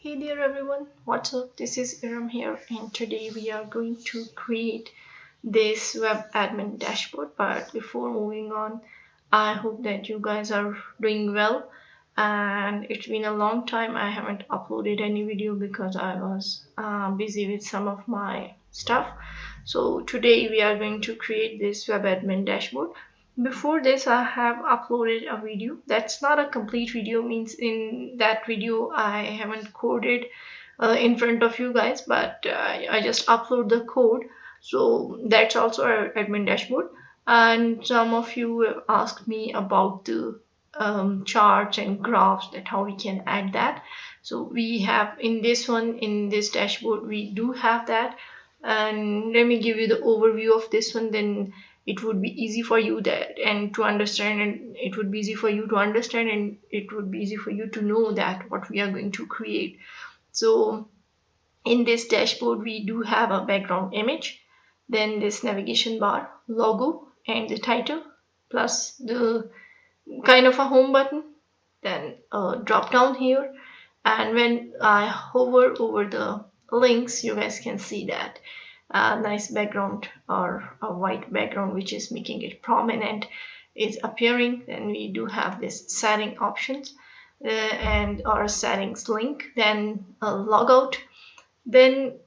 Hey there everyone, what's up? This is Iram here, and today we are going to create this web admin dashboard. But before moving on, I hope that you guys are doing well. And it's been a long time I haven't uploaded any video because I was busy with some of my stuff. So today we are going to create this web admin dashboard. Before this, I have uploaded a video. That's not a complete video, means in that video I haven't coded in front of you guys, but I just upload the code. So that's also our admin dashboard. And some of you have asked me about the charts and graphs, that how we can add that. So we have in this dashboard we do have that. And let me give you the overview of this one, then it would be easy for you and to understand, and it would be easy for you to understand, and it would be easy for you to know that what we are going to create. So in this dashboard we do have a background image, then this navigation bar, logo, and the title, plus the kind of a home button, then a drop down here. And when I hover over the links, you guys can see that nice background, or a white background which is making it prominent, is appearing. Then we do have this setting options and our settings link, then a logout. Then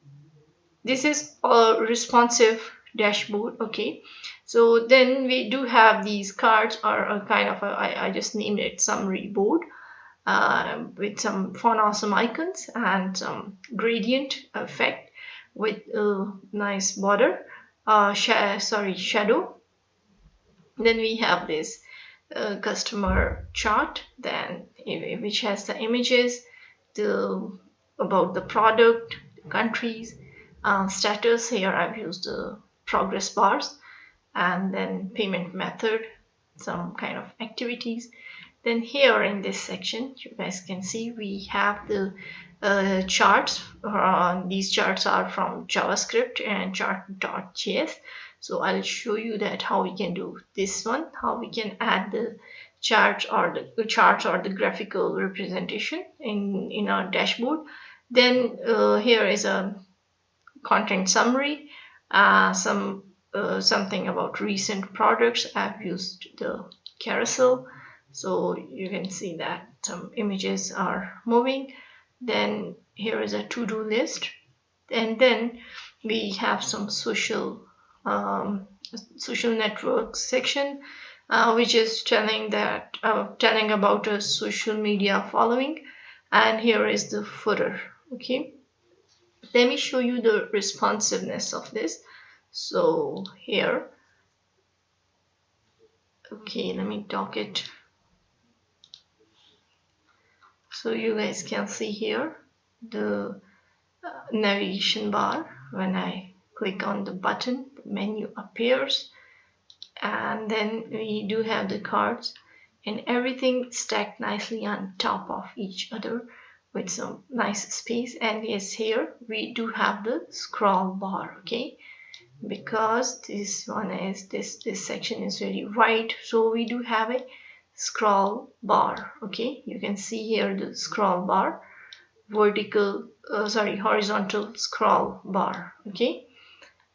this is a responsive dashboard. Okay, so then we do have these cards, or a kind of I just named it summary board with some fun awesome icons and some gradient effect with a nice border, shadow. Then we have this customer chart, then which has the images, about the product, the countries, status. Here I've used the progress bars, and then payment method, some kind of activities. Then here in this section, you guys can see we have the charts. These charts are from JavaScript and chart.js. So I'll show you that how we can do this one, how we can add the charts or the graphical representation in our dashboard. Then here is a content summary, something about recent products. I've used the carousel, so you can see that some images are moving. Then here is a to-do list, and then we have some social networks section, which is telling about a social media following. And here is the footer. Okay, let me show you the responsiveness of this. So here, okay, let me dock it. So you guys can see here the navigation bar. When I click on the button, the menu appears, and then we do have the cards, and everything stacked nicely on top of each other with some nice space. And yes, here we do have the scroll bar. Okay, because this section is very wide, so we do have a scroll bar. Okay, you can see here the scroll bar, horizontal scroll bar. Okay,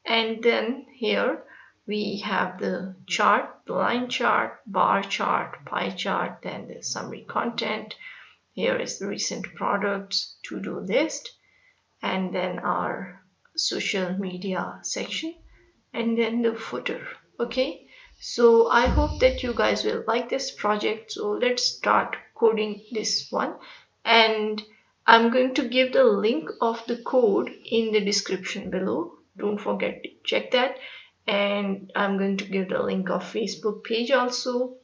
and then here we have the chart, the line chart, bar chart, pie chart, then the summary content. Here is the recent products, to-do list, and then our social media section, and then the footer. Okay, so I hope that you guys will like this project. So let's start coding this one, and I'm going to give the link of the code in the description below. Don't forget to check that. And I'm going to give the link of Facebook page also.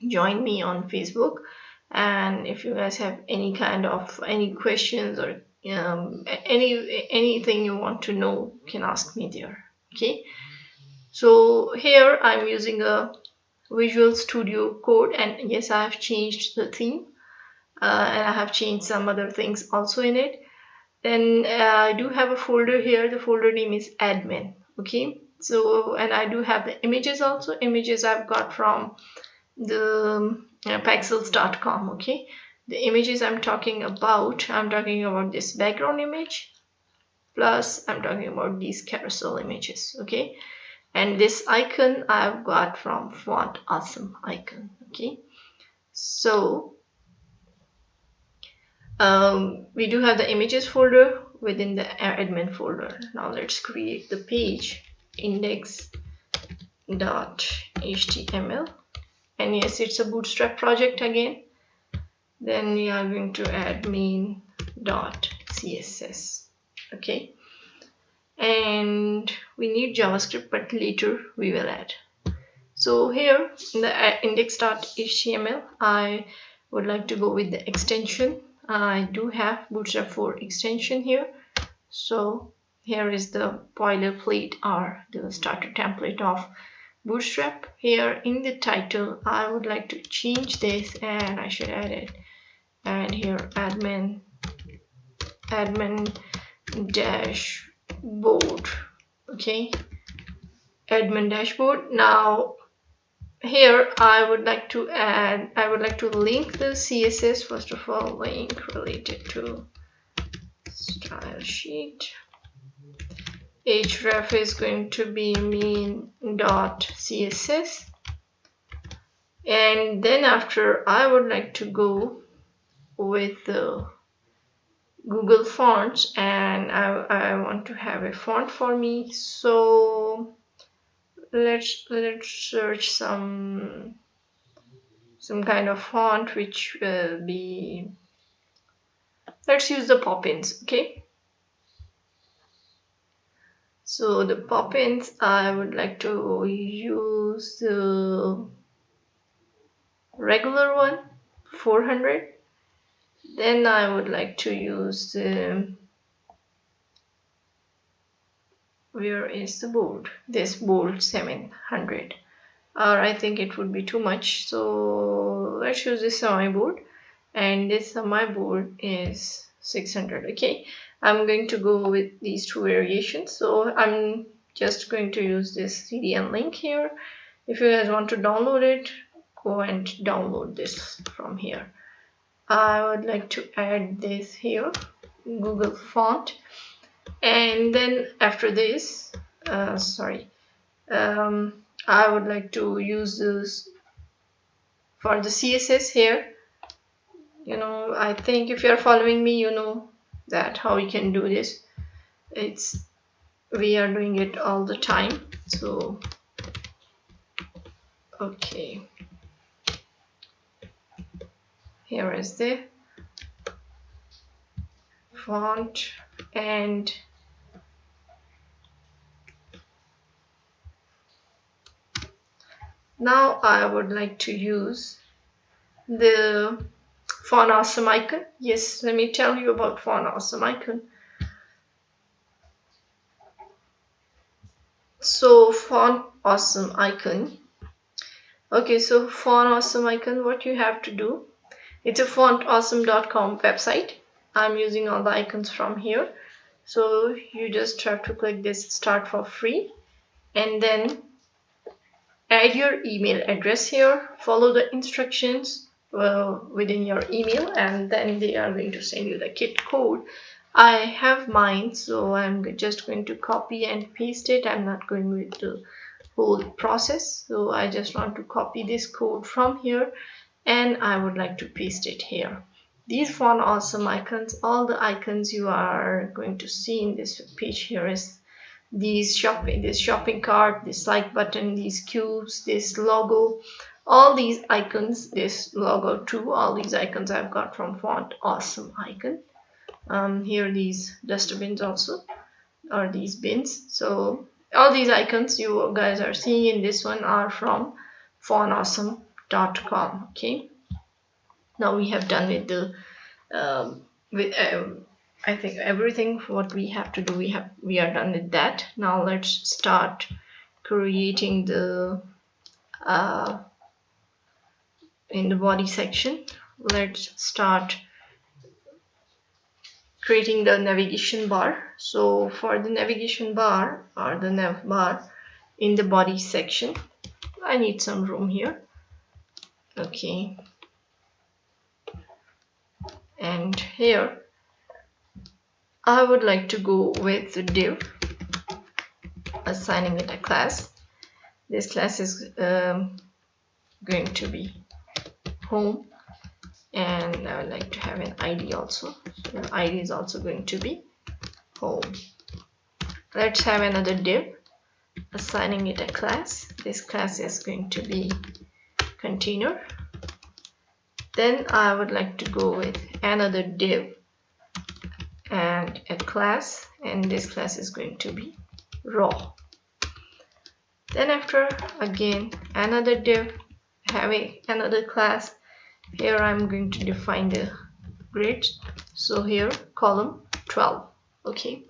Join me on Facebook, and if you guys have any questions or anything you want to know, you can ask me there. Okay, so here I'm using a Visual Studio Code, and yes, I have changed the theme, and I have changed some other things also in it. Then I do have a folder here. The folder name is admin. Okay, so, and I do have the images also. Images I've got from the pexels.com. Okay, the images I'm talking about this background image, plus I'm talking about these carousel images, okay? And this icon I've got from Font Awesome Icon, okay? So we do have the images folder within the admin folder. Now let's create the page index.html, and yes, it's a Bootstrap project again. Then we are going to add main.css, okay? And we need JavaScript, but later we will add. So here in the index.html, I would like to go with the extension. I do have Bootstrap 4 extension here. So here is the boilerplate or the starter template of Bootstrap. Here in the title, I would like to change this, and I should add it. And here admin dashboard, okay, admin dashboard. Now here I would like to link the CSS. First of all, link related to style sheet. href is going to be main.css, and then after I would like to go with the Google Fonts, and I want to have a font for me. So let's search some kind of font which will be, let's use the Poppins, okay? So the Poppins, I would like to use the regular one, 400. Then I would like to use the, where is the bold? This bold 700. Or I think it would be too much. So let's use this semi-bold. And this semi-bold is 600. Okay, I'm going to go with these two variations. So I'm just going to use this CDN link here. If you guys want to download it, go and download this from here. I would like to add this here, Google font, and then after this, I would like to use this for the CSS here. You know, I think if you're following me, you know that how we can do this. We are doing it all the time. So okay, here is the font, and now I would like to use the Font Awesome icon. Yes, let me tell you about Font Awesome icon. So Font Awesome icon. Okay, so Font Awesome icon, what you have to do, it's a fontawesome.com website. I'm using all the icons from here. So you just have to click this start for free, and then add your email address here, follow the instructions within your email, and then they are going to send you the kit code. I have mine, so I'm just going to copy and paste it. I'm not going with the whole process, so I just want to copy this code from here, and I would like to paste it here. These Font Awesome icons, all the icons you are going to see in this page here is this shopping cart, this like button, these cubes, this logo, all these icons, this logo too, all these icons I've got from Font Awesome icon. Here these dustbins also, or these bins. So all these icons you guys are seeing in this one are from fontawesome.com. okay, now we have done with the I think everything what we have to do, we are done with that. Now let's start creating the in the body section. Let's start creating the navigation bar. So for the navigation bar or the nav bar in the body section, I need some room here. Okay, and here I would like to go with the div, assigning it a class. This class is going to be home, and I would like to have an ID also. So the ID is also going to be home. Let's have another div, assigning it a class. This class is going to be container. Then I would like to go with another div and a class, and this class is going to be raw. Then after, again another div having another class. Here I'm going to define the grid, so here column 12. Okay,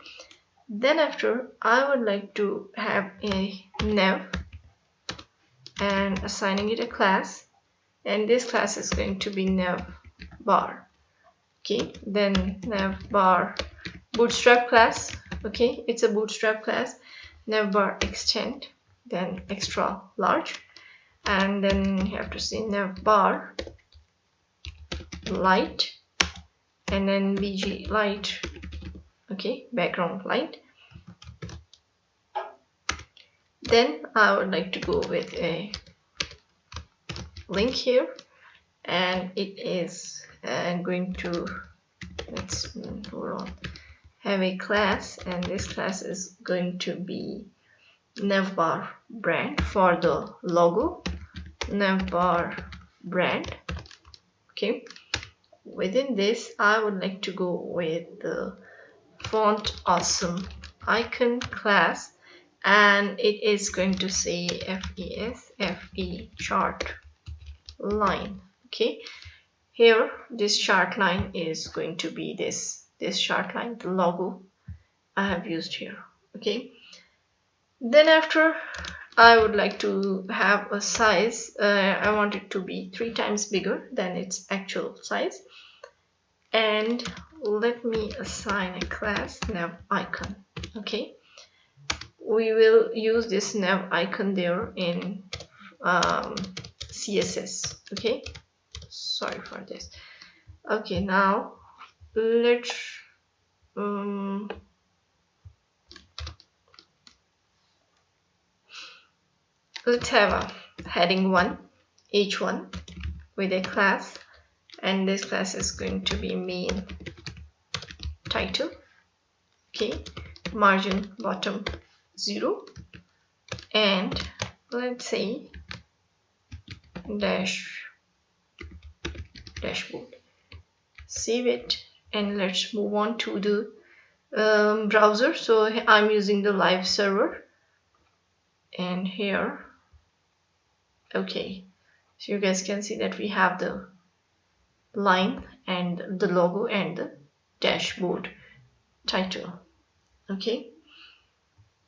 then after I would like to have a nav and assigning it a class, and this class is going to be Nav Bar. Okay, then Nav Bar Bootstrap class. Okay, it's a Bootstrap class. Nav Bar extend, then extra large, and then you have to see Nav Bar light, and then BG light. Okay, background light. Then I would like to go with a link here, and it is going to, let's hold on, have a class, and this class is going to be Nav Bar brand for the logo. Nav Bar brand. Okay, within this I would like to go with the font awesome icon class, and it is going to say FE chart line. Okay, here this chart line is going to be this chart line, the logo I have used here. Okay, then after I would like to have a size. I want it to be 3 times bigger than its actual size, and let me assign a class Nav Icon. Okay, we will use this Nav Icon there in CSS. Okay, sorry for this. Okay, now let's have a heading 1 h1 with a class, and this class is going to be main title. Okay, margin bottom 0, and let's say dashboard. Save it, and let's move on to the browser. So I'm using the live server, and here, okay, so you guys can see that we have the line and the logo and the dashboard title. Okay,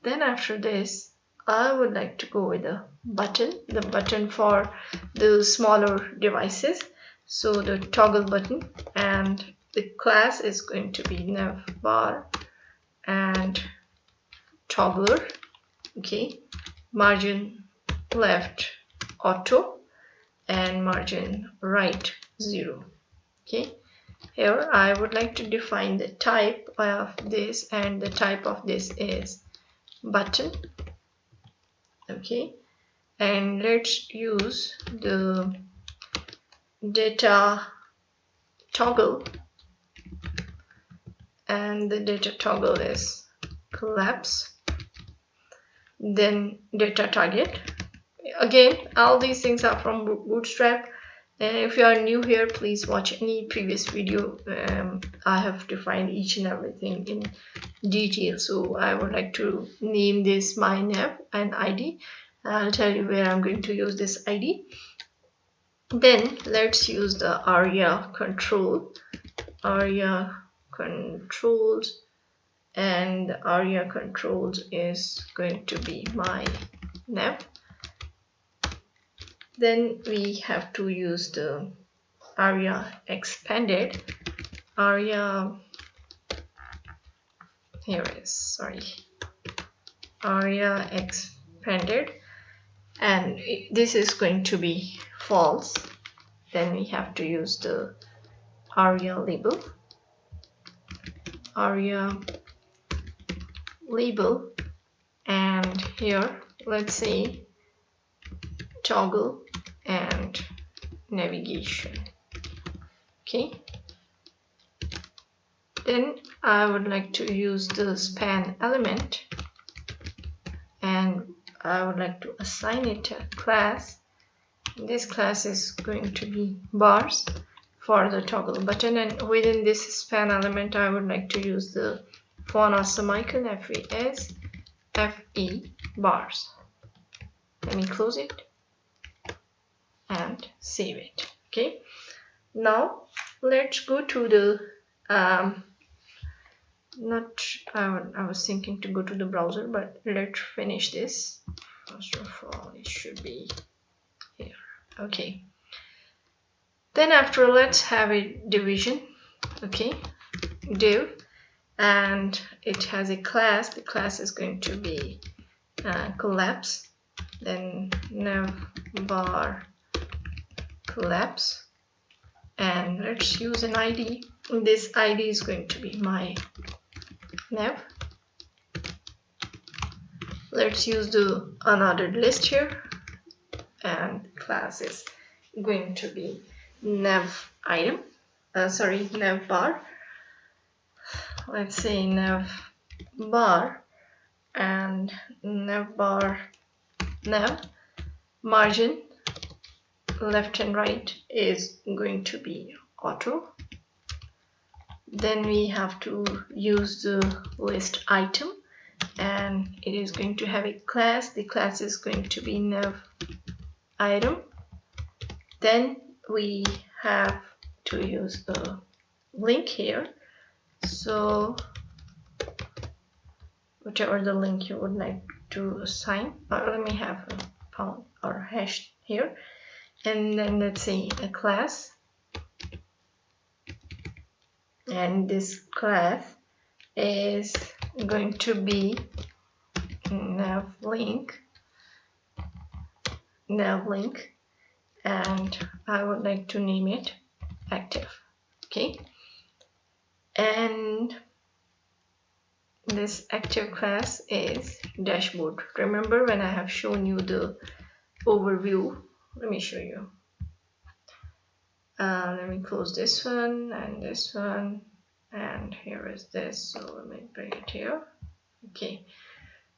then after this I would like to go with the button for the smaller devices, so the toggle button, and the class is going to be Nav Bar and toggler. Okay, margin left auto and margin right 0. Okay, here I would like to define the type of this, and the type of this is button. Okay, and let's use the data toggle, and the data toggle is collapse, then data target. Again, all these things are from Bootstrap, and if you are new here, please watch any previous video. I have defined each and everything in detail. So I would like to name this my nav and ID. I'll tell you where I'm going to use this ID. Then let's use the ARIA control, ARIA controls, and ARIA controls is going to be my nav. Then we have to use the ARIA expanded, ARIA, here it is, sorry, ARIA expanded, and this is going to be false. Then we have to use the aria label, and here let's say toggle and navigation. Okay, then I would like to use the span element, and I would like to assign it a class. This class is going to be bars for the toggle button, and within this span element I would like to use the font awesome icon FE bars. Let me close it and save it. Okay, now let's go to the I was thinking to go to the browser, but let's finish this. First of all, it should be here. Okay, then after let's have a division. Okay, div, and it has a class. The class is going to be collapse, then nav bar collapse, and let's use an ID. This ID is going to be my nav. Let's use the unordered list here, and class is going to be nav item, nav bar. Let's say nav bar, and nav bar nav margin left and right is going to be auto. Then we have to use the list item, and it is going to have a class. The class is going to be nav item. Then we have to use a link here, so whatever the link you would like to assign, or let me have a pound or hash here, and then let's say a class, and this class is going to be nav link, and I would like to name it active. Okay, and this active class is dashboard. Remember when I have shown you the overview? Let me show you. Let me close this one and this one, and here is this, so let me bring it here. Okay,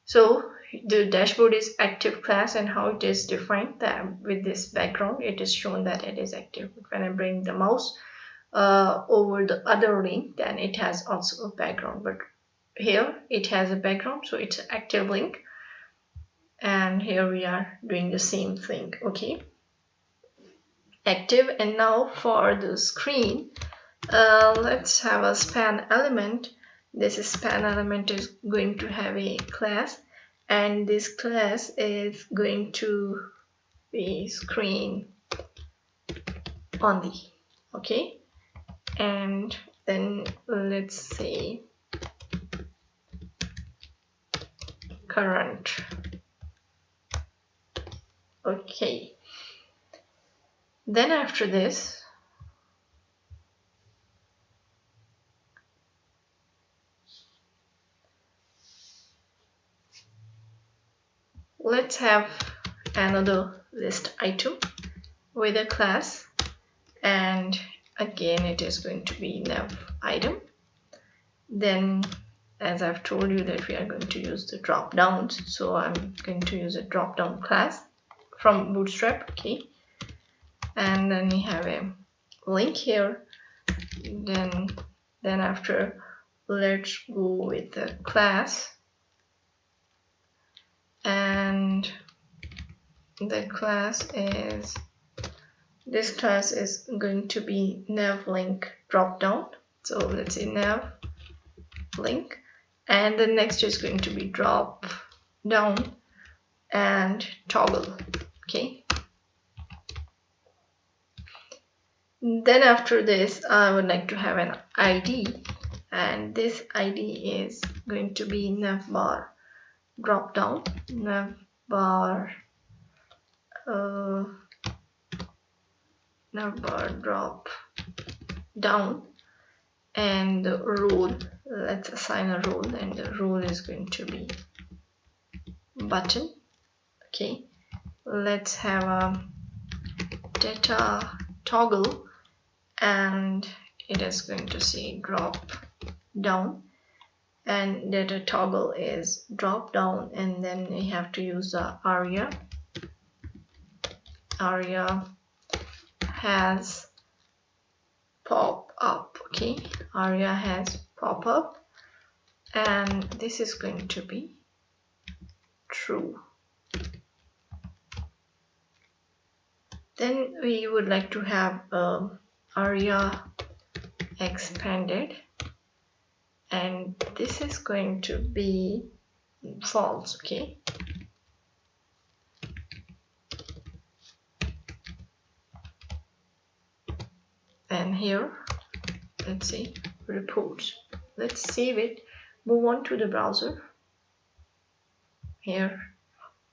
so the dashboard is active class, and how it is defined, that with this background it is shown that it is active. When I bring the mouse over the other link, then it has also a background, but here it has a background, so it's an active link, and here we are doing the same thing. Okay, active. And now for the screen, let's have a span element. This span element is going to have a class, and this class is going to be screen only. Okay, and then let's say current. Okay, then after this, let's have another list item with a class, and again it is going to be nav item. Then, as I've told you that we are going to use the drop downs, so I'm going to use a drop down class from Bootstrap. Okay, and then we have a link here. Then after, let's go with the class, and the class is, this class is going to be nav link drop down. So let's say nav link, and the next is going to be drop down and toggle. Okay, then after this, I would like to have an ID, and this ID is going to be nav bar drop down, nav bar drop down, and the role, let's assign a role, and the role is going to be button. Okay, let's have a data toggle, and it is going to say drop down, and data toggle is drop down, and then we have to use the aria has pop up. Okay, aria has pop up, and this is going to be true. Then we would like to have aria expanded, and this is going to be false. Okay, and here let's see reports. Let's save it, move on to the browser here.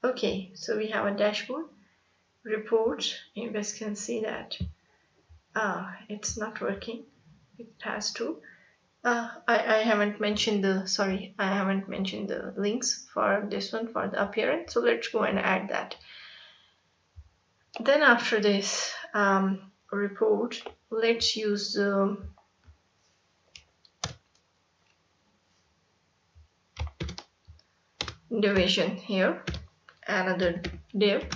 Okay, so we have a dashboard, reports. You guys can see that it's not working. It has to. I haven't mentioned the links for this one for the appearance, so let's go and add that. Then after this report, let's use the division here, another div,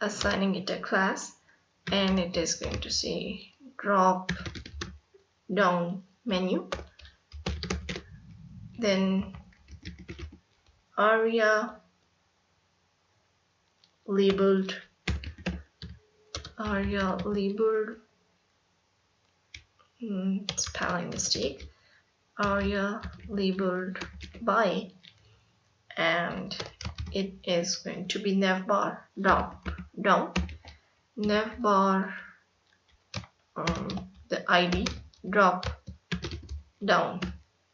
assigning it a class, and it is going to say drop down menu, then aria labeled spelling mistake, aria labeled by, and it is going to be nav bar drop down, nav bar the ID drop down.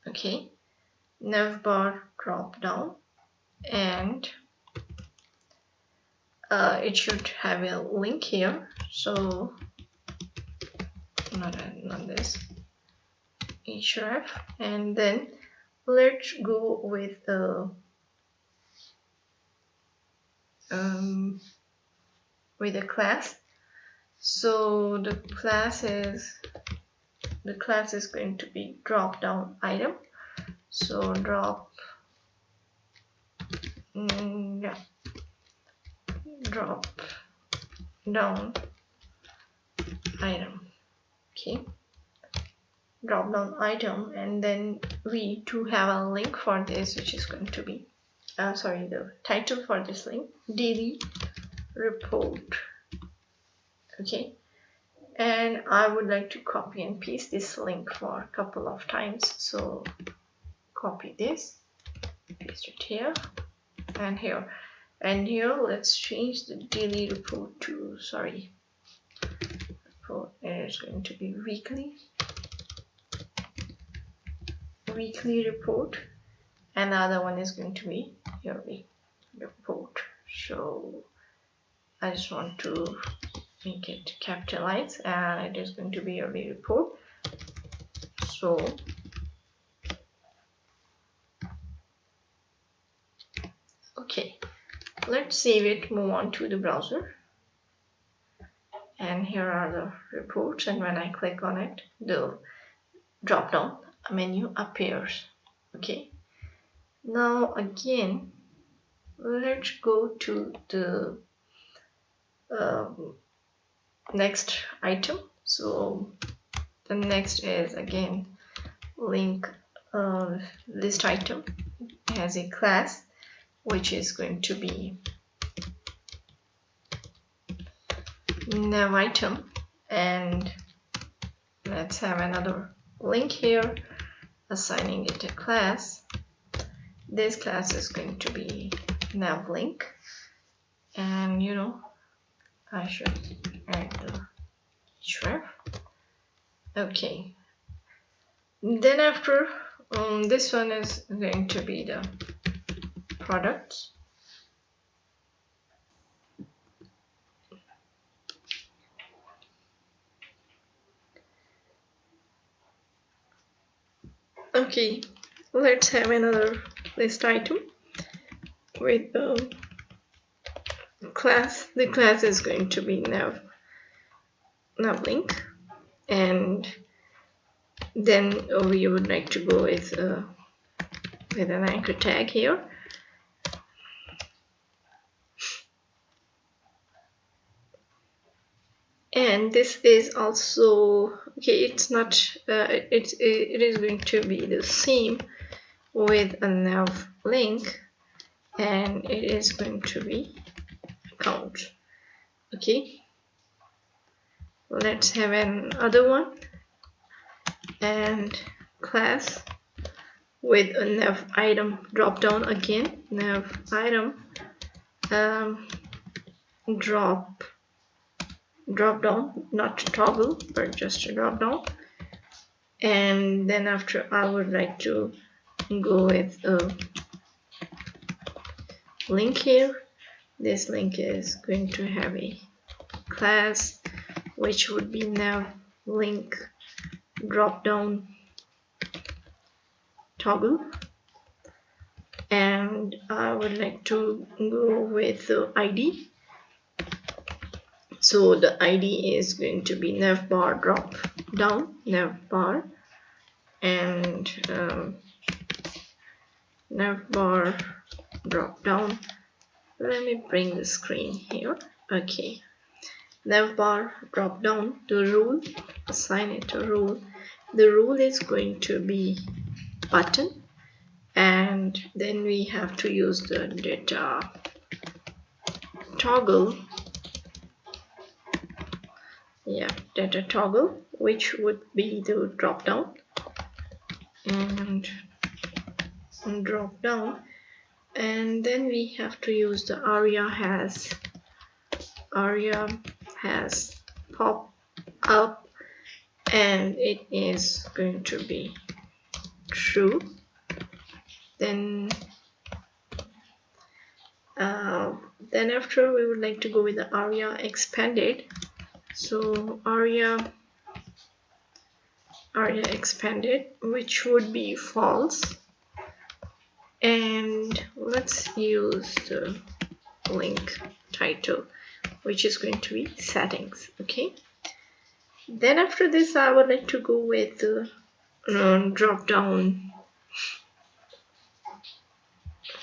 Okay, nav bar drop down, and it should have a link here, so not this href, and then let's go with a class. So the class is going to be drop down item. So drop down item. Okay, drop down item, and then we do have a link for this, which is going to be the title for this link, daily report. Okay, and I would like to copy and paste this link for a couple of times. So copy this, paste it here and here, and here let's change the daily report to report. It is going to be weekly report, and the other one is going to be yearly report. So I just want to make it capitalized, and it is going to be yearly report. So okay, let's save it, move on to the browser, and here are the reports, and when I click on it, the drop down menu appears. Okay, now again let's go to the next item. So the next is again link list item. It has a class which is going to be Nav Item, and let's have another link here, assigning it a class. This class is going to be nav link, and I should add the href. Okay, then after this one is going to be the products. Okay, let's have another list item with the class. The class is going to be nav link, and then we would like to go with an anchor tag here. And this is also okay. It's not. It is going to be the same with a nav link, and it is going to be count. Okay. Let's have another one, and class with a nav item drop down again. Nav item drop down, not toggle, but just a drop down. And then after, I would like to go with a link here. This link is going to have a class which would be nav link drop down toggle, and I would like to go with the ID. So the ID is going to be nav bar drop down, nav bar, and nav bar drop down. Let me bring the screen here. Okay, nav bar drop down. The rule, assign it a rule. The rule is going to be button, and then we have to use the data toggle. Yeah, data toggle, which would be the drop down, and drop down, and then we have to use the aria has pop up, and it is going to be true. Then after, we would like to go with the aria expanded. So aria expanded, which would be false, and let's use the link title, which is going to be settings. Okay, then after this, I would like to go with the drop down.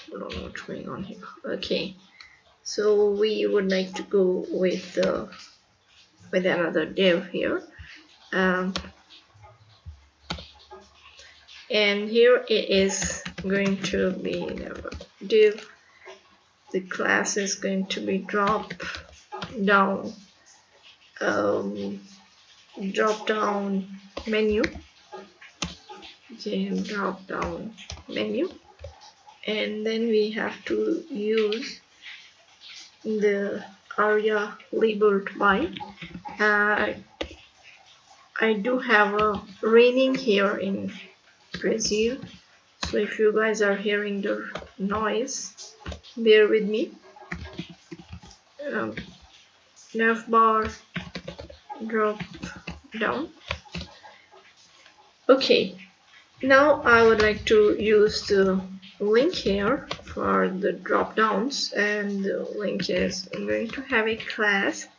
I don't know what's going on here. Okay, so we would like to go with another div here, and here it is going to be div. The class is going to be drop down menu. Okay, drop down menu, and then we have to use the aria labeled by. I do have a raining here in Brazil, so if you guys are hearing the noise, bear with me. Nav bar drop down. Okay, now I would like to use the link here for the drop downs, and the link is going to have a class,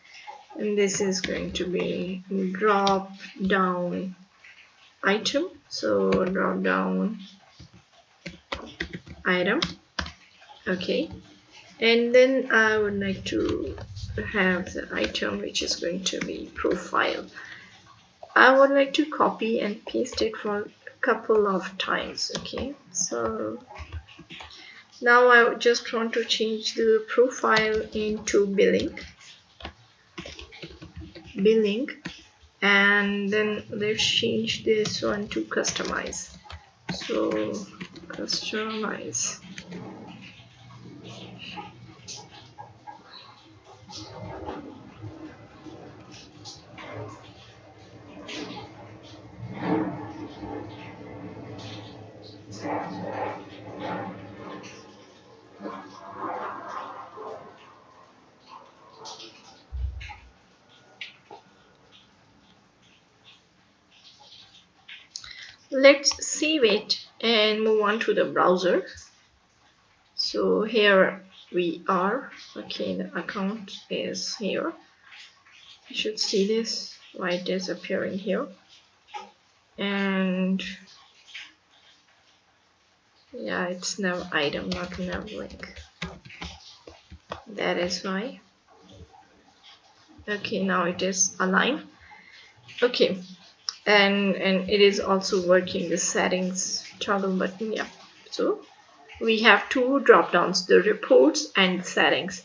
and this is going to be drop down item. So drop down item. Okay, and then I would like to have the item which is going to be profile. I would like to copy and paste it for a couple of times. Okay, so now I just want to change the profile into billing, and then let's change this one to customize. So customize. Let's save it and move on to the browser. So here we are. Okay, the account is here. You should see this, why it is appearing here. And yeah, it's Nav Item, not Nav link. That is why. Okay, now it is aligned. Okay, and it is also working the settings toggle button. Yeah, so we have two drop downs, the reports and settings.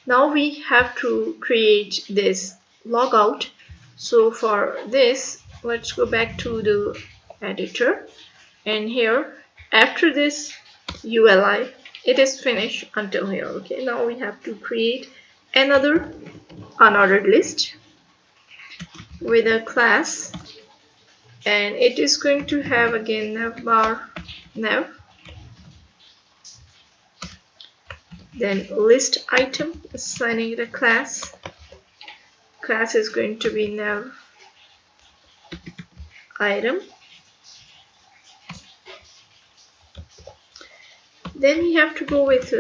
Now we have to create this logout. So for this, let's go back to the editor, and here after this ULI, it is finished until here. Okay, now we have to create another unordered list with a class, and it is going to have again nav bar nav, then list item, assigning it a class is going to be nav item. Then we have to go with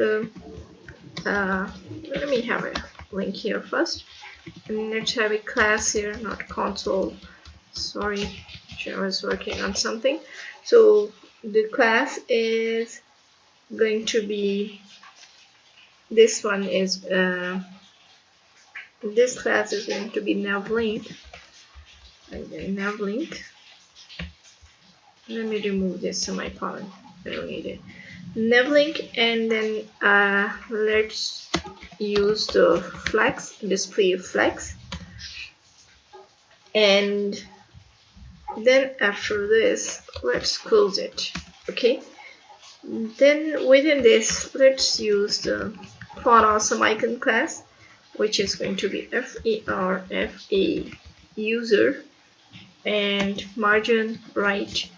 let me have a link here first, and let's have a class here, not console, sorry, I was working on something. So the class is going to be, this one is this class is going to be nav link, and then nav link. Let me remove this so my column, I don't need it. Nav link, and then let's use the flex, display flex, and then after this let's close it. Okay, then within this let's use the font awesome icon class, which is going to be FERFA user, and margin right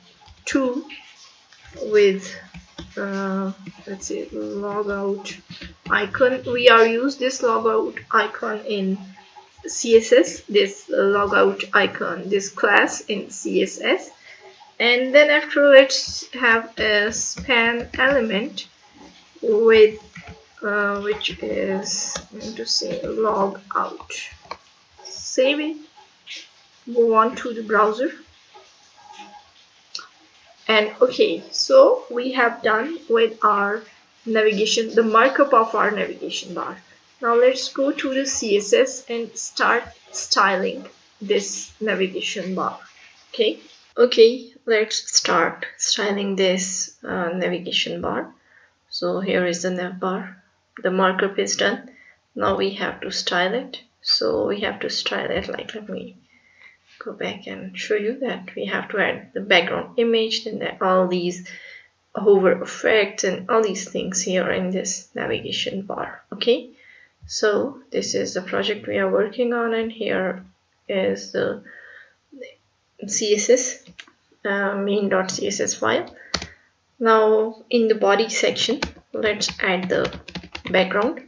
2 with let's see, logout icon. We are use this logout icon in CSS, this logout icon, this class in CSS. And then after let's have a span element with which is going to say log out. Save it, go on to the browser, and okay, so we have done with our navigation, the markup of our navigation bar. Now let's go to the CSS and start styling this navigation bar. Okay, let's start styling this navigation bar. So here is the nav bar, the markup is done. Now we have to style it. So we have to style it like, let me go back and show you that we have to add the background image, and all these hover effects and all these things here in this navigation bar. Okay, so this is the project we are working on, and here is the CSS main.css file. Now in the body section, let's add the background,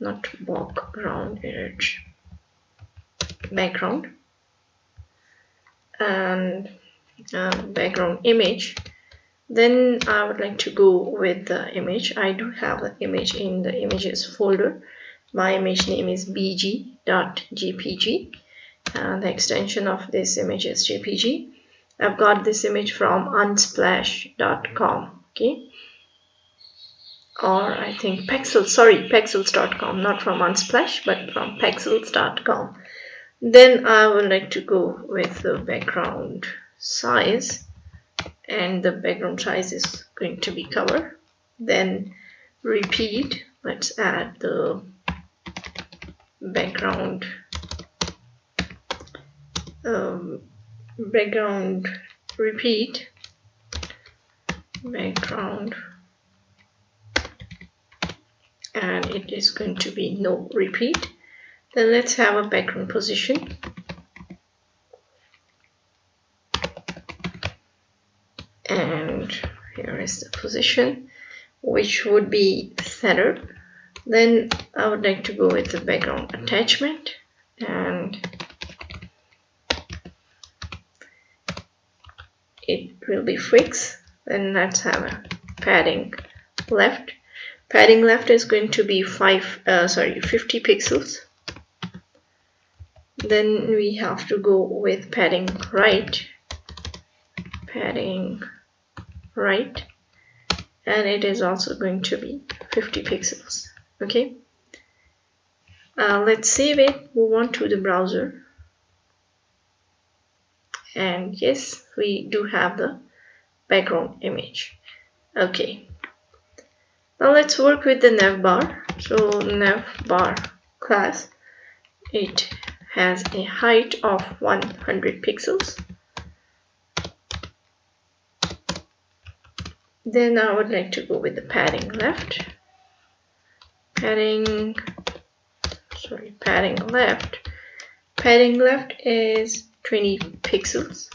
not background, it's background, and background image. Then I would like to go with the image. I do have the image in the images folder. My image name is bg.jpg, and the extension of this image is jpg. I've got this image from unsplash.com, okay, or I think pexels.com, not from Unsplash but from pexels.com. Then I would like to go with the background size, and the background size is going to be color. Then repeat, let's add the background repeat background, and it is going to be no repeat. Then let's have a background position, and here is the position, which would be center. Then I would like to go with the background attachment, and it will be fixed. Then let's have a padding left. Padding left is going to be 50 pixels. Then we have to go with padding right, and it is also going to be 50 pixels. Okay, let's save it, move on to the browser, and yes, we do have the background image. Okay, now let's work with the nav bar. So nav bar class, it has a height of 100 pixels. Then I would like to go with the padding left. Padding left. Padding left is 20 pixels.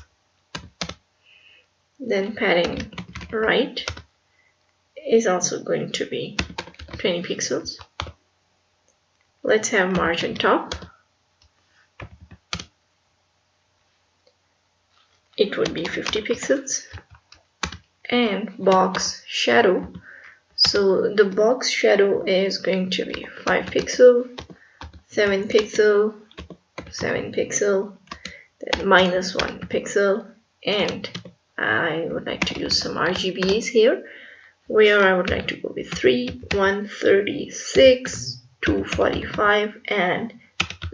Then padding right is also going to be 20 pixels. Let's have margin top. It would be 50 pixels. And box shadow. So the box shadow is going to be 5 pixel, 7 pixel, 7 pixel, then -1 pixel, and I would like to use some RGBs here, where I would like to go with 3, 136, 245, and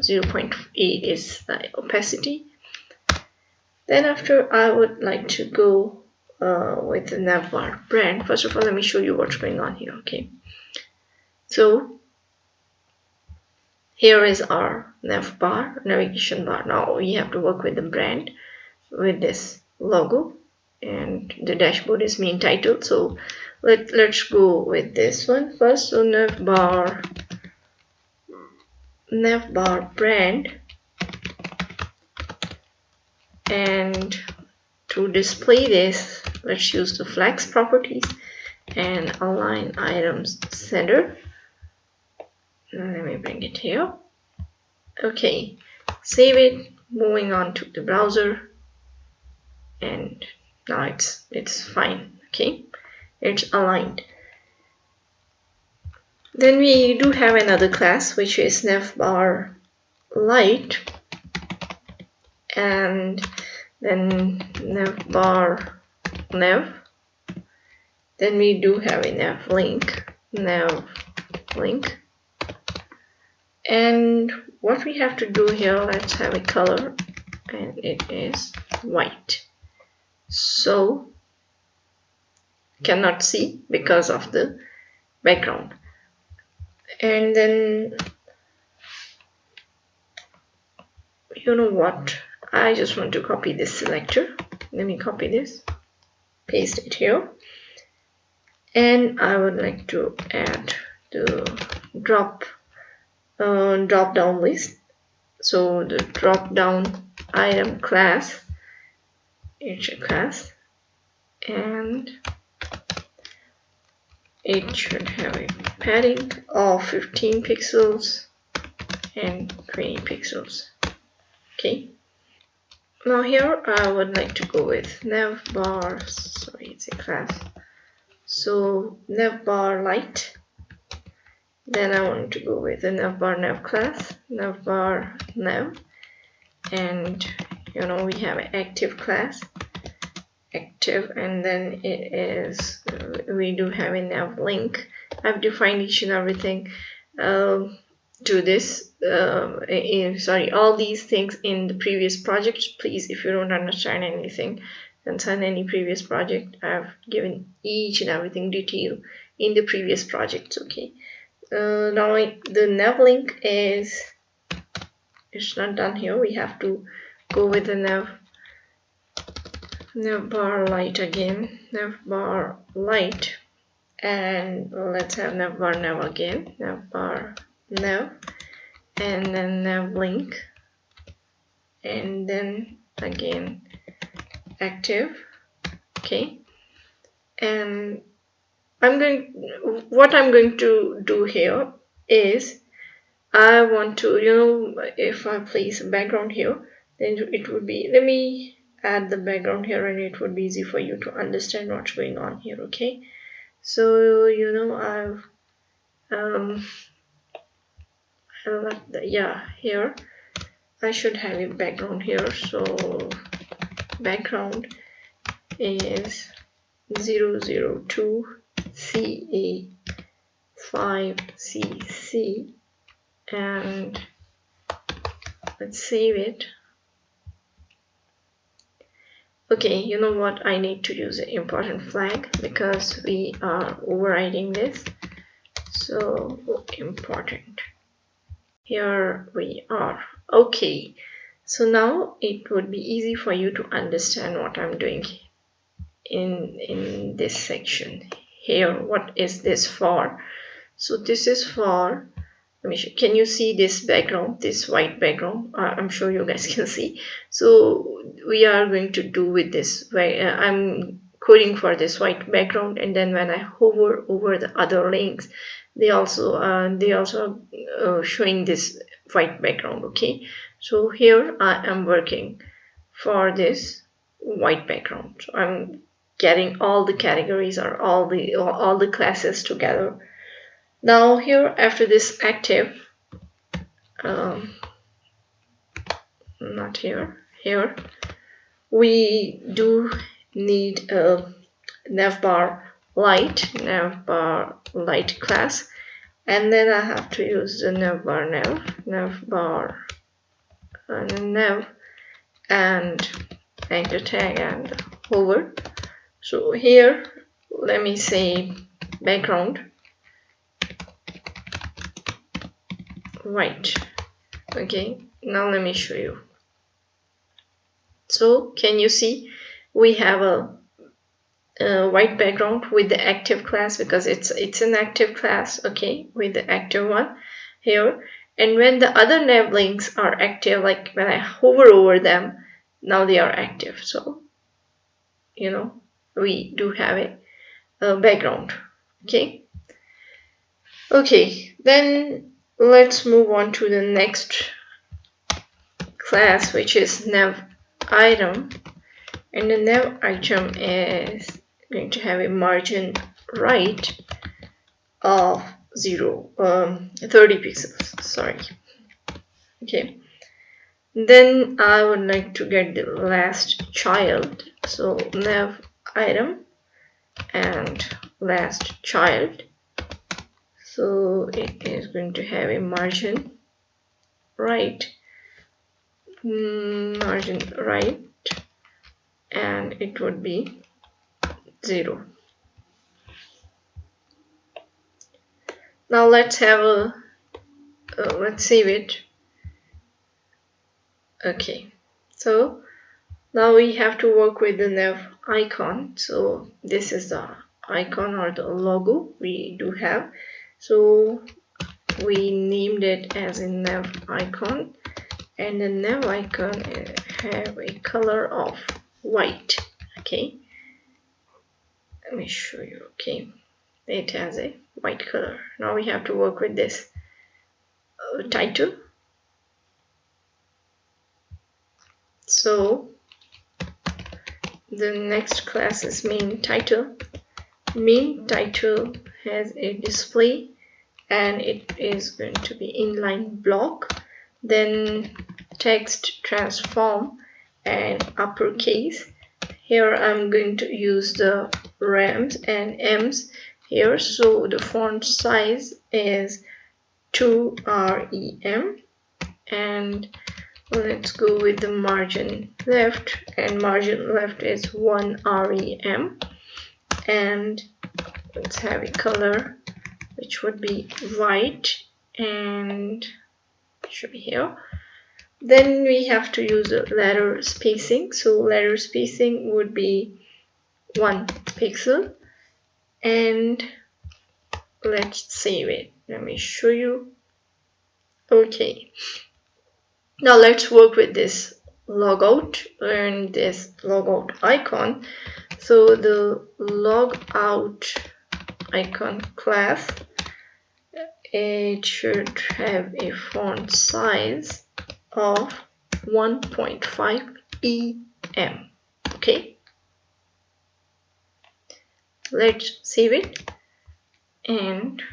0.8 is the opacity. Then after, I would like to go with the nav bar brand. First of all, let me show you what's going on here. Okay, so here is our nav bar, navigation bar. Now we have to work with the brand, with this logo, and the dashboard is main title. So let's go with this one first. So nav bar brand, and to display this, let's use the flex properties and align items center. Let me bring it here. Okay, save it, moving on to the browser, and now it's fine. Okay, it's aligned. Then we do have another class, which is nav bar light, and then nav bar nav. Then we do have a nav link, and what we have to do here, let's have a color, and it is white. So cannot see because of the background. And then, you know what, I just want to copy this selector. Let me copy this, paste it here, and I would like to add the drop down list. So the drop down item class, it's a class, and it should have a padding of 15 pixels and 20 pixels. Okay, now here I would like to go with nav bar, sorry, it's a class, so nav bar light. Then I want to go with the nav bar nav class, nav bar nav, and you know we have an active class, active, and then it is, we do have a nav link. I've defined each and everything to this, all these things in the previous project. Please, if you don't understand anything concern any previous project, I've given each and everything detail in the previous projects. Okay, now the nav link is, it's not done here. We have to go with the nav bar light again, nav bar light, and let's have nav bar nav again, nav bar nav, and then nav link, and then again active. Okay, and what I'm going to do here is, I want to, you know, if I place a background here, then it would be, let me add the background here, and it would be easy for you to understand what's going on here. Okay, so I've here I should have a background here. So background is 002 CA5CC, and let's save it. Okay, you know what? I need to use an important flag because we are overriding this. So important. Here we are. Okay, so now it would be easy for you to understand what I'm doing in this section here. What is this for? So this is for, let me show. Can you see this background, this white background? I'm sure you guys can see. So we are going to do with this. I'm coding for this white background, and then when I hover over the other links, they also showing this white background. Okay, so here I am working for this white background. So I'm getting all the categories or all the classes together. Now here, after this active, not here, we do need a Nav Bar light class, and then I have to use the Nav Bar nav and anchor tag and hover. So here, let me say background white. Okay, now let me show you. So can you see we have a white background with the active class, because it's an active class. Okay, with the active one here, and when the other nav links are active, like when I hover over them, now they are active. So we do have a background. Okay, then let's move on to the next class, which is Nav Item, and the Nav Item is going to have a margin right of 30 pixels. Sorry. Okay. Then I would like to get the last child. So Nav Item and last child. So it is going to have a margin right, and it would be 0. Now let's have let's save it. Okay, so now we have to work with the Nav Icon. So this is the icon or the logo we do have. So we named it as a Nav Icon, and the Nav Icon have a color of white. Okay, let me show you. Okay, it has a white color. Now we have to work with this title. So the next class is main title. Main title has a display, and it is going to be inline block, then text transform and uppercase. Here I'm going to use the rams and m's here. So the font size is 2 rem, and let's go with the margin left, and margin left is 1 rem, and let's have a color which would be white, and it should be here. Then we have to use the letter spacing. So letter spacing would be 1 pixel, and let's save it. Let me show you. Okay, now let's work with this logout and this logout icon. So the logout icon class, it should have a font size of 1.5 em. Okay, let's save it. And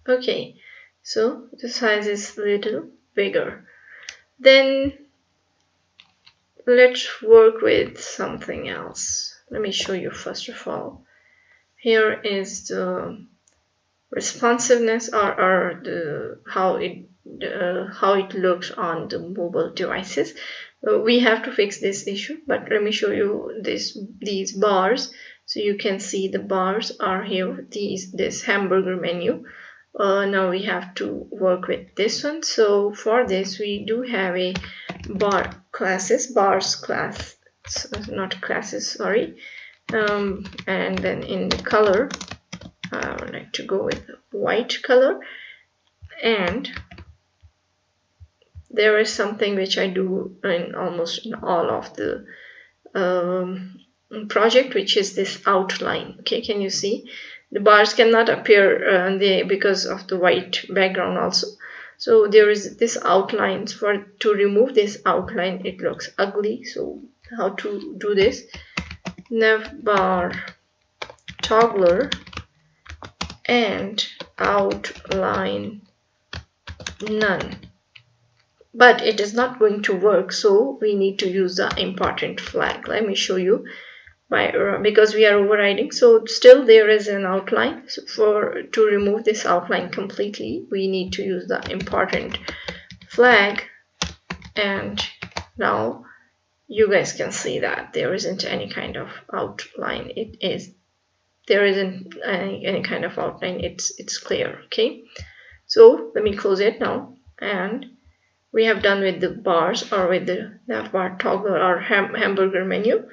okay, so the size is a little bigger. Then let's work with something else. Let me show you first of all. Here is the responsiveness, or the how it looks on the mobile devices. We have to fix this issue, but let me show you these bars. So you can see the bars are here, this hamburger menu. Now we have to work with this one. So for this we do have a bars class, not classes, sorry. And then in the color, I would like to go with white color. And there is something which I do in almost in all of the project, which is this outline. Okay, can you see the bars cannot appear because of the white background also. So there is this outline. To remove this outline, it looks ugly. So how to do this? Nav Bar toggler and outline none. But it is not going to work, so we need to use the important flag. Let me show you because we are overriding. So still there is an outline. So to remove this outline completely, we need to use the important flag. And now you guys can see that there isn't any kind of outline. There isn't any kind of outline. It's clear. Okay, so let me close it now, and we have done with the bars, or with the nav bar toggle or hamburger menu.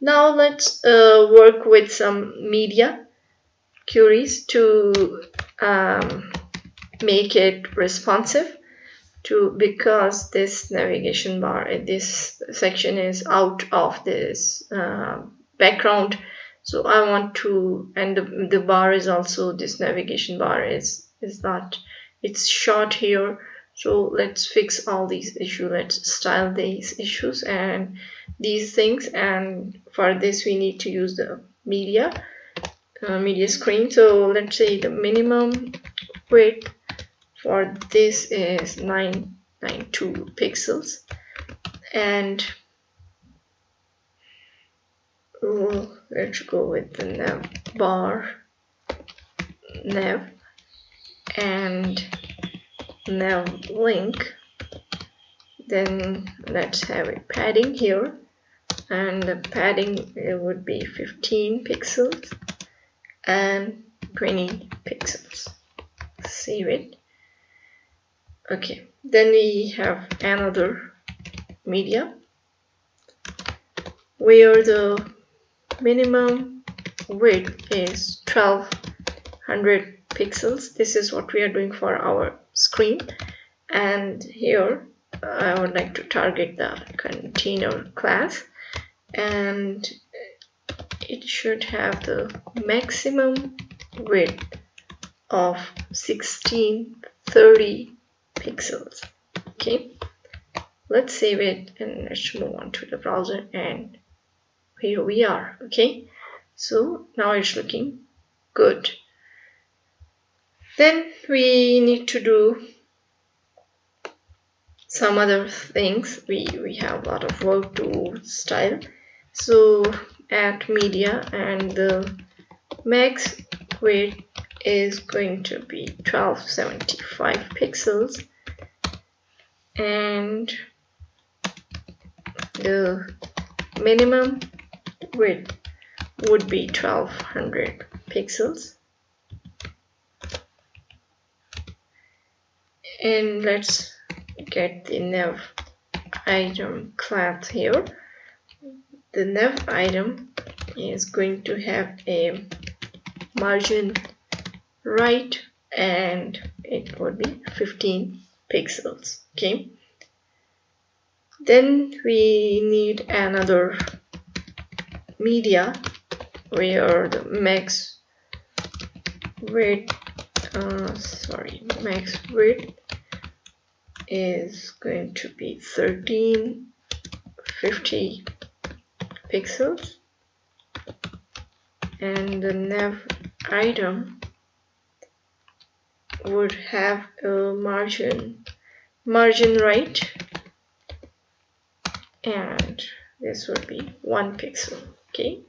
Now let's work with some media queries to make it responsive because this navigation bar in this section is out of this background. So I want to, and the bar is also, this navigation bar is not, it's short here. So let's fix all these issues. Let's style these issues and these things. And for this, we need to use the media screen. So let's say the minimum width for this is 992 pixels. And let's go with the nav bar, nav, and nav link. Then let's have a padding here, and the padding, it would be 15 pixels and 20 pixels. Save it. Okay, then we have another media where the minimum width is 1200 pixels. This is what we are doing for our screen. And here I would like to target the container class, and it should have the maximum width of 1630 pixels. Okay, let's save it and let's move on to the browser, and here we are. Okay, so now it's looking good. Then we need to do some other things. We have a lot of work to style. So at media, and the max width is going to be 1275 pixels, and the minimum width would be 1200 pixels. And let's get the nav item class here. The nav item is going to have a margin right, and it would be 15 pixels. Okay, then we need another media where the max width is going to be 1350 pixels, and the nav item would have a margin right, and this would be 1 pixel. Okay.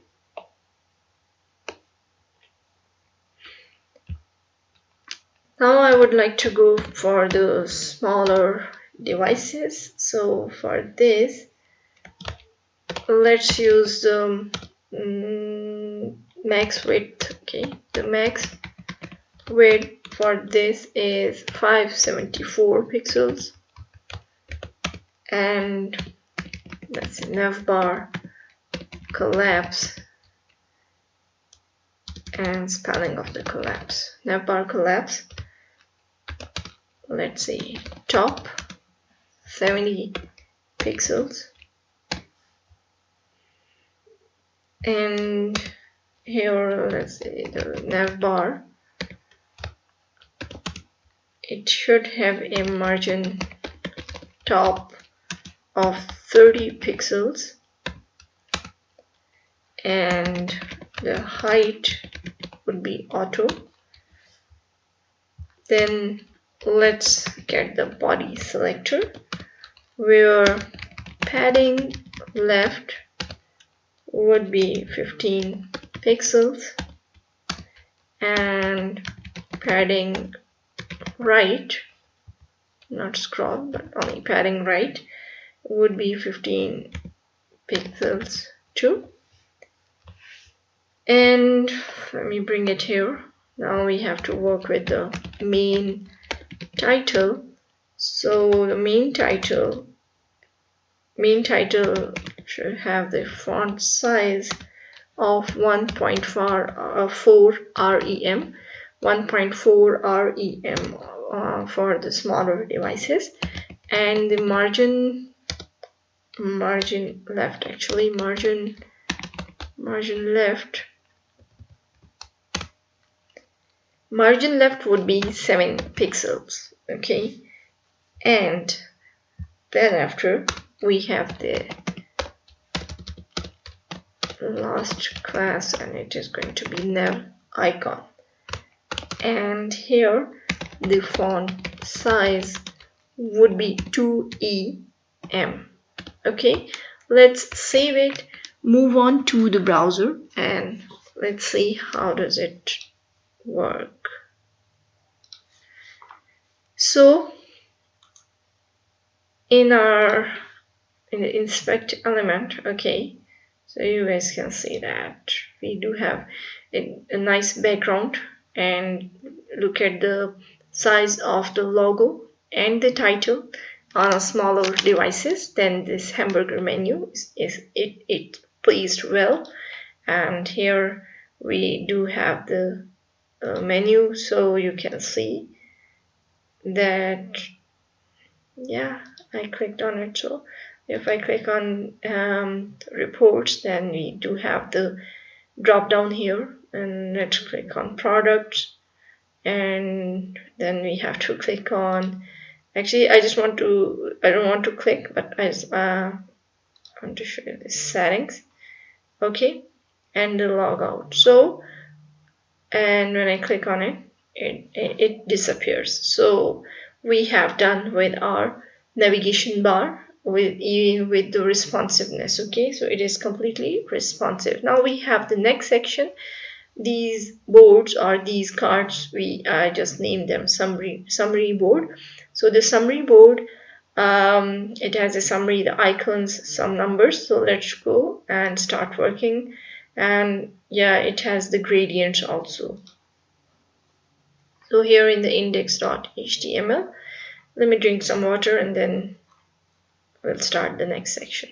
Now I would like to go for the smaller devices. So for this, let's use the max width. Okay, the max width for this is 574 pixels, and let's see, nav bar collapse and spelling of the collapse. Nav bar collapse, let's see, top 70 pixels, and here let's see the nav bar, it should have a margin top of 30 pixels, and the height would be auto. Then let's get the body selector, where padding left would be 15 pixels and padding right, not scroll but only padding right, would be 15 pixels too. And let me bring it here. Now we have to work with the main title. So the main title should have the font size of 1.4 rem, 1.4 rem for the smaller devices, and the margin left would be 7 pixels. Okay, and then after we have the last class, and it is going to be Nav Icon, and here the font size would be 2em. Okay, let's save it, move on to the browser, and let's see how does it work. So in the inspect element, okay, so you guys can see that we do have a nice background, and look at the size of the logo and the title on a smaller devices. Then this hamburger menu it placed well, and here we do have the menu, so you can see that, yeah, I clicked on it. So if I click on reports, then we do have the drop down here, and let's click on products, and then we have to click on, actually I don't want to click, but I want to show you the settings. Okay, and the logout. So, and when I click on it, it disappears. So we have done with our navigation bar with the responsiveness. Okay, so it is completely responsive. Now we have the next section. These boards or these cards, I just named them summary board. So the summary board, it has a summary, the icons, some numbers. So let's go and start working. And yeah, it has the gradients also. So here in the index.html, let me drink some water and then we'll start the next section.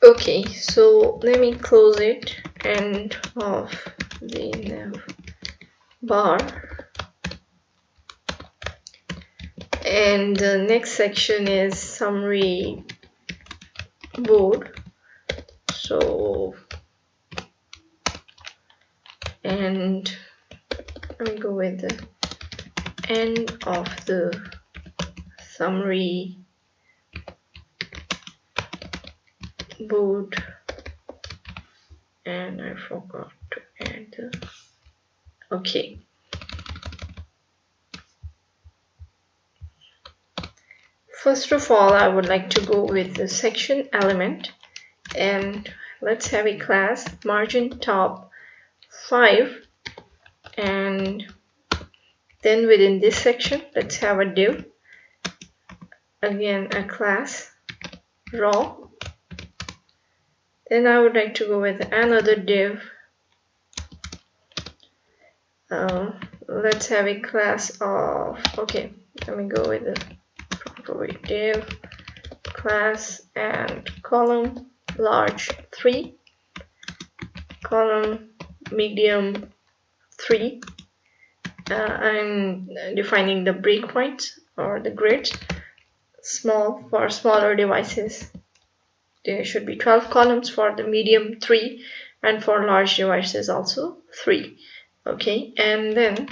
Okay, so let me close it, end of the nav bar, and the next section is summary board. So, and let me go with the end of the summary board and I forgot to add the okay. First of all, I would like to go with the section element, and let's have a class margin top 5, and then within this section let's have a div, again a class raw. Then I would like to go with another div. Let's have a class of, okay, let me go with the proper way, div class and column large 3, column medium 3. I'm defining the breakpoints or the grids. Small for smaller devices, there should be 12 columns, for the medium 3, and for large devices also 3. Okay, and then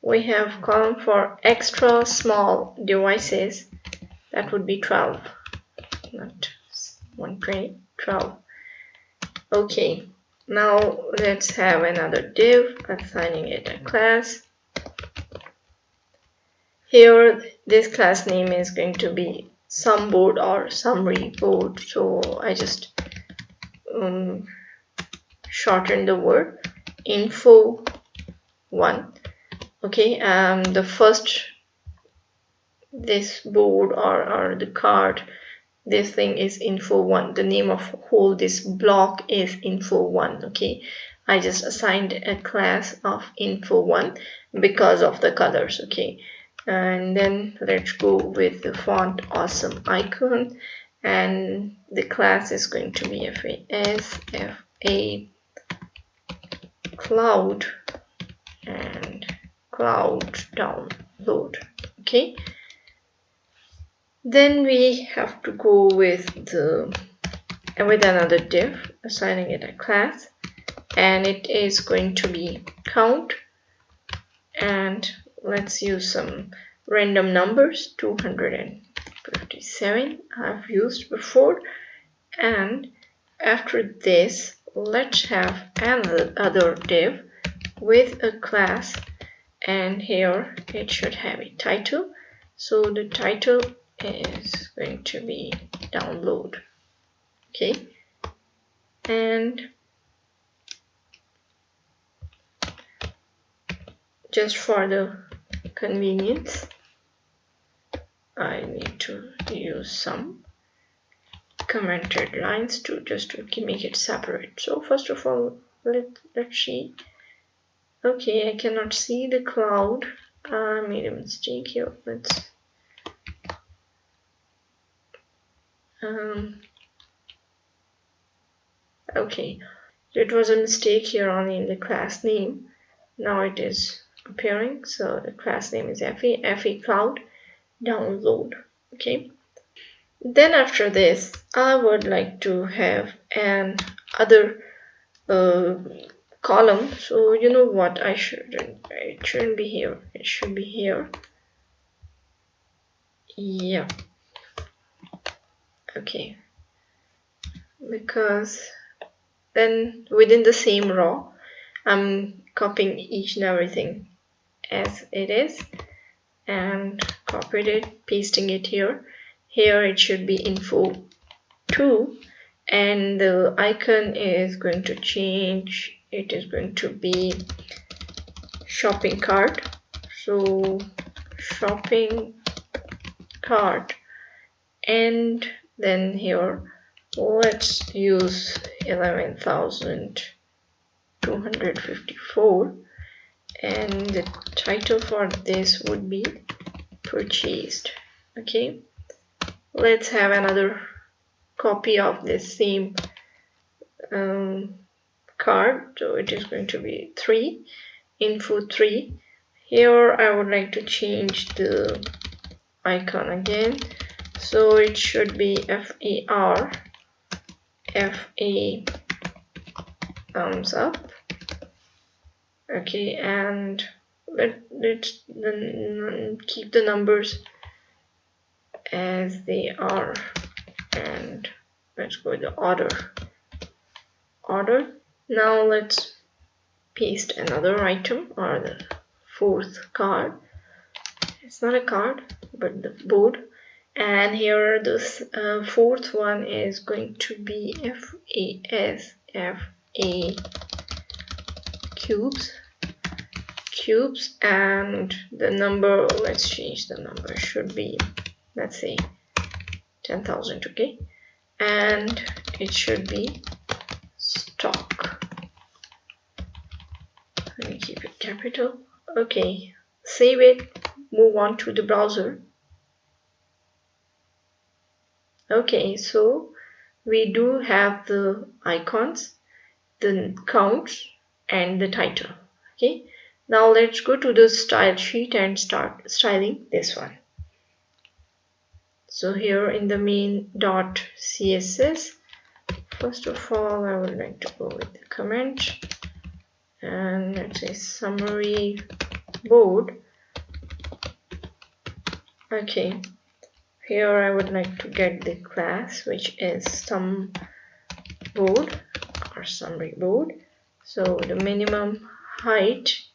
we have column for extra small devices, that would be 12, not 120, 12. Okay, now let's have another div, assigning it a class. Here this class name is going to be sum board or summary board, so I just shortened the word info 1. Okay, the first, this board or the card, this thing is info 1. The name of whole this block is info 1. Okay, I just assigned a class of info 1 because of the colors. Okay, and then let's go with the font awesome icon, and the class is going to be fa cloud and cloud download. Okay, then we have to go with another div, assigning it a class, and it is going to be count, and let's use some random numbers. 257 I've used before, and after this let's have another div with a class, and here it should have a title, so the title is going to be download. Okay, and just for the convenience I need to use some commented lines to make it separate. So first of all, let's see. Okay, I cannot see the cloud. I made a mistake here. Let's okay, it was a mistake here only in the class name. Now it is appearing, so the class name is fa cloud download. Okay, then after this I would like to have an other column. So you know what, it shouldn't be here, it should be here. Yeah, okay, because then within the same row I'm copying each and everything as it is, and copied it, pasting it here. Here it should be info 2, and the icon is going to change. It is going to be shopping cart. So shopping cart, and then here let's use 11,254, and the title for this would be purchased. Okay, let's have another copy of this same card. So it is going to be 3, info 3. Here I would like to change the icon again, so it should be FA thumbs up. Okay, and let's then keep the numbers as they are, and let's go with the order order. Now let's paste another item, or the fourth card. It's not a card, but the board. And here this fourth one is going to be FA cubes, and the number, let's change the number, should be, let's say, 10,000. Okay, and it should be stock. Let me keep it capital. Okay, save it, move on to the browser. Okay, so we do have the icons, the counts, and the title. Okay, now let's go to the style sheet and start styling this one. So here in the main.css, first of all, I would like to go with the comment, and let's say summary board. Okay, here I would like to get the class, which is some board or summary board. So the minimum height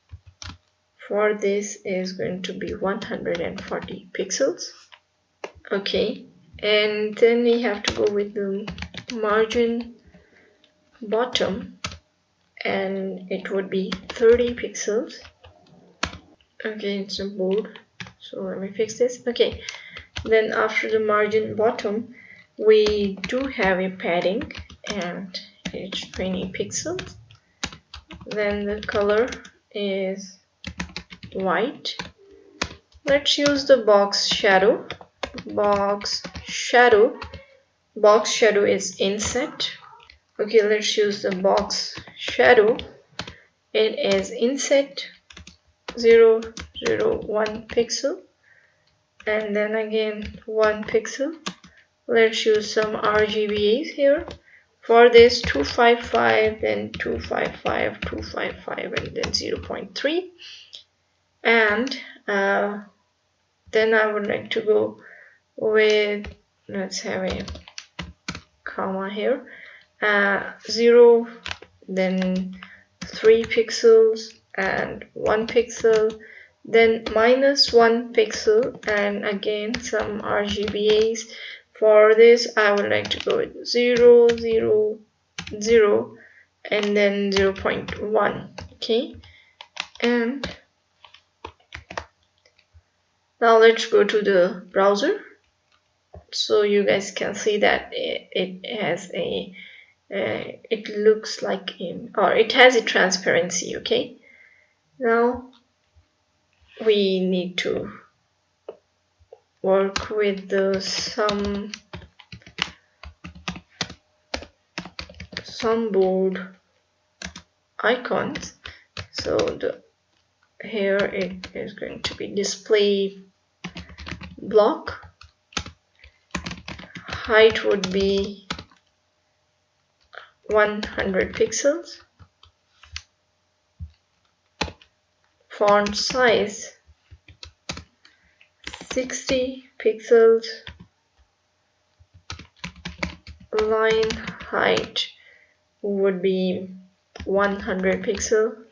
for this is going to be 140 pixels. Okay, and then we have to go with the margin bottom, and it would be 30 pixels. Okay, it's a board, so let me fix this. Okay, then after the margin bottom, we do have a padding, and it's 20 pixels. Then the color is white. Let's use the box shadow. Box shadow is inset. Okay, let's use the box shadow. It is inset 001 pixel, and then again 1 pixel. Let's use some RGBAs here. For this, 255, then 255, 255, and then 0.3. And then I would like to go with, let's have a comma here, 0, then 3 pixels and 1 pixel, then -1 pixel, and again some RGBAs. For this, I would like to go with 0, 0, 0, and then 0.1. Okay, and now let's go to the browser, so you guys can see that it has a it looks like or it has a transparency. Okay, now we need to work with the some board icons. So here it is going to be display block. Height would be 100 pixels. Font size 60 pixels. Line height would be 100 pixel.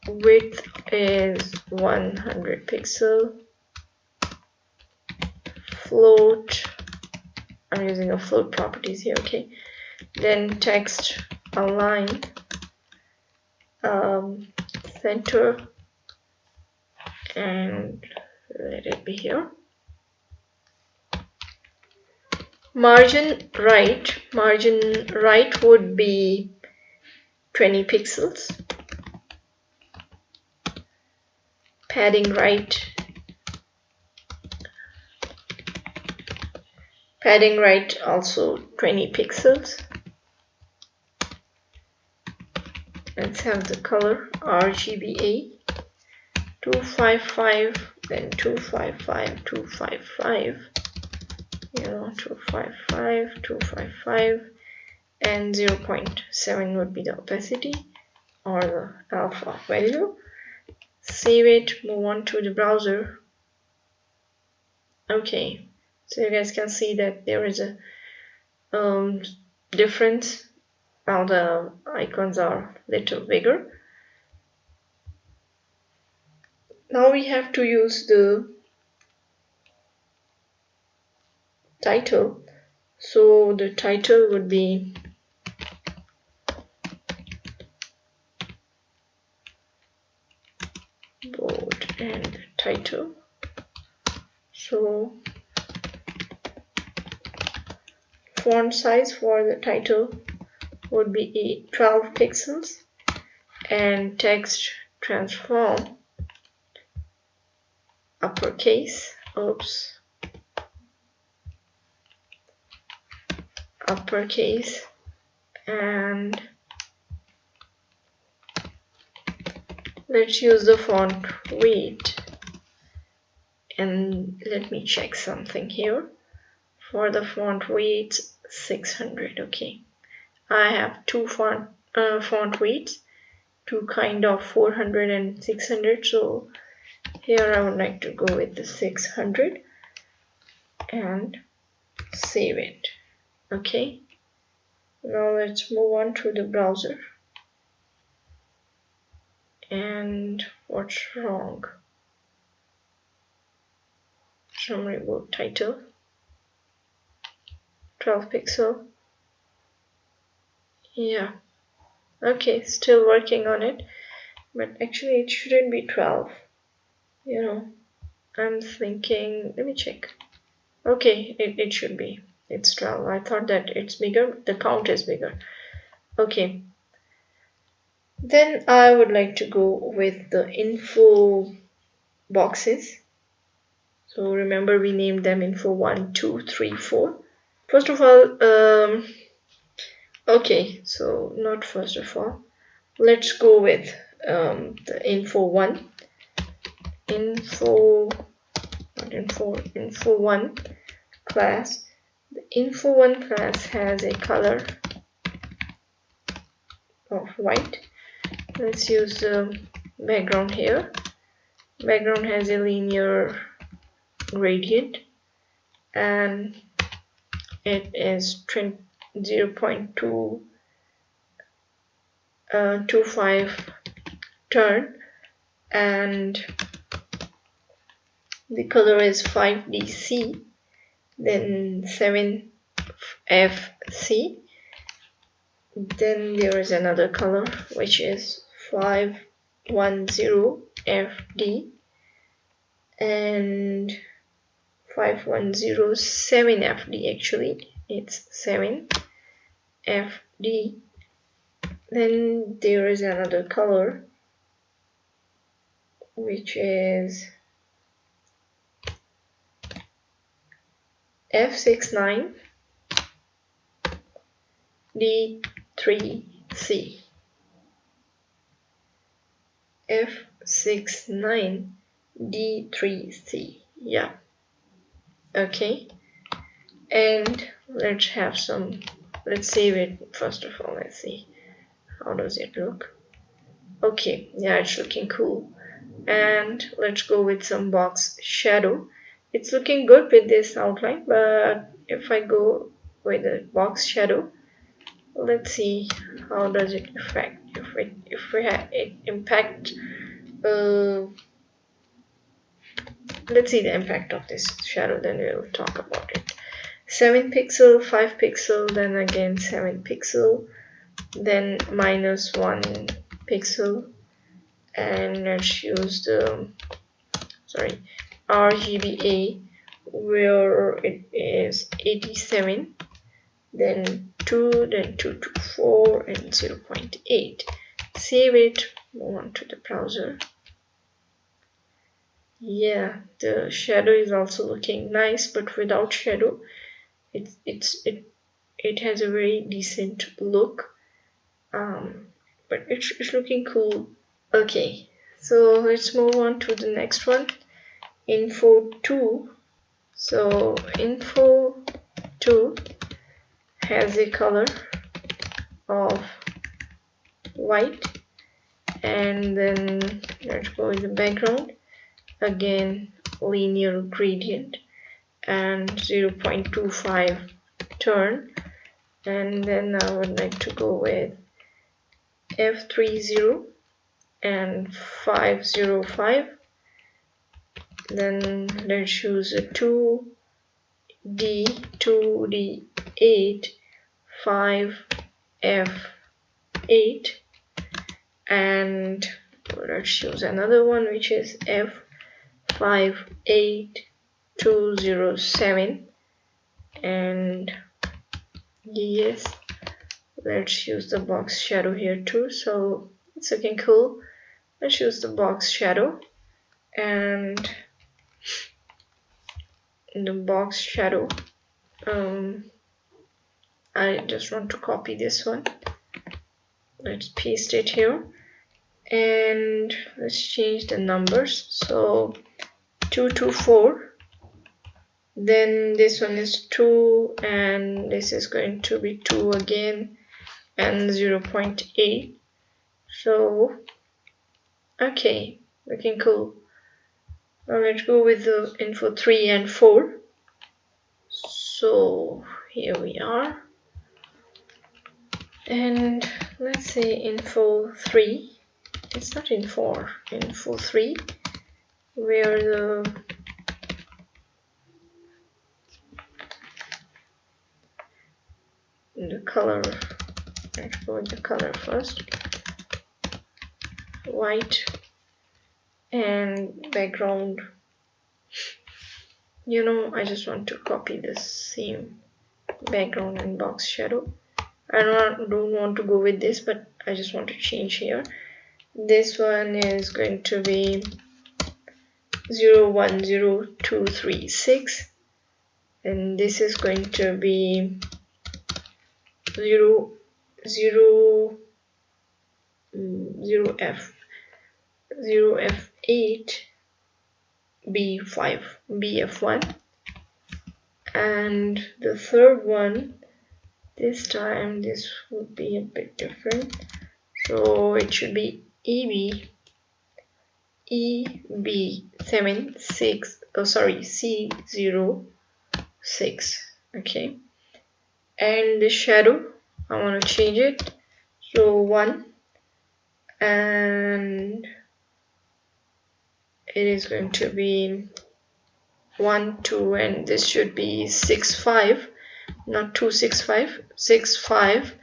Width is 100 pixel. Float, I'm using a float properties here. Okay, then text align, center, and let it be here. Margin right would be 20 pixels. Padding right also 20 pixels. Let's have the color RGBA 255, then 255, 255, 255, 255, and 0.7 would be the opacity or the alpha value. Save it, move on to the browser. Okay, so you guys can see that there is a difference Now the icons are a little bigger. Now we have to use the title. So the title would be bold and title. So font size for the title would be 12 pixels, and text transform uppercase, uppercase, and let's use the font weight. And let me check something here. For the font weight, 600. Okay, I have two font weights, two kind of 400 and 600. So here I would like to go with the 600 and save it. Okay, now let's move on to the browser. And what's wrong? Some reboot title, 12 pixel. Yeah, okay, still working on it, but actually it shouldn't be 12. You know, I'm thinking, let me check. Okay, it should be. It's 12. I thought that it's bigger. The count is bigger. Okay. Then I would like to go with the info boxes. So remember we named them info 1, 2, 3, 4. First of all, okay, so not first of all. Let's go with the info 1. Info 1 class. The info 1 class has a color of white. Let's use the background here. Background has a linear gradient and it is 0.25 turn, and the color is 5DC, then 7FC. Then there is another color which is 510FD and 5107FD. Actually it's 7FD. Then there is another color which is F69 D3C. F69 D3C. Yeah. Okay. And let's have some. Let's save it first of all. Let's see how does it look. Okay. Yeah, it's looking cool. And let's go with some box shadow. It's looking good with this outline, but if I go with the box shadow, let's see how does it affect. If we have it impact. Let's see the impact of this shadow, then we'll talk about it. 7 pixel, 5 pixel, then again 7 pixel, then -1 pixel, and let's use the RGBA where it is 87, then 2, then 2 to 4, and 0.8. Save it, move on to the browser. Yeah, the shadow is also looking nice, but without shadow it has a very decent look, but it's looking cool. Okay, so let's move on to the next one, info 2. So info 2 has a color of white, and then let's go with the background. Again, linear gradient and 0.25 turn, and then I would like to go with F30 and 505. Then let's choose a 2D, 2D8, 5F8, and let's choose another one which is F58207, and yes, let's use the box shadow here too, so it's looking cool. Let's use the box shadow, and in the box shadow I just want to copy this one. Let's paste it here, and let's change the numbers. So 2 to 4, then this one is 2, and this is going to be 2 again, and 0.8. So okay, looking cool. Now let's go with the info 3 and 4. So here we are, and let's say info 3. It's not info 3, where the color, let's go with the color first, white, and background, you know, I just want to copy the same background and box shadow. I don't want to go with this, but I just want to change here. This one is going to be 010236, and this is going to be 0F8 BF1, and the third one, this time this would be a bit different, so it should be EB76, oh sorry, C06. Okay, and the shadow, I want to change it, so 1, and it is going to be 1, 2, and this should be 6, 5, not 2, 6, 5, 6, 5,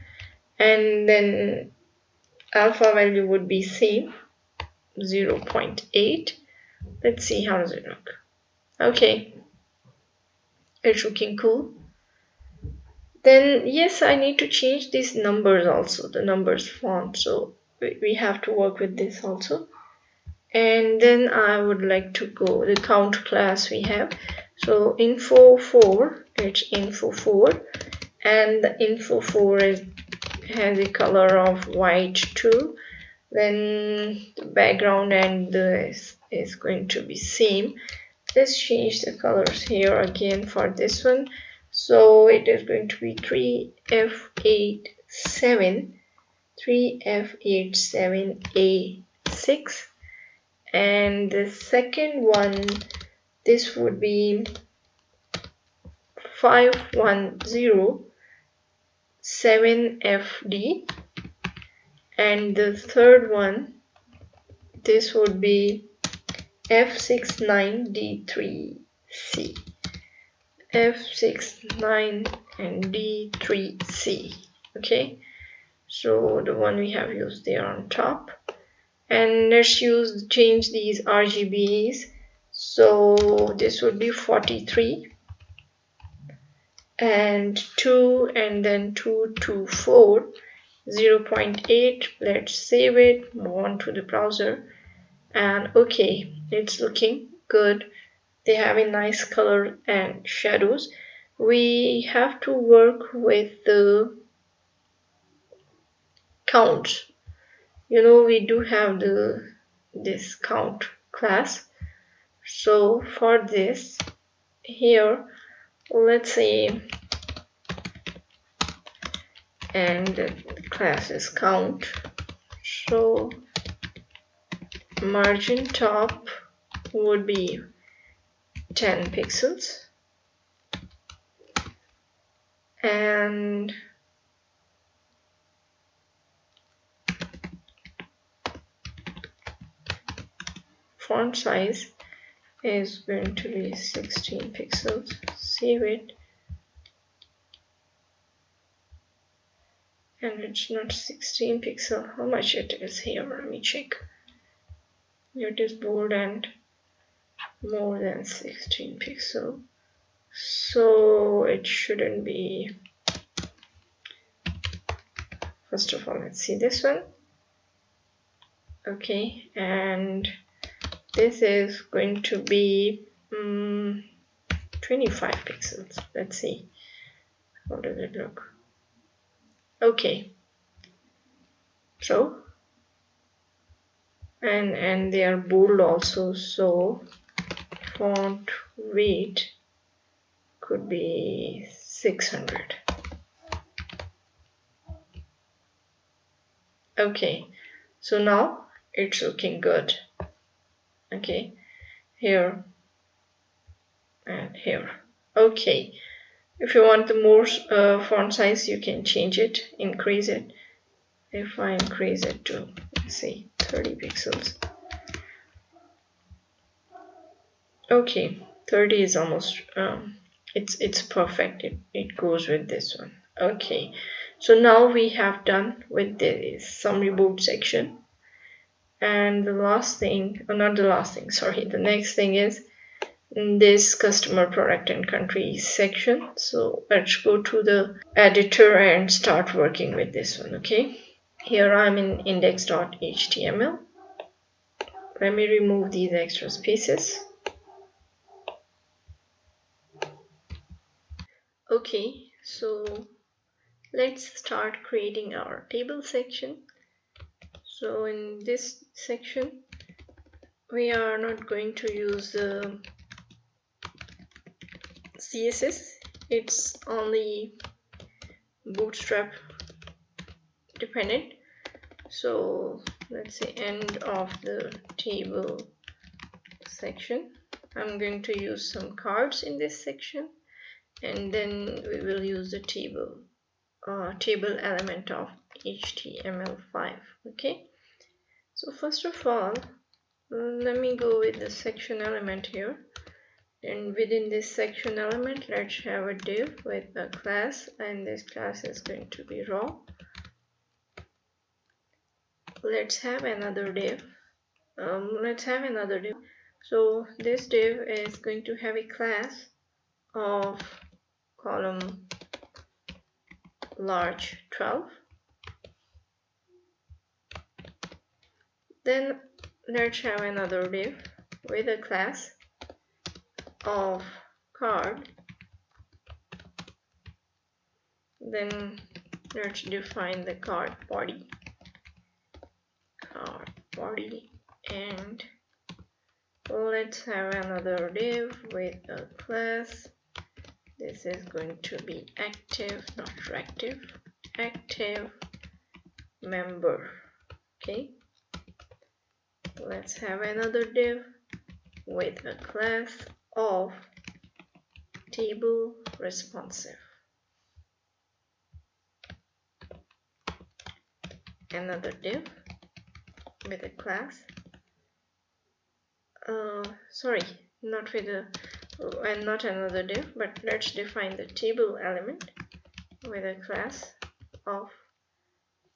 and then alpha value would be same, 0.8. Let's see how does it look. Okay, it's looking cool. Then yes, I need to change these numbers also, the numbers font, so we have to work with this also. And then I would like to go the count class we have, so info 4, it's info 4, and the info 4 has a color of white too. Then the background and this is going to be same. Let's change the colors here again for this one. So it is going to be 3F87A6, and the second one, this would be 5107FD, and the third one, this would be F69D3C. F69 and D3C. Okay, so the one we have used there on top, and let's change these RGBs. So this would be 43 and 2, and then 2 to 4, 0.8. Let's save it, move on to the browser, and okay, it's looking good. They have a nice color and shadows. We have to work with the count. You know, we do have this count class. So for this here, let's say, and the class is count. So margin top would be 10 pixels, and font size is going to be 16 pixels. Save it. And it's not 16 pixel. How much it is here? Let me check. It is bold and more than 16 pixel. So it shouldn't be. First of all, let's see this one. Okay, and this is going to be 25 pixels. Let's see. How does it look? Okay. So, and they are bold also, so font weight could be 600. Okay, so now it's looking good. Okay, here and here. Okay, if you want the more font size, you can change it, increase it. If I increase it to, let's say, 30 pixels. Okay, 30 is almost, it's perfect. It goes with this one. Okay, so now we have done with this summary board section. And the last thing, not the last thing, sorry, the next thing is this customer, product and country section. So let's go to the editor and start working with this one. Okay, here I'm in index.html. Let me remove these extra spaces. Okay, so let's start creating our table section. So in this section, we are not going to use the CSS. It's only Bootstrap dependent. So let's say end of the table section. I'm going to use some cards in this section, and then we will use the table element of HTML5. Okay, so first of all, let me go with the section element here, and within this section element, let's have a div with a class, and this class is going to be raw. Let's have another div. So this div is going to have a class of column large 12. Then let's have another div with a class of card. Then let's define the card body. And let's have another div with a class. This is going to be active, not reactive, active member. Okay, let's have another div with a class of table responsive. Another div with a class, not another div, but let's define the table element with a class of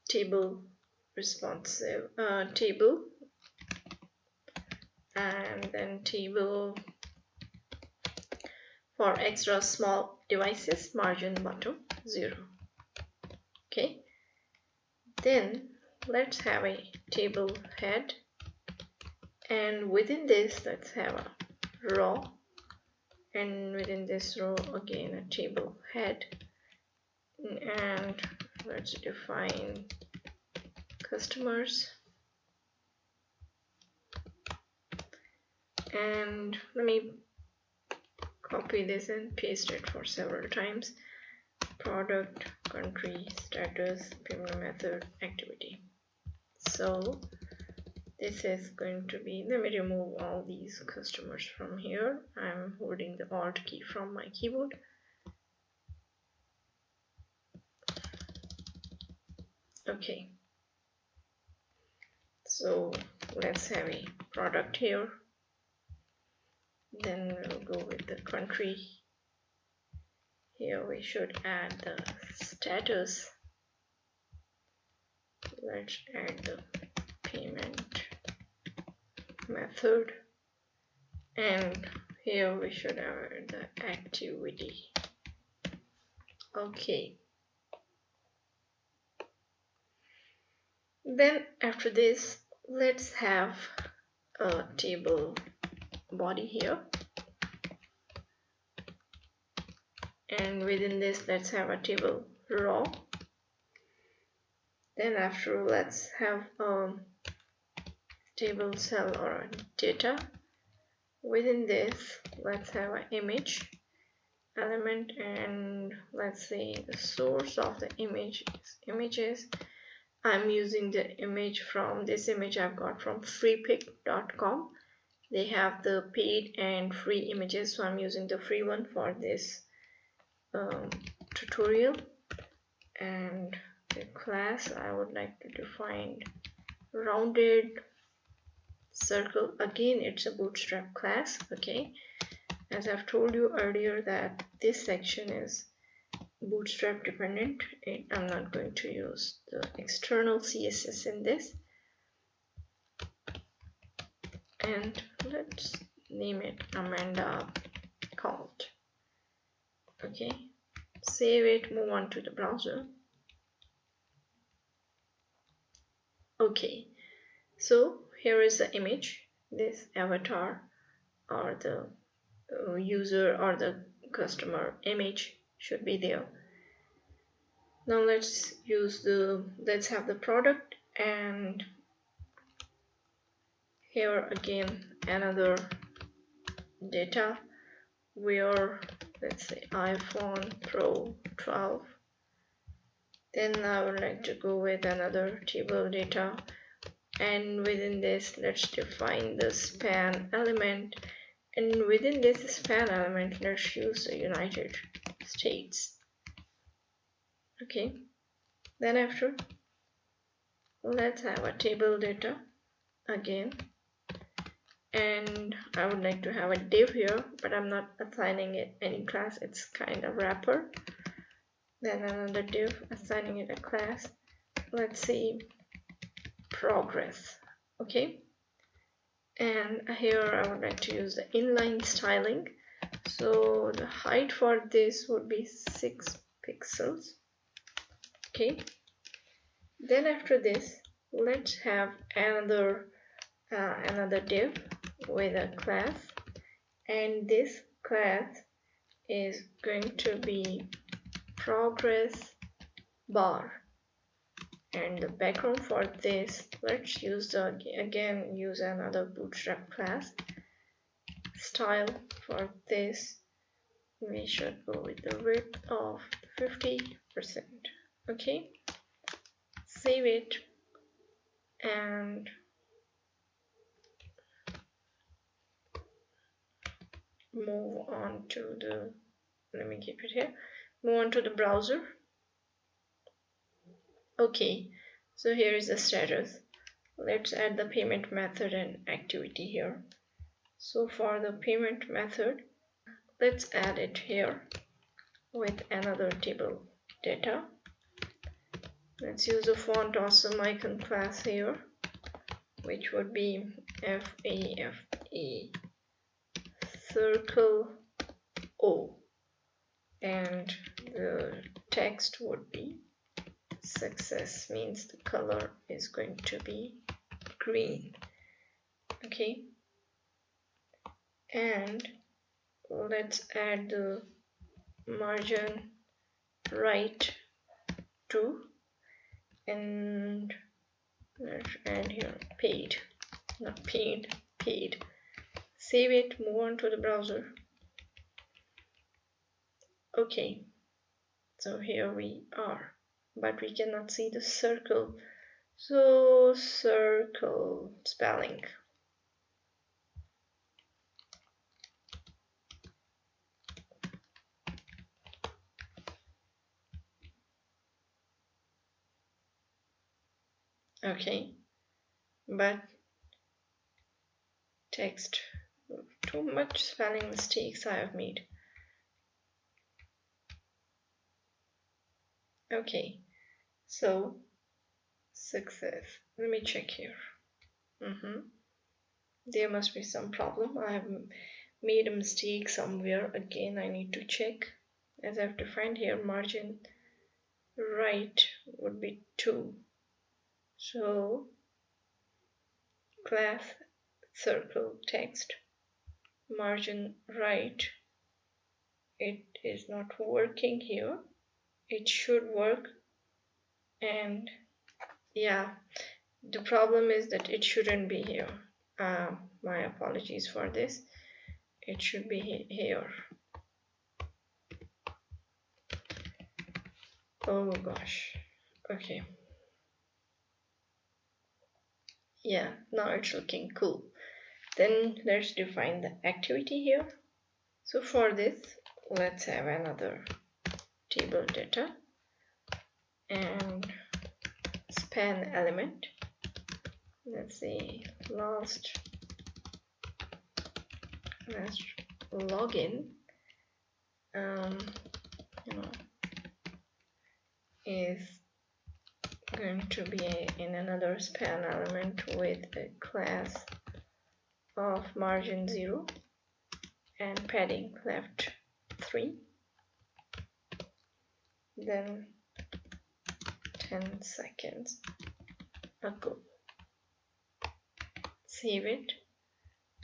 table responsive, table, and then table for extra small devices, margin bottom 0. Okay, then let's have a table head, and within this let's have a row, and within this row again a table head, and let's define customers, and let me copy this and paste it for several times. Product, country, status, payment method, activity. So this is going to be, let me remove all these customers from here. I'm holding the Alt key from my keyboard. Okay, So let's have a product here. Then we'll go with the country. Here we should add the status. Let's add the payment method, and here we should add the activity. Okay. Then after this, let's have a table body here, and within this let's have a table row. Then after, let's have a table cell or data. Within this let's have an image element, and let's say the source of the images. I'm using the image from this image I've got from freepik.com. They have the paid and free images, so I'm using the free one for this tutorial. And the class, I would like to define rounded circle. Again, it's a Bootstrap class. Okay, as I've told you earlier that this section is Bootstrap dependent. I'm not going to use the external CSS in this. And let's name it Amanda Cult. Okay, save it, move on to the browser. Okay, so here is the image. This avatar or the user or the customer image should be there. Now let's have the product, and here again another data where, let's say, iPhone Pro 12. Then I would like to go with another table data, and within this let's define the span element, and within this span element let's use the United States. Okay, then after, let's have a table data again, and I would like to have a div here, but I'm not assigning it any class, it's kind of wrapper. Then another div, assigning it a class. Let's see, progress. Okay, and here I would like to use the inline styling, so the height for this would be 6 pixels. Okay, then after this let's have another div with a class, and this class is going to be progress bar, and the background for this, let's use use another Bootstrap class. Style for this, we should go with the width of 50%. Okay, save it, and move on to the, let me keep it here, move on to the browser. Okay, so here is the status. Let's add the payment method and activity here. So for the payment method, let's add it here with another table data. Let's use a font awesome icon class here, which would be FAFE circle O, and the text would be success, means the color is going to be green. Okay, and let's add the margin right to, and let's add here paid, not paid, paid. Save it, move on to the browser. Okay, so here we are, but we cannot see the circle, so circle spelling. Okay, but text, too much spelling mistakes I have made. Okay, so success. Let me check here. There must be some problem. I have made a mistake somewhere. Again, I need to check, as I have defined here margin right would be 2. So class circle text margin right, it is not working here. It should work, and yeah, the problem is that it shouldn't be here. My apologies for this. It should be here. Oh gosh. Okay. Yeah, now it's looking cool. Then let's define the activity here. So for this, let's have another table data and span element. Let's say last login is going to be in another span element with a class of margin 0 and padding left 3. Then 10 seconds ago. Save it,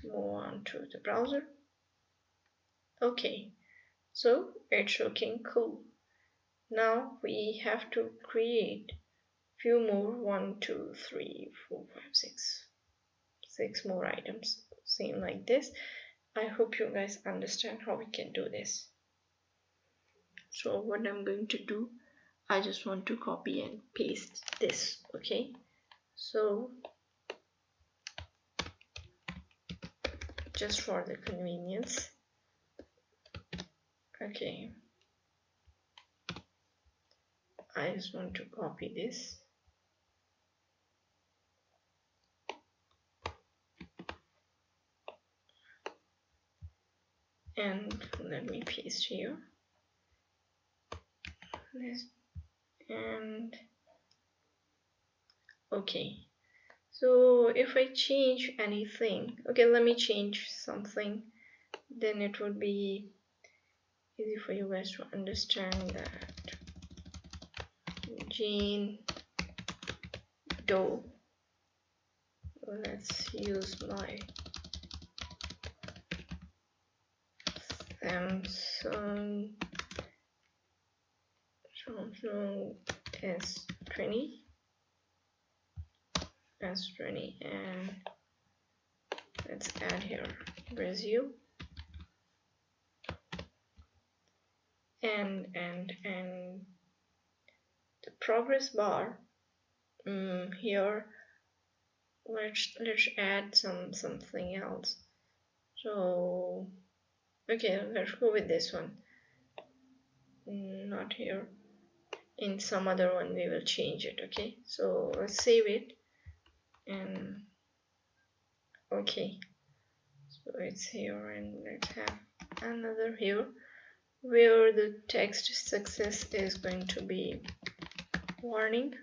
move on to the browser. Okay, so it's looking cool. Now we have to create few more, 1, 2, 3, 4, 5, 6 more items, same like this. I hope you guys understand how we can do this. So what I'm going to do, I just want to copy and paste this. Okay, so just for the convenience, okay, I just want to copy this and let me paste here. And okay, so if I change anything, okay, let me change something, then it would be easy for you guys to understand that Jane Doe, let's use my Samsung S20 and let's add here Brazil and the progress bar here, let's add something else. So okay, let's go with this one. Not here, in some other one we will change it. Okay, so let's save it and okay, so it's here, and let's have another here where the text success is going to be warning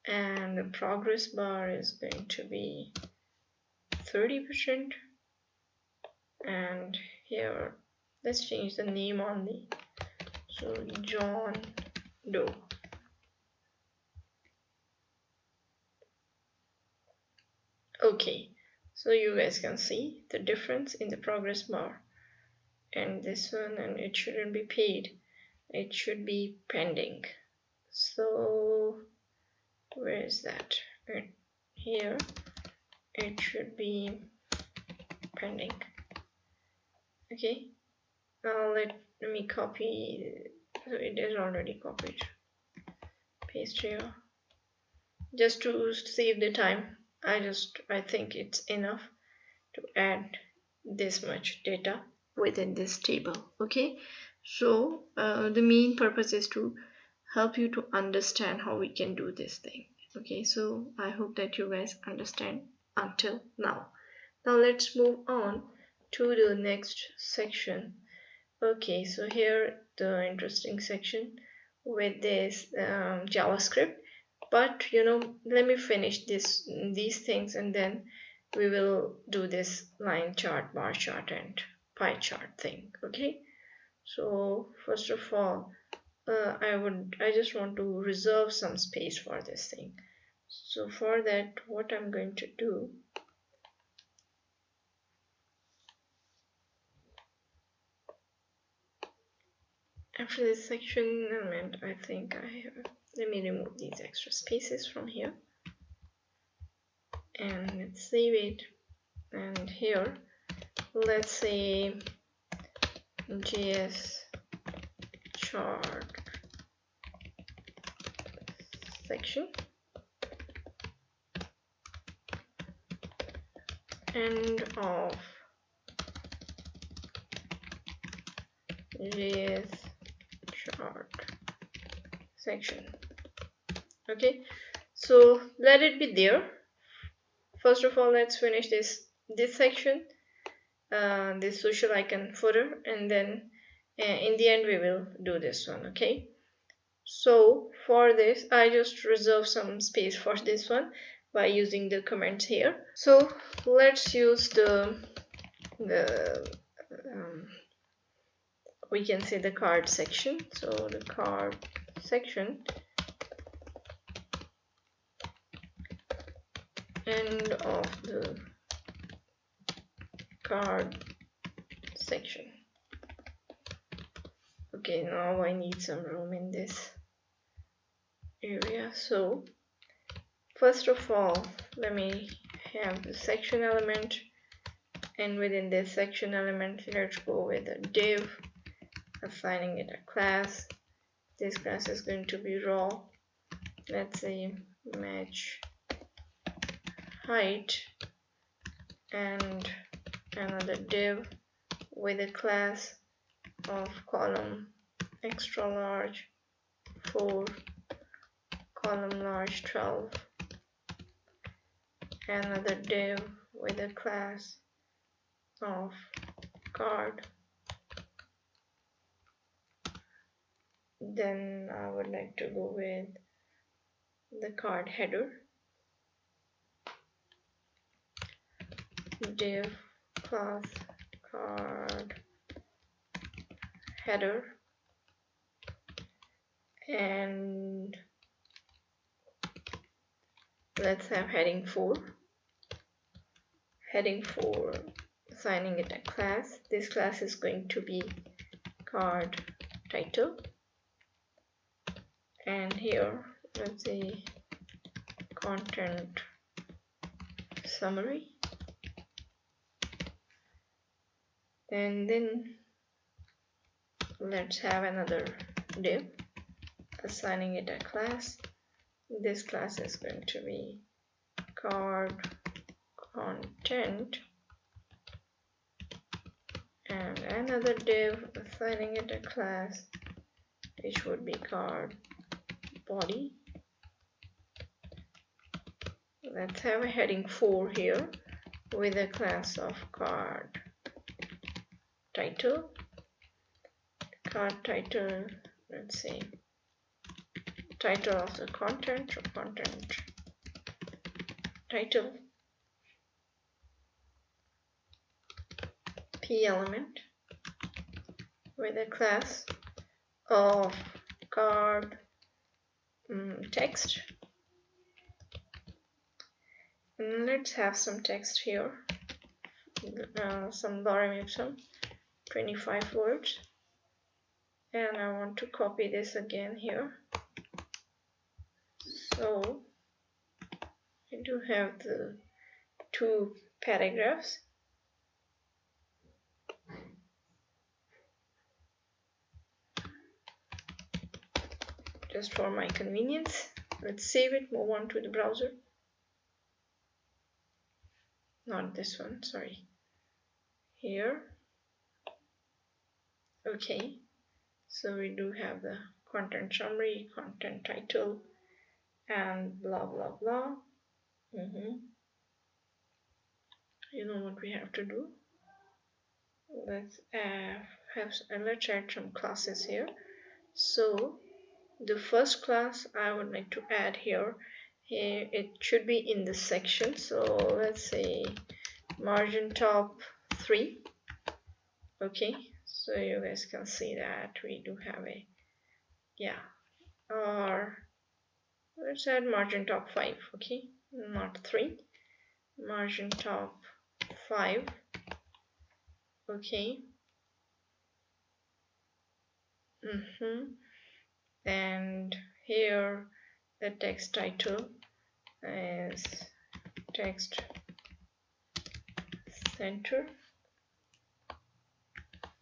and the progress bar is going to be 30%, and here let's change the name only, so John Doe. Okay, so you guys can see the difference in the progress bar and this one, and it shouldn't be paid, it should be pending. So where is that? Here it should be pending. Okay, now let me copy, so it is already copied, paste here just to save the time. I think it's enough to add this much data within this table. Okay, so the main purpose is to help you to understand how we can do this thing. Okay, so I hope that you guys understand until now. Now let's move on to the next section. Okay, so here the interesting section with this JavaScript. But let me finish these things, and then we will do this line chart, bar chart, and pie chart thing. Okay. So first of all, I just want to reserve some space for this thing. So for that, what I'm going to do, after this section element, I think I have, let me remove these extra spaces from here and let's save it. And here, let's say JS chart section, end of JS chart section. Okay, so let it be there. First of all, let's finish this section, this social icon footer, and then in the end we will do this one. Okay, so for this I just reserve some space for this one by using the comments here. So let's use the we can say the card section. So the card section, end of the card section. Okay, now I need some room in this area. So first of all, let me have the section element, and within this section element, let's go with a div, assigning it a class. This class is going to be raw. Let's say match height, and another div with a class of column extra large 4, column large 12, another div with a class of card. Then I would like to go with the card header, div class card header, and let's have heading 4, assigning it a class. This class is going to be card title, and here let's say content summary, and then let's have another div, assigning it a class. This class is going to be card content, and another div, assigning it a class which would be card body. Let's have a heading 4 here with a class of card title. Card title, let's say title of the content, or content title, p element with a class of card text. And let's have some text here, some lorem ipsum, 25 words, and I want to copy this again here. So I do have the 2 paragraphs. Just for my convenience, let's save it, move on to the browser. Not this one, sorry. Here. Okay, so we do have the content summary, content title, and blah blah blah. You know what we have to do? Let's add some classes here. So the first class I would like to add here, it should be in this section. So let's say margin top 3. Okay, so you guys can see that we do have a, yeah, or let's add margin top 5. Okay, not 3, margin top 5. Okay. And here the text title is text center.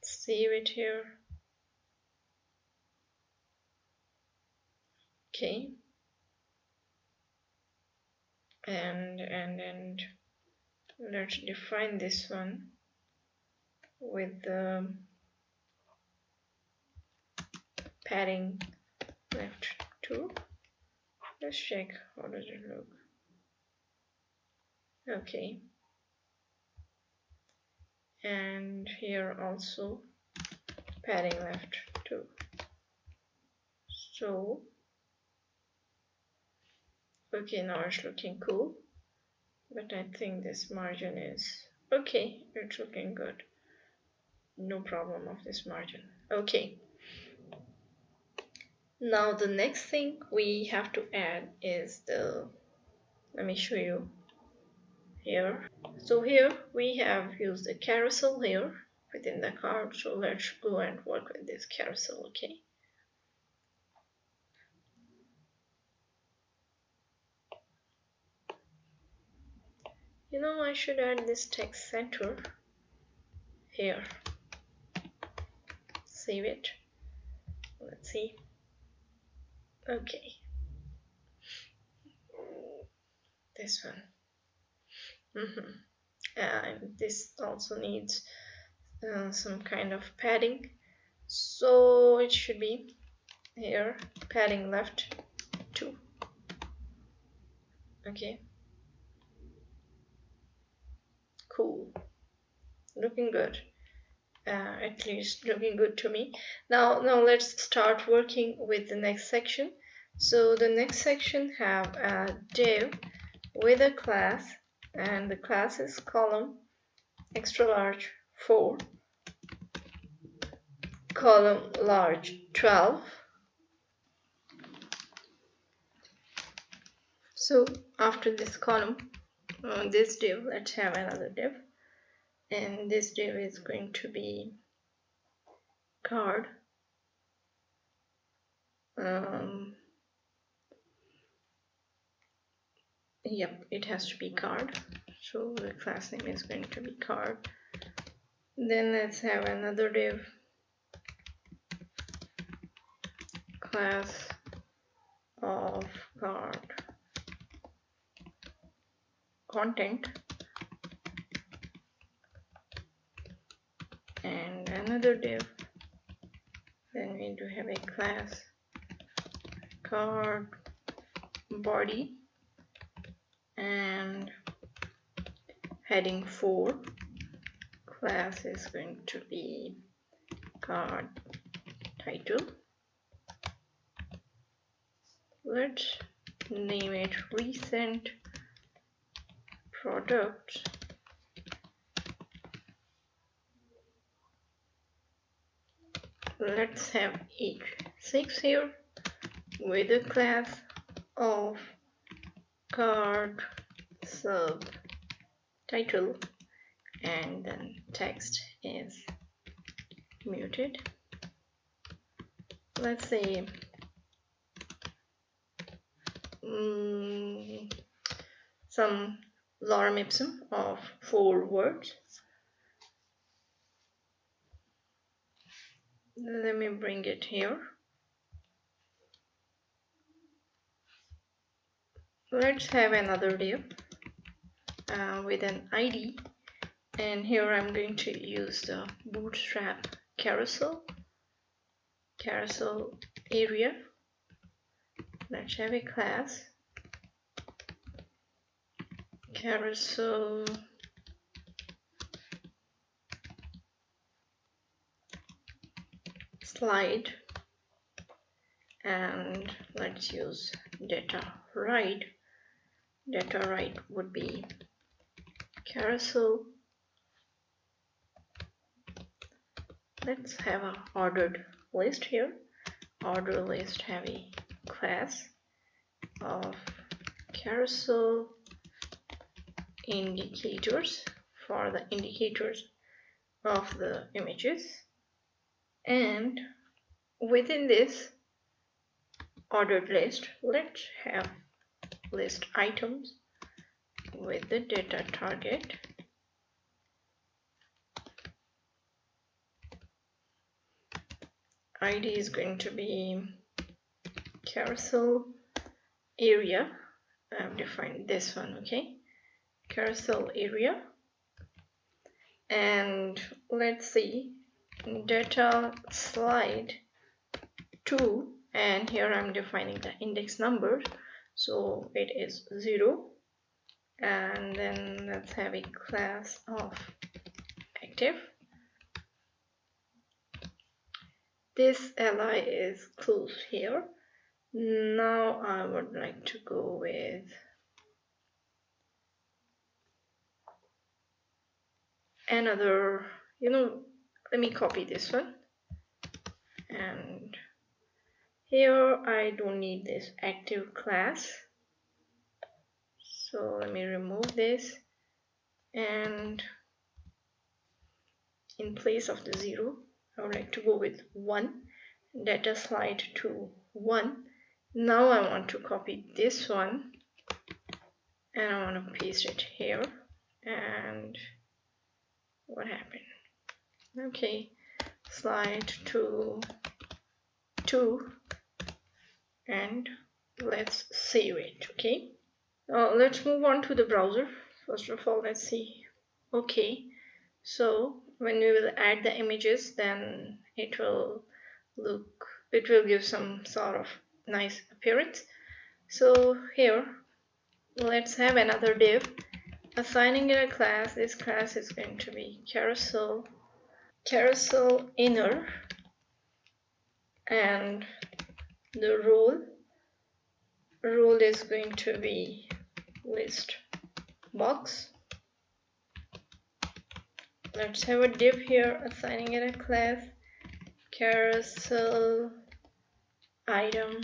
Save it here. Okay. And let's define this one with the padding left 2. Let's check how does it look. Okay. And here also padding left 2. So okay, now it's looking cool, but I think this margin is okay. It's looking good. No problem of this margin. Okay. Now the next thing we have to add is let me show you here. So here we have used the carousel layer within the card. So let's go and work with this carousel. Okay. You know, I should add this text center here. Save it. Let's see. Okay. This one. And this also needs some kind of padding. So it should be here, padding left 2. Okay. Cool. Looking good. At least looking good to me. Now let's start working with the next section. So the next section have a div with a class, and the class is column extra large 4, column large 12. So after this column, this div, let's have another div, and this div is going to be card. Yep, it has to be card. So the class name is going to be card. Then let's have another div, class of card content, and another div. Then we do have a class card body, and heading 4 class is going to be card title. Let's name it recent products. Let's have each 6 here with a class of card sub title, and then text is muted. Let's say some lorem ipsum of 4 words. Let me bring it here. Let's have another div with an ID, and here I'm going to use the Bootstrap carousel area. Let's have a class carousel slide, and let's use data right. Data right would be carousel. Let's have an ordered list here. Order list have a class of carousel indicators for the indicators of the images, and within this ordered list, let's have list items with the data target. ID is going to be carousel area. I've defined this one, okay? Carousel area. And let's see, data slide 2, and here I'm defining the index number, so it is 0. And then let's have a class of active. This li is closed here. Now I would like to go with another, let me copy this one, and here I don't need this active class, so let me remove this, and in place of the 0 I would like to go with 1. Data slide to 1. Now I want to copy this one and I want to paste it here, and what happened? Okay, slide to 2, and let's save it. Okay, now let's move on to the browser. First of all, let's see. Okay, so when we will add the images, then it will give some sort of nice appearance. So here let's have another div, assigning it a class. This class is going to be carousel inner, and the role is going to be list box. Let's have a div here, assigning it a class carousel item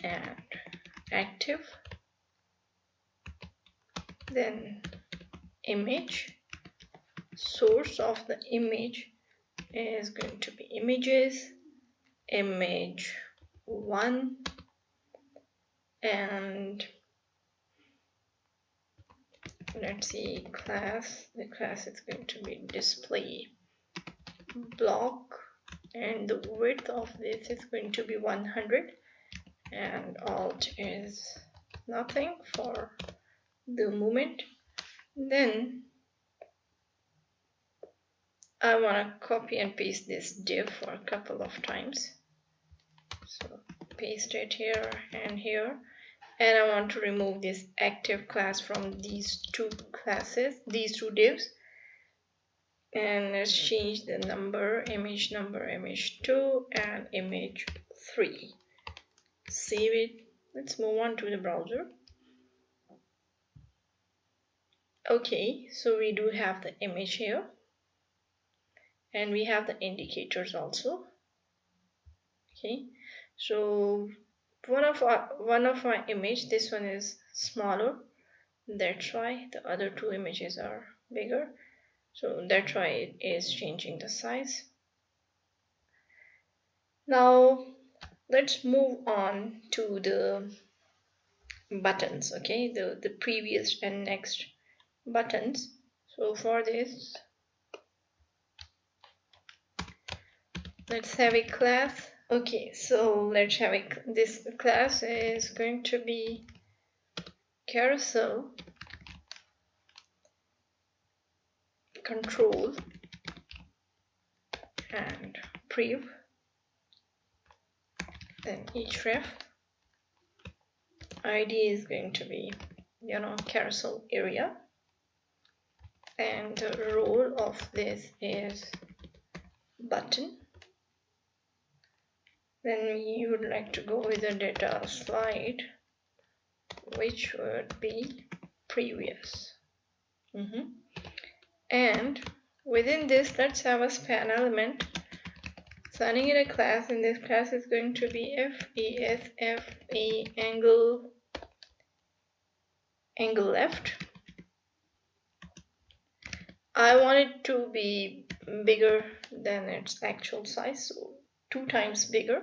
and active. Then image, source of the image is going to be images, image 1, and let's see, class. The class is going to be display block, and the width of this is going to be 100, and alt is nothing for the moment. Then I want to copy and paste this div for a couple of times, so paste it here and here, and I want to remove this active class from these two classes, these two divs, and let's change the number, image 2 and image 3. Save it. Let's move on to the browser. Okay, so we do have the image here, and we have the indicators also. Okay, so one of our image, this one is smaller, that's why the other two images are bigger, so that's why it is changing the size. Now let's move on to the buttons. Okay, the previous and next buttons. So for this, let's have a class. Okay, so let's have this class is going to be carousel control and prev, then each ref. ID is going to be carousel area, and the role of this is button. Then we would like to go with a data slide, which would be previous. And within this, let's have a span element, assigning it a class, and this class is going to be FESFA angle left. I want it to be bigger than its actual size, so 2 times bigger,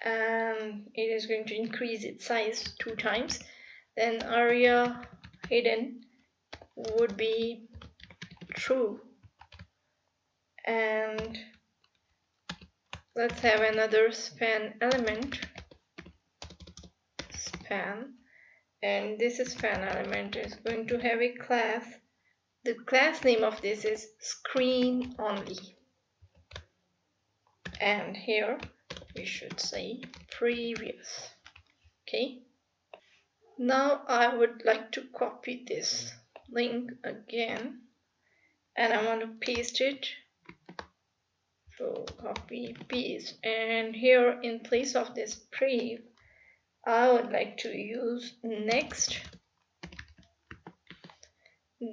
and it is going to increase its size 2 times. Then area hidden would be true, and let's have another span element, span, and this span element is going to have a class. The class name of this is screen only, and here we should say previous. Okay, now I would like to copy this link again, and I want to paste it. So copy, paste, and here in place of this prev, I would like to use next.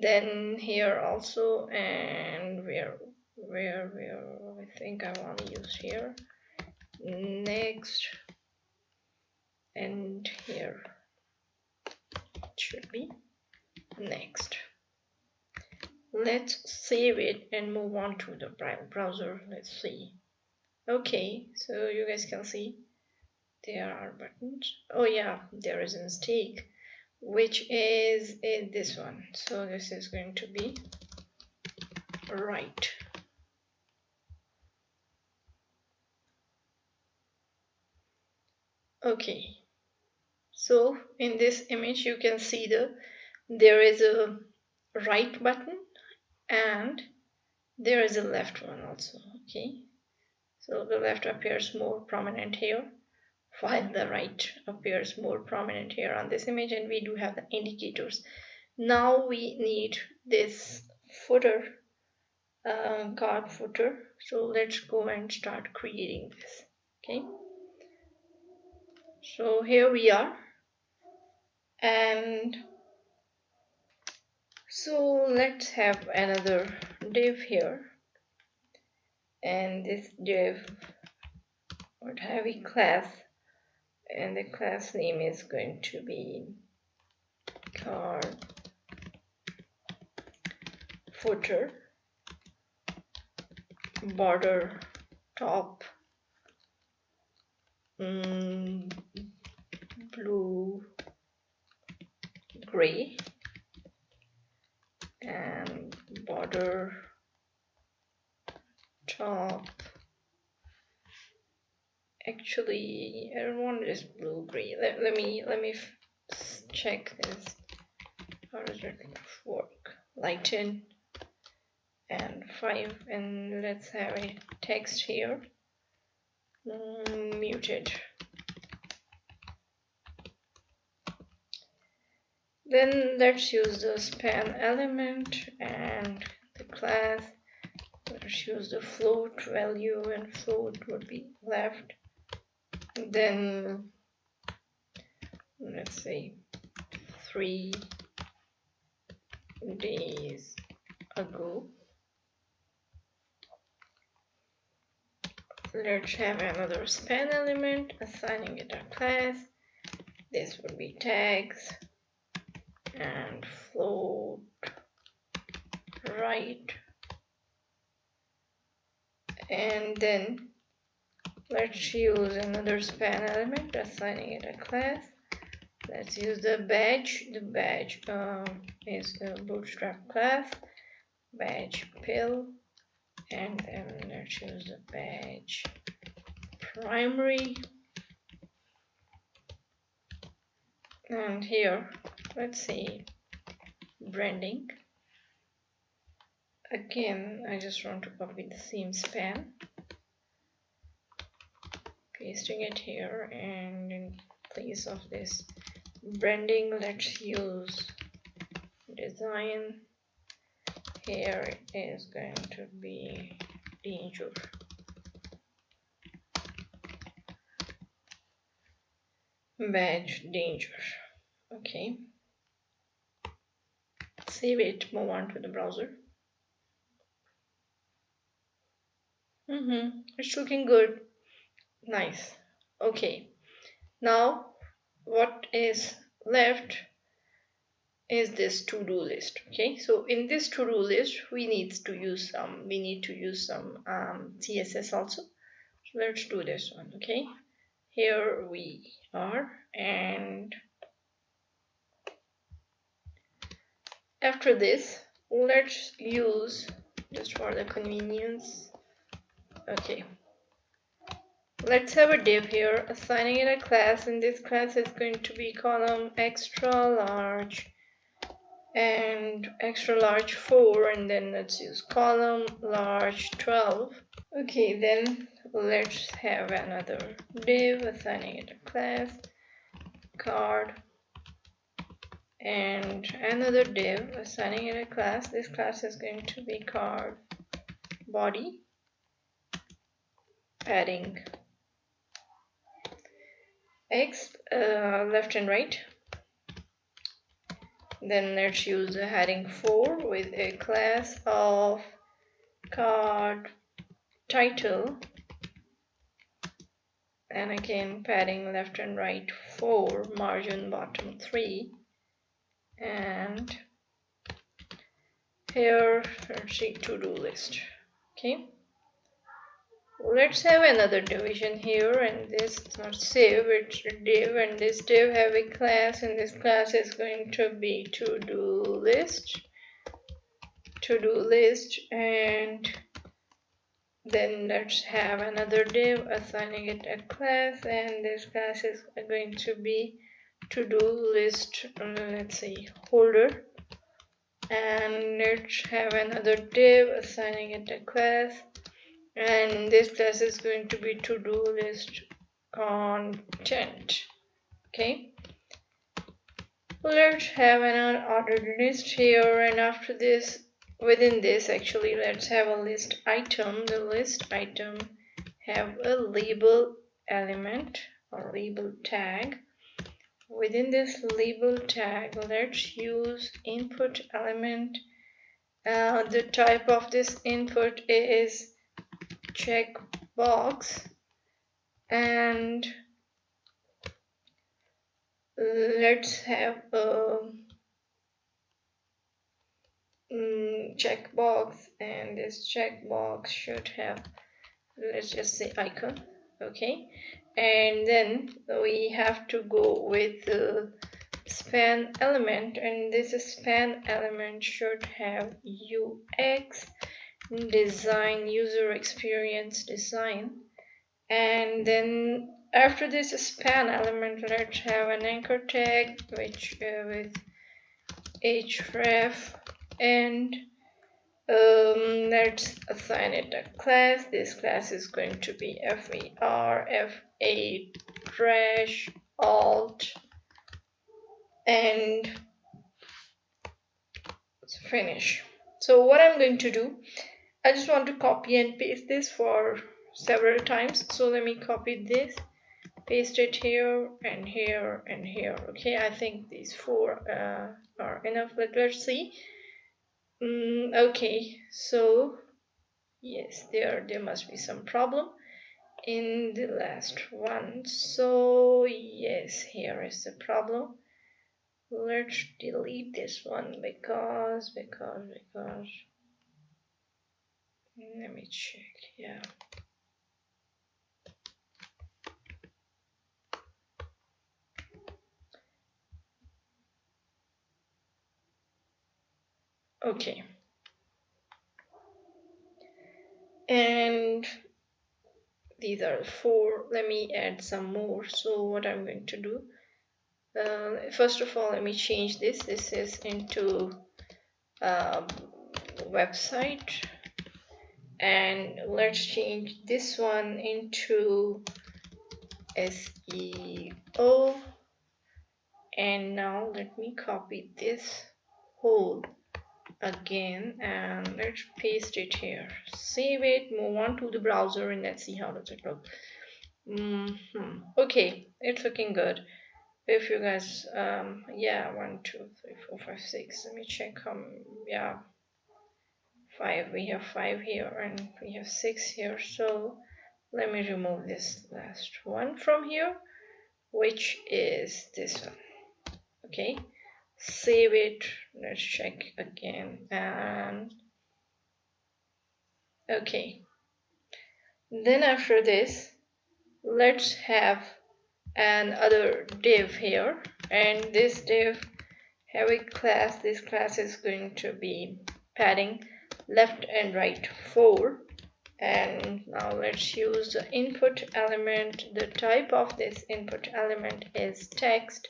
Then here also, and where I think I want to use here next, and here it should be next. Let's save it and move on to the browser. Let's see. Okay, so you guys can see there are buttons. Oh yeah, there is a mistake, which is this one. So this is going to be right. Okay, so in this image you can see there is a right button and there is a left one also. Okay, so the left appears more prominent here, while the right appears more prominent here on this image, and we do have the indicators. Now we need this footer, card footer. So let's go and start creating this. Okay, so here we are, and so let's have another div here, and this div would have a class, and the class name is going to be card footer border top blue gray, and border top, actually I don't want this blue gray. Let me check this. How does it work? Lighten and 5, and let's have a text here, muted. Then let's use the span element and the class. Let's use the float value, and float would be left. Then let's say 3 days ago. Let's have another span element, assigning it a class. This would be tags, and float right, and then let's use another span element, assigning it a class. Let's use the badge. The badge is the Bootstrap class, badge pill, and then let's use the badge primary. And here, let's see, branding. Again, I just want to copy the same span, pasting it here, and in place of this branding, let's use design. Here is going to be danger. Badge danger. Okay. Save it, move on to the browser. It's looking good. Nice. Okay. Now what is left is this to-do list. Okay, so in this to-do list we need to use some CSS also. So let's do this one. Okay, here we are, and after this let's use, just for the convenience, okay, let's have a div here, assigning it a class, and this class is going to be column extra large and extra large 4, and then let's use column large 12. Okay, then let's have another div, assigning it a class card, and another div, assigning it a class. This class is going to be card body, padding x left and right. Then let's use a heading 4 with a class of card title, and again padding left and right 4, margin bottom 3, and here let's see to-do list. Okay, let's have another division here, and this is not save, it's a div, and this div have a class, and this class is going to be to-do list, and then let's have another div, assigning it a class, and this class is going to be to-do list, let's see, holder, and let's have another div, assigning it a class, and this class is going to be to-do list content. Okay, let's have an ordered list here, and after this, within this actually, let's have a list item. The list item have a label element or label tag. Within this label tag, let's use input element. The type of this input is checkbox, and let's have a checkbox, and this checkbox should have, let's just say, icon. Okay, and then we have to go with the span element, and this span element should have UX design, user experience design, and then after this span element, let's have an anchor tag which with href, and let's assign it a class. This class is going to be fer f8 trash alt, and let's finish. So what I'm going to do, I just want to copy and paste this for several times. So let me copy this, paste it here and here and here. Okay, I think these 4 are enough. Let's see. Okay, so yes, there must be some problem in the last one. So yes, here is the problem. Let's delete this one because let me check. Yeah, okay, and these are 4. Let me add some more. So what I'm going to do, first of all, let me change this. This is into website, and let's change this one into SEO, And now let me copy this whole again and let's paste it here. Save it, move on to the browser, and let's see how does it look. Okay, it's looking good. If you guys yeah, 1 2 3 4 5 6, let me check. Yeah, 5, we have 5 here and we have 6 here, so let me remove this last one from here, which is this one. Okay, save it, let's check again, and okay, then after this let's have another div here, and this div have a class. This class is going to be padding left and right 4, and now let's use the input element. The type of this input element is text,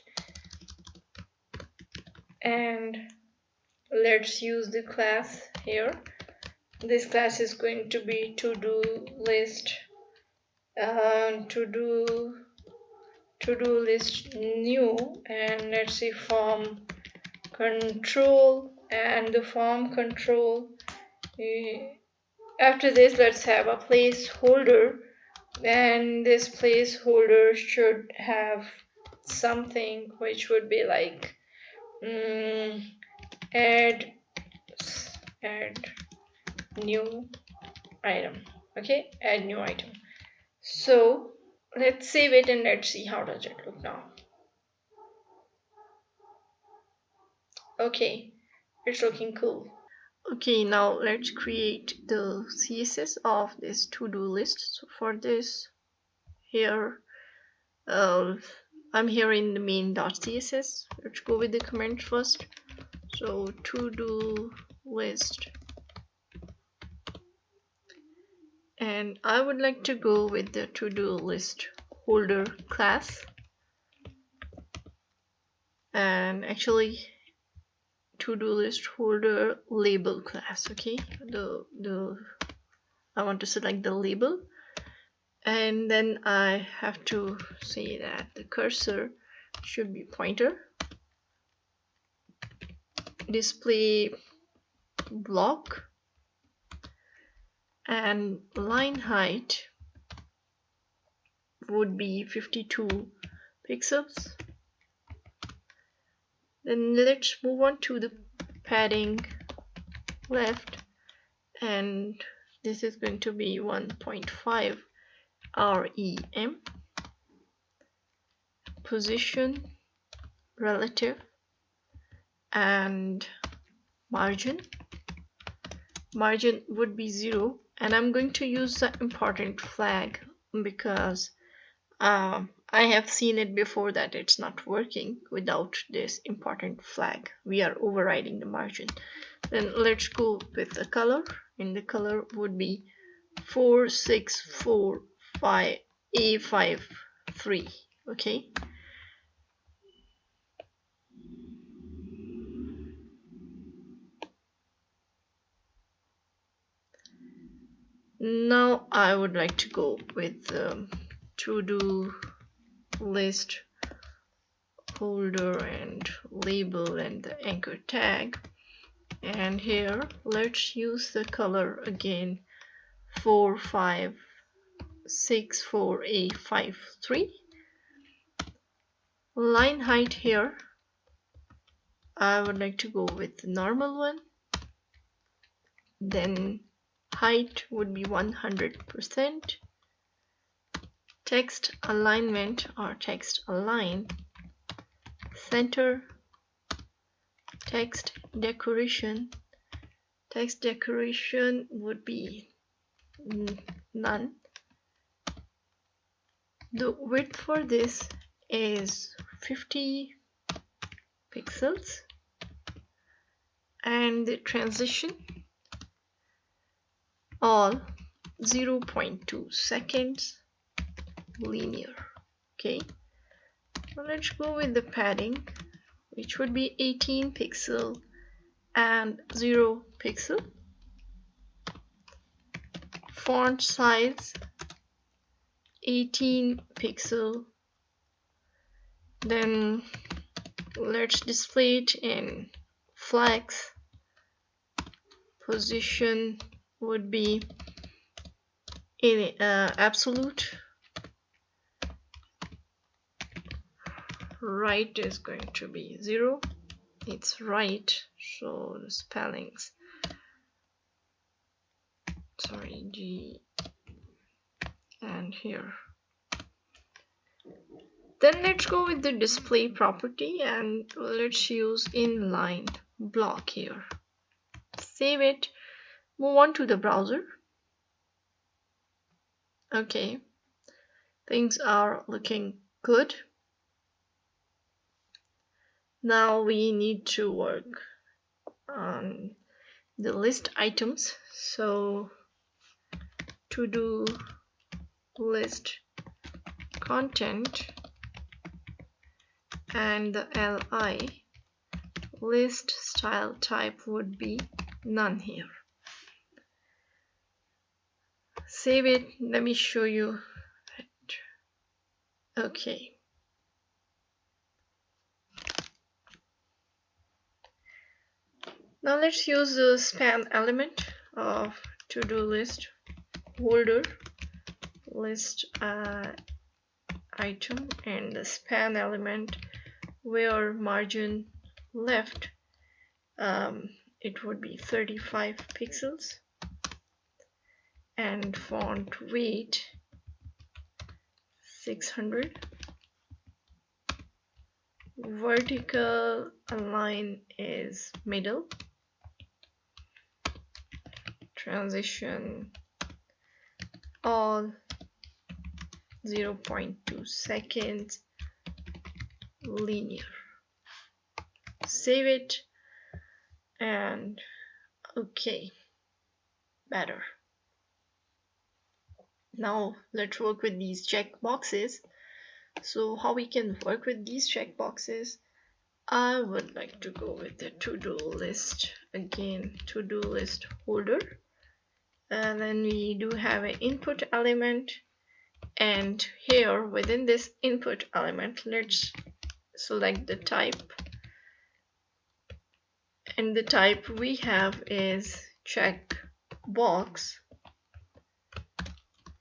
and let's use the class here. This class is going to be to-do list, to-do list new, and let's see form control, and the form control. After this, let's have a placeholder, and this placeholder should have something which would be like add new item. Okay, add new item. So let's save it and let's see how does it look now. Okay, it's looking cool. Okay, now let's create the CSS of this to-do list. So for this, here I'm here in the main.css. Let's go with the comment first. So to-do list, and I would like to go with the to-do list holder class, and actually to-do list holder label class. Okay, I want to select the label, and then I have to say that the cursor should be pointer, display block, and line height would be 52 pixels. Then let's move on to the padding left, and this is going to be 1.5 rem. Position, relative, and margin would be 0, and I'm going to use the important flag because I have seen it before that it's not working without this important flag. We are overriding the margin. Then let's go with the color, and the color would be 4645 A53. Okay. Now I would like to go with to-do list holder and label and the anchor tag, and here let's use the color again 4564A53. Line height here I would like to go with the normal one, then height would be 100%. Text alignment or text align, center, text decoration would be none. The width for this is 50 pixels, and the transition all 0.2 seconds linear. Okay, so let's go with the padding, which would be 18 pixel and 0 pixel. Font size 18 pixel, then let's display it in flags. Position would be in absolute. Right is going to be 0. It's right, so the spellings, sorry, G and here. Then let's go with the display property and let's use inline block here. Save it, move on to the browser. Okay, things are looking good. Now we need to work on the list items. So to do list content and the li list style type would be none here. Save it. Let me show you. Okay. Now let's use the span element of to-do list holder list item and the span element where margin left it would be 35 pixels and font weight 600. Vertical align is middle. Transition all 0.2 seconds. Linear. Save it and okay, better. Now let's work with these check boxes. So how we can work with these check boxes, I would like to go with the to-do list again, to-do list holder, and then we do have an input element, and here within this input element let's select the type, and the type we have is check box,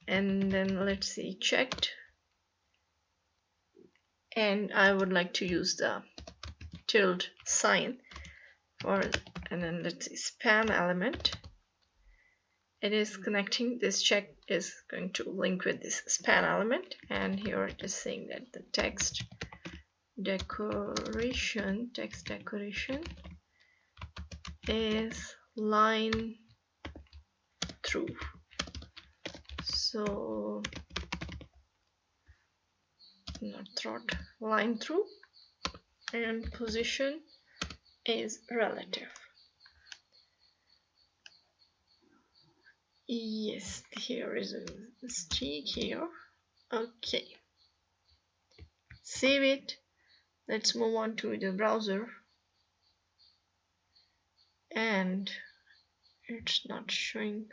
and then let's see checked, and I would like to use the tilde sign for, and then let's see span element. It is connecting, this check is going to link with this span element, and here it is saying that the text decoration is line through. So not throat, line through, and position is relative. Yes, here is a mistake here. Okay, save it. Let's move on to the browser, and it's not showing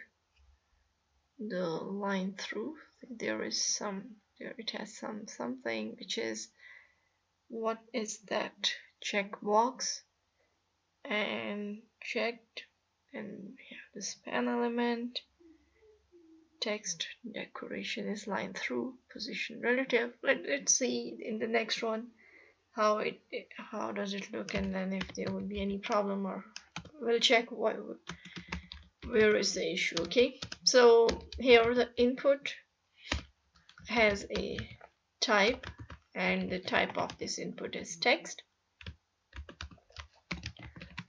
the line through. There is some, there it has something which is, what is that? Checkbox and checked, and we have the span element, text decoration is line through, position relative. Let's see in the next one how does it look, and then if there would be any problem, or we'll check where is the issue. Okay, so here the input has a type, and the type of this input is text.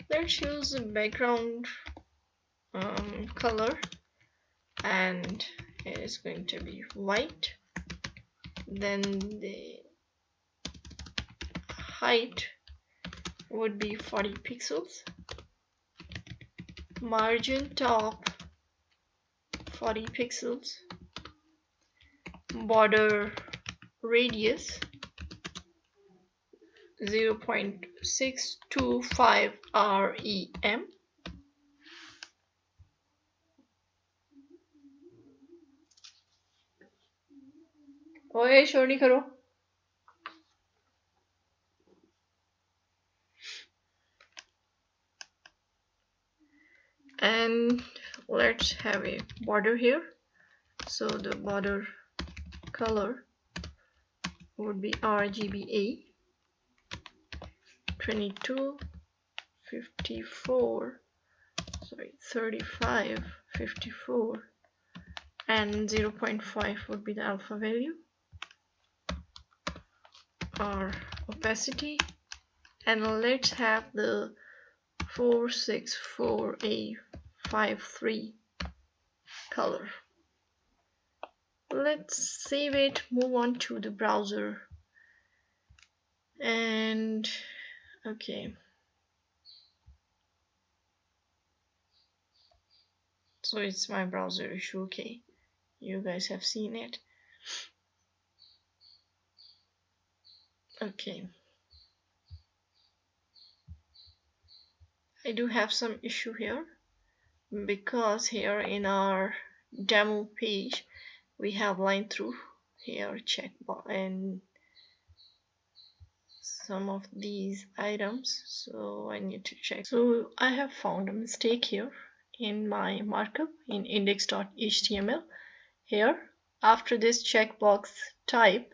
Let's use the background color, and it is going to be white. Then the height would be 40 pixels. Margin top 40 pixels. Border radius 0.625 rem. ओए शोर नहीं करो. and let's have a border here. So the border color would be RGBA 22 54 35 54, and 0.5 would be the alpha value or opacity, and let's have the 464A53 color. Let's save it, move on to the browser, and okay, so it's my browser issue. Okay, you guys have seen it. Okay, I do have some issue here because here in our demo page we have line through here, checkbox, and some of these items, so I need to check. So I have found a mistake here in my markup in index.html. Here after this checkbox type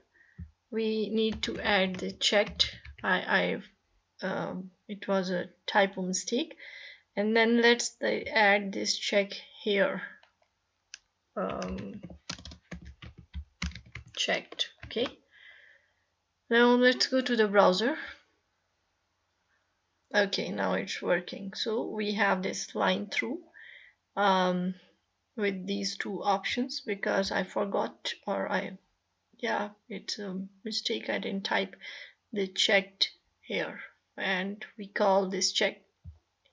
we need to add the checked. It was a typo mistake, and then let's add this check here, checked. Okay, now let's go to the browser. Okay, now it's working. So we have this line through with these two options, because I forgot, or it's a mistake, I didn't type the checked here, and we call this check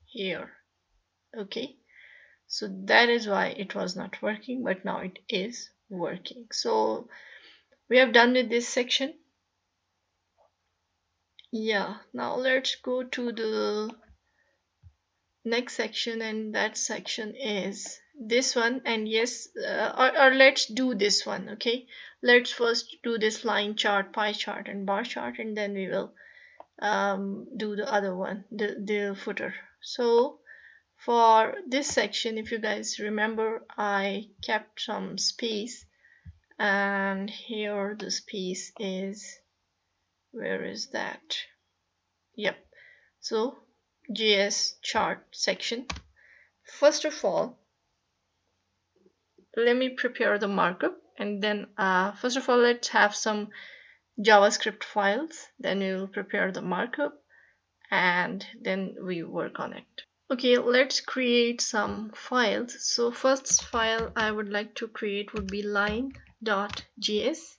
here. Okay, so that is why it was not working, but now it is working. So we have done with this section. Yeah, now let's go to the next section, and that section is this one. And yes, or let's do this one. Okay, let's first do this line chart, pie chart, and bar chart, and then we will do the other one, the footer. So for this section, if you guys remember, I kept some space, and here the space is, where is that? Yep, so JS chart section. First of all, let me prepare the markup, and then first of all let's have some JavaScript files, then we will prepare the markup, and then we work on it. Okay, let's create some files. So first file I would like to create would be line.js.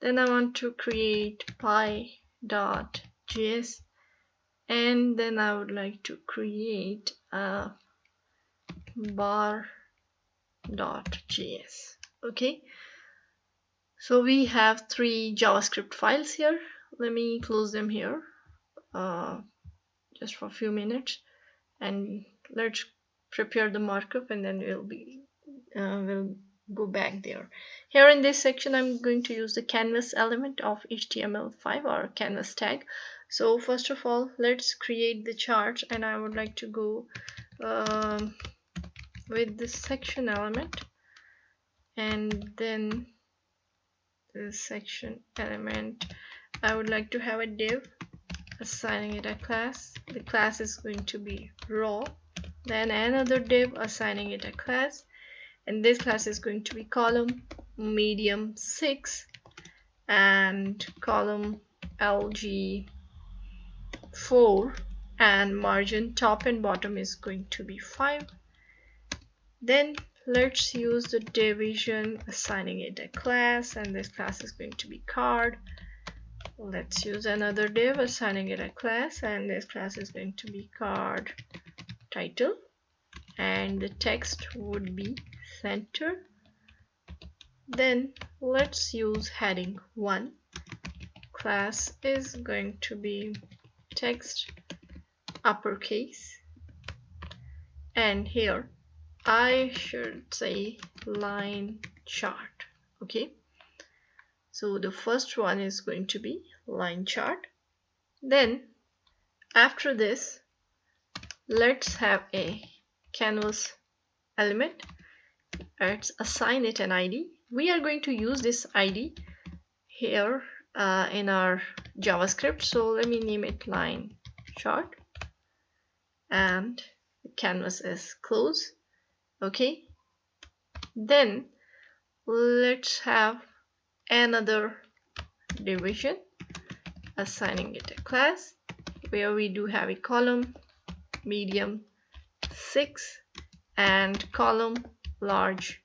Then I want to create pie.js, and then I would like to create a bar.js. Okay, so we have 3 JavaScript files here. Let me close them here just for a few minutes, and let's prepare the markup, and then we'll go back there. Here in this section I'm going to use the canvas element of HTML5 or canvas tag. So first of all let's create the chart, and I would like to go with this section element, and then the section element I would like to have a div, assigning it a class. The class is going to be raw, then another div assigning it a class, and this class is going to be column medium 6 and column LG 4, and margin top and bottom is going to be 5. Then let's use the division, assigning it a class, and this class is going to be card. Let's use another div, assigning it a class, and this class is going to be card title, and the text would be center. Then let's use heading 1. Class is going to be text uppercase, and here I should say line chart. Okay, so the first one is going to be line chart. Then after this let's have a canvas element. Let's assign it an ID. We are going to use this ID here in our JavaScript. So let me name it line chart, and the canvas is close. Okay. Then let's have another division, assigning it a class where we do have a column medium 6 and column large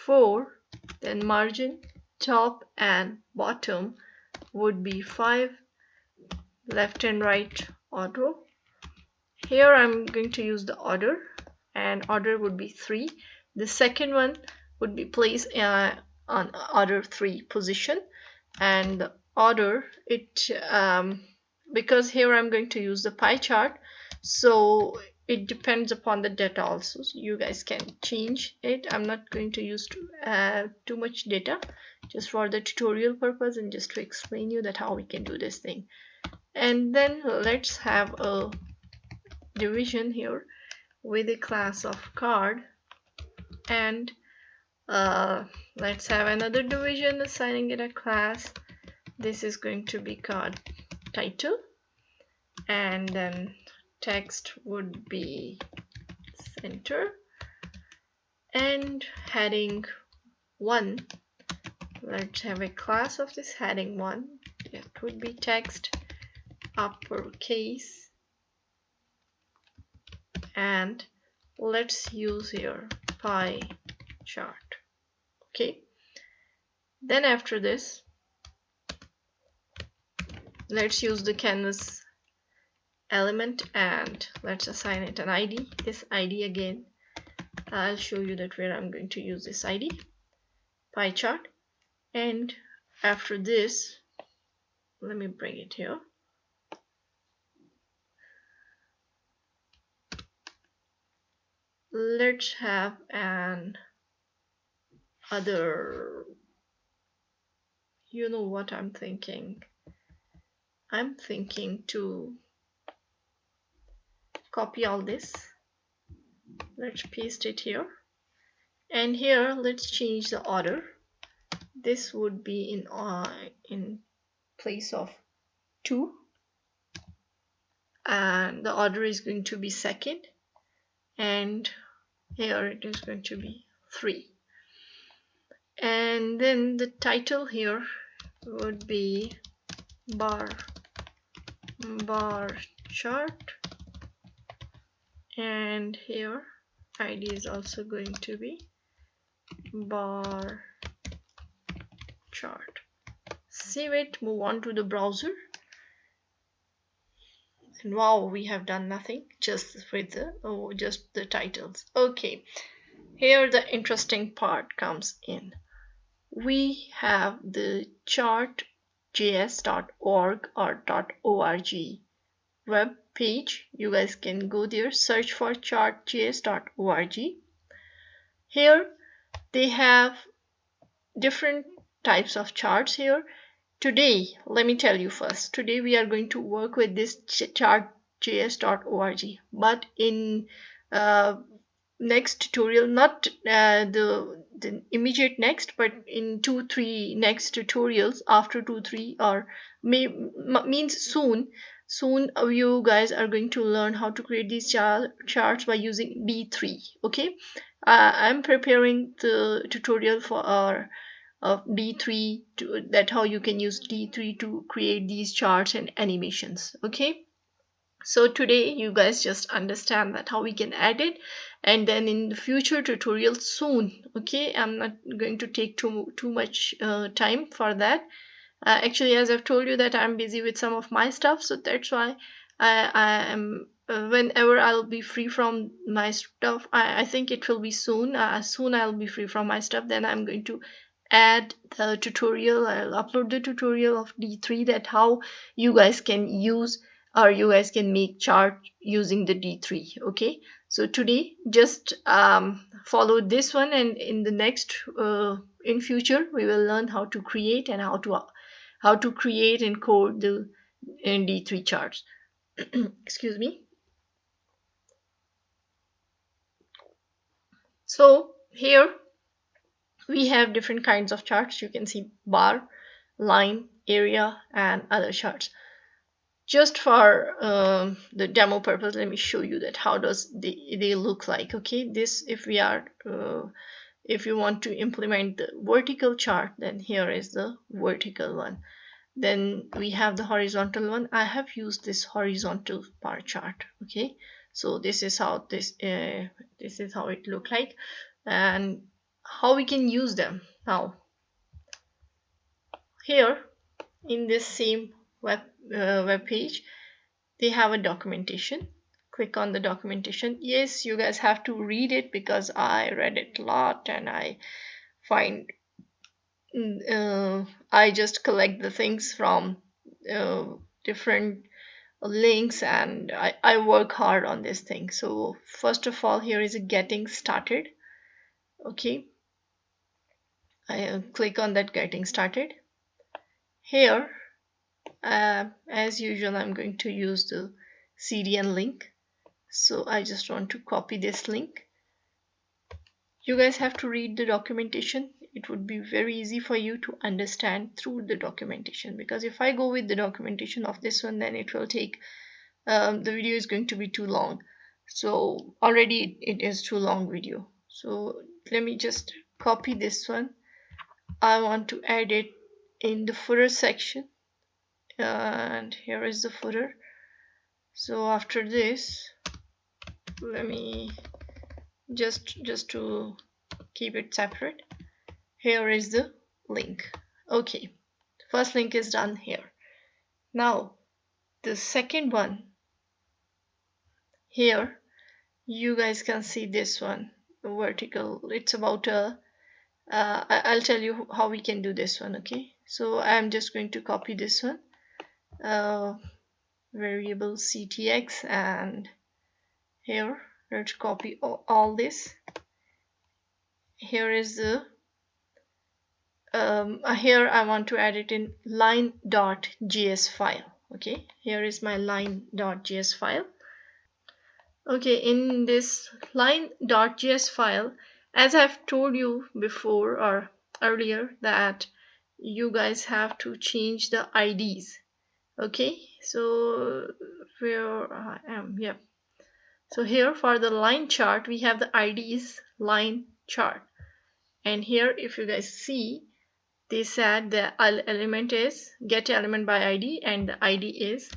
4. Then margin top and bottom would be 5, left and right order. Here I'm going to use the order, and order would be 3. The second one would be placed on order 3 position, and the order because here I'm going to use the pie chart, so it depends upon the data also. So you guys can change it. I'm not going to use too much data, just for the tutorial purpose and just to explain you that how we can do this thing. And then let's have a division here with a class of card, and let's have another division assigning it a class. This is going to be card title, and then text would be center, and heading 1, let's have a class of this heading 1. It would be text uppercase, and let's use here pie chart. Okay, then after this let's use the canvas element, and let's assign it an ID. This ID again, I'll show you that where I'm going to use this ID, pie chart. And after this, let me bring it here. Let's have an other, you know what I'm thinking? I'm thinking to copy all this. Let's paste it here, and here let's change the order. This would be in place of 2, and the order is going to be second, and here it is going to be 3. And then the title here would be bar chart, and here ID is also going to be bar chart. Save it, move on to the browser, and wow, we have done nothing just with the titles. Okay, here the interesting part comes in. We have the chartjs.org or .org web page. You guys can go there, search for chartjs.org. Here they have different types of charts here. Today, let me tell you first, today we are going to work with this chartjs.org, but in next tutorial, not the immediate next, but in 2-3 next tutorials, after 2-3 or means soon you guys are going to learn how to create these charts by using D3. Okay, I'm preparing the tutorial for our D3 that how you can use D3 to create these charts and animations. Okay, so today you guys just understand that how we can add it, and then in the future tutorials soon. Okay, I'm not going to take too much time for that. Actually, as I've told you that I'm busy with some of my stuff, so that's why I am whenever I'll be free from my stuff, I think it will be soon. Soon I'll be free from my stuff, then I'm going to add the tutorial. I'll upload the tutorial of D3, that how you guys can use or you guys can make chart using the D3. Okay, so today just follow this one, and in the next in future we will learn how to create and how to create and code the D3 charts. Excuse me. So here we have different kinds of charts. You can see bar, line, area, and other charts. Just for the demo purpose, let me show you that how does they look like. Okay, this if we are if you want to implement the vertical chart, then here is the vertical one. Then we have the horizontal one. I have used this horizontal bar chart. Okay, so this is how this is how it look like, and how we can use them. Now here in this same web page, they have a documentation. Click on the documentation. Yes, you guys have to read it because I read it a lot, and I find I just collect the things from different links, and I work hard on this thing. So first of all, here is a getting started. Okay, I click on that getting started. Here as usual, I'm going to use the CDN link. So I just want to copy this link. You guys have to read the documentation. It would be very easy for you to understand through the documentation, because if I go with the documentation of this one, then it will take the video is going to be too long. So already it is too long video. So let me just copy this one. I want to add it in the footer section, and here is the footer. So after this, let me just to keep it separate, here is the link. Okay, the first link is done here. Now the second one, here you guys can see this one, the vertical. It's about a I'll tell you how we can do this one. Okay, so I'm just going to copy this one, variable ctx, and here let's copy all this. Here is the here I want to add it in line.js file. Okay, here is my line.js file. Okay, in this line.js file, as I've told you before or earlier, that you guys have to change the IDs. Okay, so where I am, yeah. So here for the line chart, we have the IDs line chart, and here if you guys see, they said the element is get element by ID, and the ID is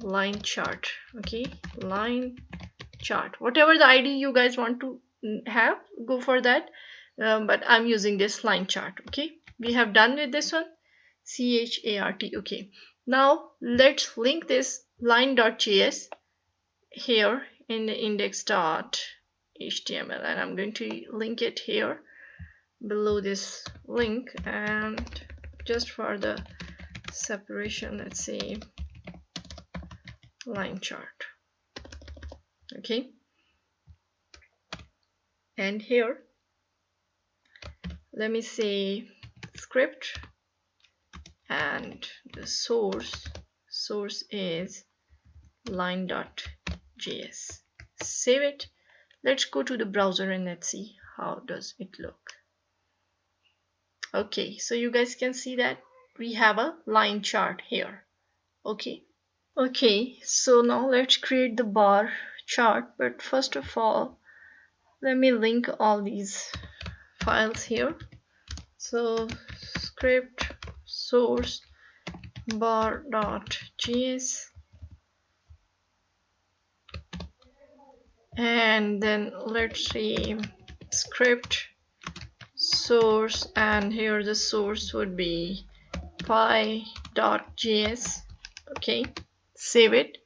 line chart. Okay, line chart, whatever the ID you guys want to have, go for that, but I'm using this line chart. Okay, we have done with this one, chart. Okay, now let's link this line.js here in the index.html, and I'm going to link it here below this link, and just for the separation, let's say line chart. Okay, and here let me say script, and the source is line.js. Save it. Let's go to the browser and let's see how does it look. Okay, so you guys can see that we have a line chart here. Okay, so now let's create the bar chart, but first of all, let me link all these files here. So script source bar.js, and then let's see script source, and here the source would be py.js. Okay, save it.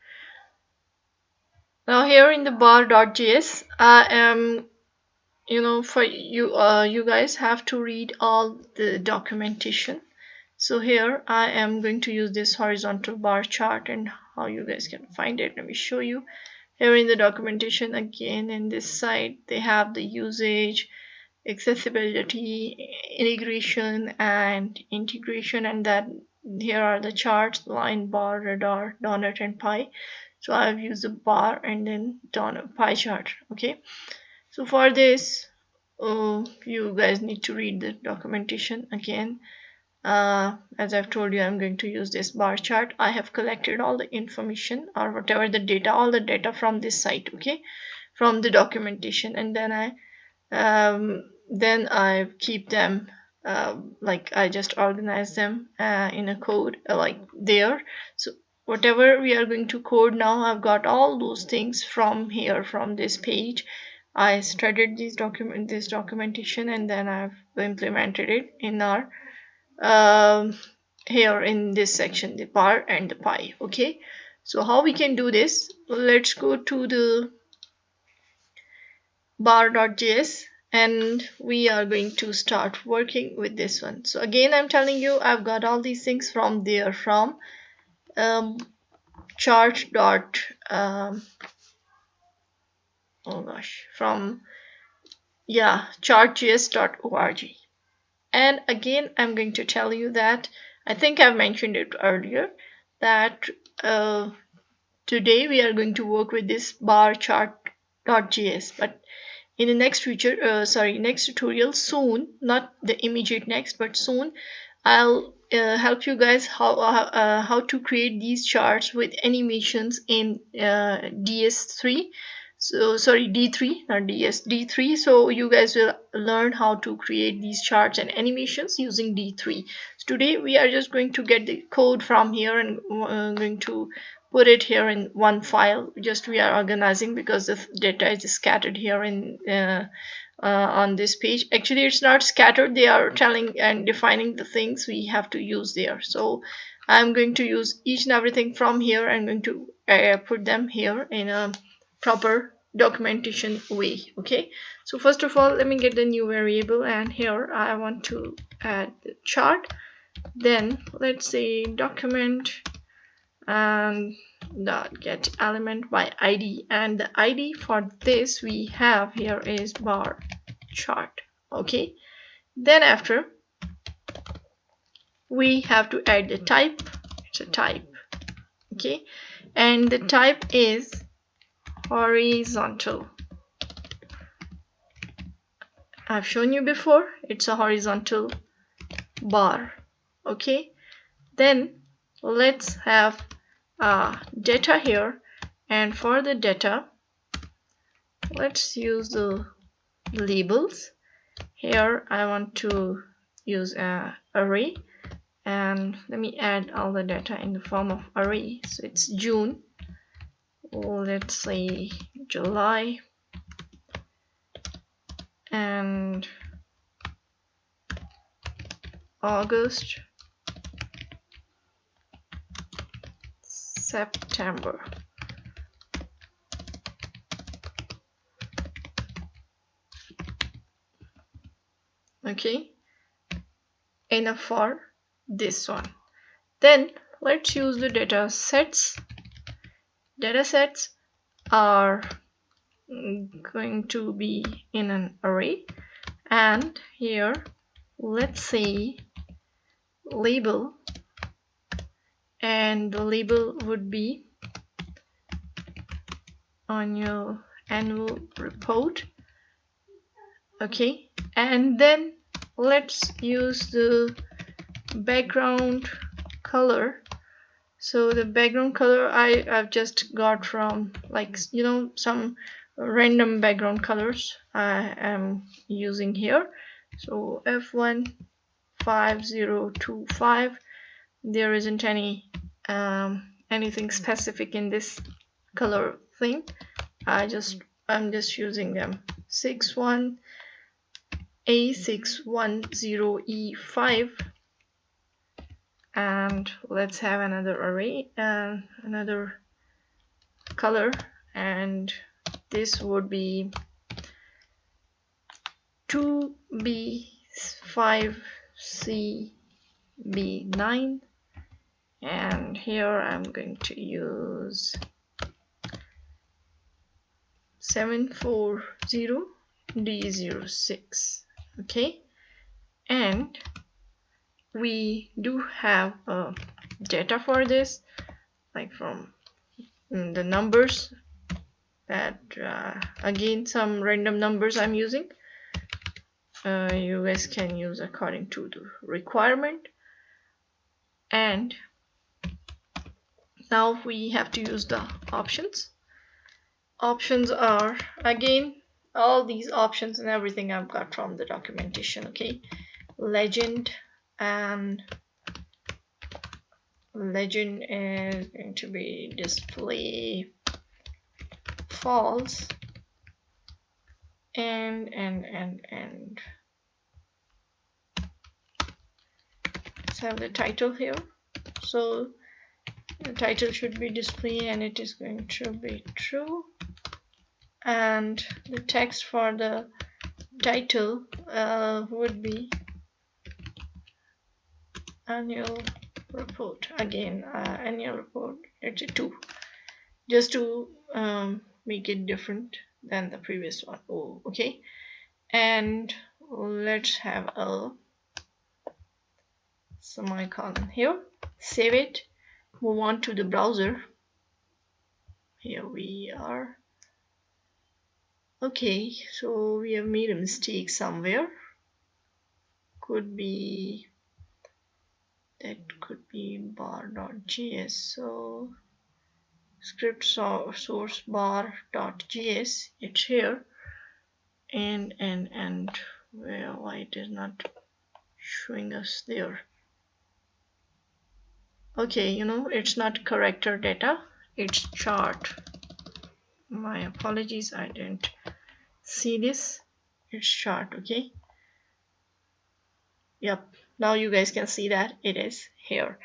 Now here in the bar.js, I am, for you, you guys have to read all the documentation. So here I am going to use this horizontal bar chart, and how you guys can find it, let me show you. Here in the documentation, again in this side, they have the usage, accessibility, integration, and integration, and that here are the charts: line, bar, radar, donut, and pie. So I've used the bar and then donut pie chart. Okay, so for this you guys need to read the documentation again. As I've told you, I'm going to use this bar chart. I have collected all the information or whatever the data, all the data from this site, okay, from the documentation, and then I keep them like I just organize them in a code like there. So whatever we are going to code now, I've got all those things from here, from this page. I studied this documentation, and then I've implemented it in our here in this section, the bar and the pie. Okay, so how we can do this? Let's go to the bar.js, and we are going to start working with this one. So again, I'm telling you, I've got all these things from there, from chart dot oh gosh, from chartjs.org. And again, I'm going to tell you that I think I've mentioned it earlier that today we are going to work with this bar chart.js, but in the next next tutorial soon, not the immediate next, but soon, I'll help you guys how to create these charts with animations in DS3. So sorry, D3, not DS, D3. So you guys will learn how to create these charts and animations using D3. So today we are just going to get the code from here and going to put it here in one file. Just we are organizing because the data is scattered here in on this page. Actually, it's not scattered. They are telling and defining the things we have to use there. So I'm going to use each and everything from here. I'm going to put them here in a proper documentation way. Okay, so first of all, let me get the new variable, and here I want to add the chart. Then let's say document and dot get element by id, and the id for this we have here is bar chart. Okay, then after we have to add the type. It's a type. Okay, and the type is horizontal. I've shown you before, it's a horizontal bar. Okay, then let's have data here, and for the data let's use the labels. Here I want to use an array, and let me add all the data in the form of array. So it's June, let's say July, and August, September. Okay, enough for this one. Then let's use the data sets. Data sets are going to be in an array, and here let's say label, and the label would be on your annual report. Okay, and then let's use the background color. So the background color I've just got from, like, you know, some random background colors I am using here. So F15025, there isn't any anything specific in this color thing. I'm just using them. A610E5, and let's have another array and another color, and this would be 2B5CB9, and here I'm going to use 740D06. Okay, and we do have data for this, like from the numbers that again some random numbers I'm using. you guys can use according to the requirement. And now we have to use the options. Options are, again, all these options and everything I've got from the documentation. Okay, legend, and legend is going to be display false, and let's have the title here. So the title should be display and it is going to be true, and the text for the title would be annual report. Again, annual report, it's a 2, just to make it different than the previous one. Oh, okay. And let's have a semicolon here. Save it, move on to the browser. Here we are. Okay, so we have made a mistake somewhere. Could be, that could be bar.js. So script source bar.js, it's here, and well, why it is not showing us there? Okay, you know, it's not character data, it's chart. My apologies, I didn't see this. It's chart. Okay, yep, now you guys can see that it is here.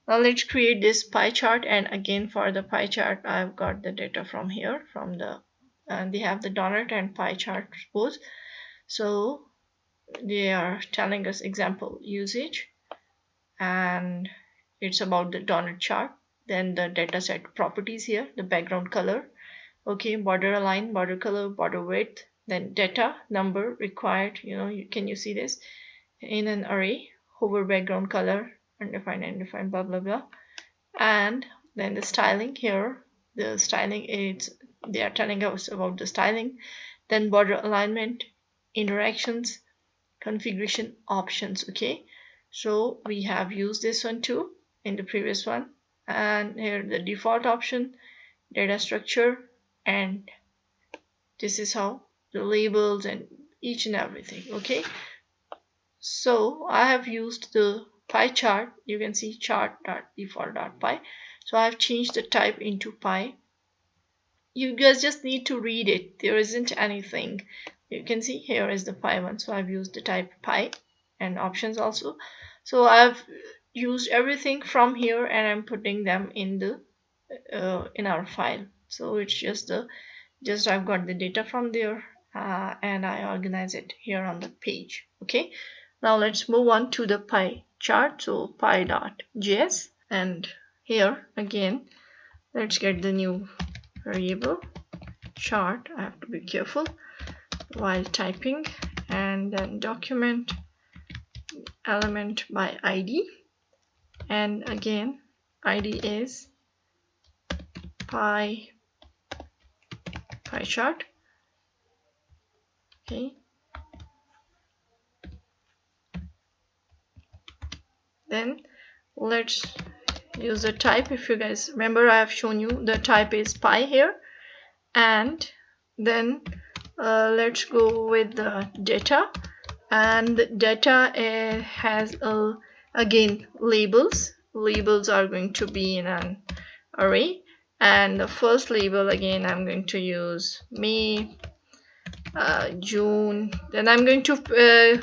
Now let's create this pie chart, and again for the pie chart I've got the data from here, from the they have the donut and pie chart both. So they are telling us example usage, and it's about the donut chart. Then the dataset properties here, the background color, okay, border align, border color, border width, then data number required, you know, can you see this in an array, hover background color, undefined, blah blah blah. And then the styling here, the styling is, they are telling us about the styling. Then border alignment, interactions, configuration options. Okay, so we have used this one too in the previous one. And here the default option, data structure, and this is how the labels and each and everything. Okay, so I have used the pie chart. You can see chart.default.py. So I have changed the type into pie. You guys just need to read it. There isn't anything. You can see here is the pie one. So I've used the type pie and options also. So I've used everything from here and I'm putting them in the in our file. So it's just I've got the data from there and I organize it here on the page. Okay, now let's move on to the pie chart. So pie.js, and here again let's get the new variable chart. I have to be careful while typing, and then document element by ID, and again ID is pie chart. Okay, then let's use the type. If you guys remember, I have shown you the type is pie here. And then let's go with the data, and the data has again labels. Labels are going to be in an array, and the first label again I'm going to use May, June. Then I'm going to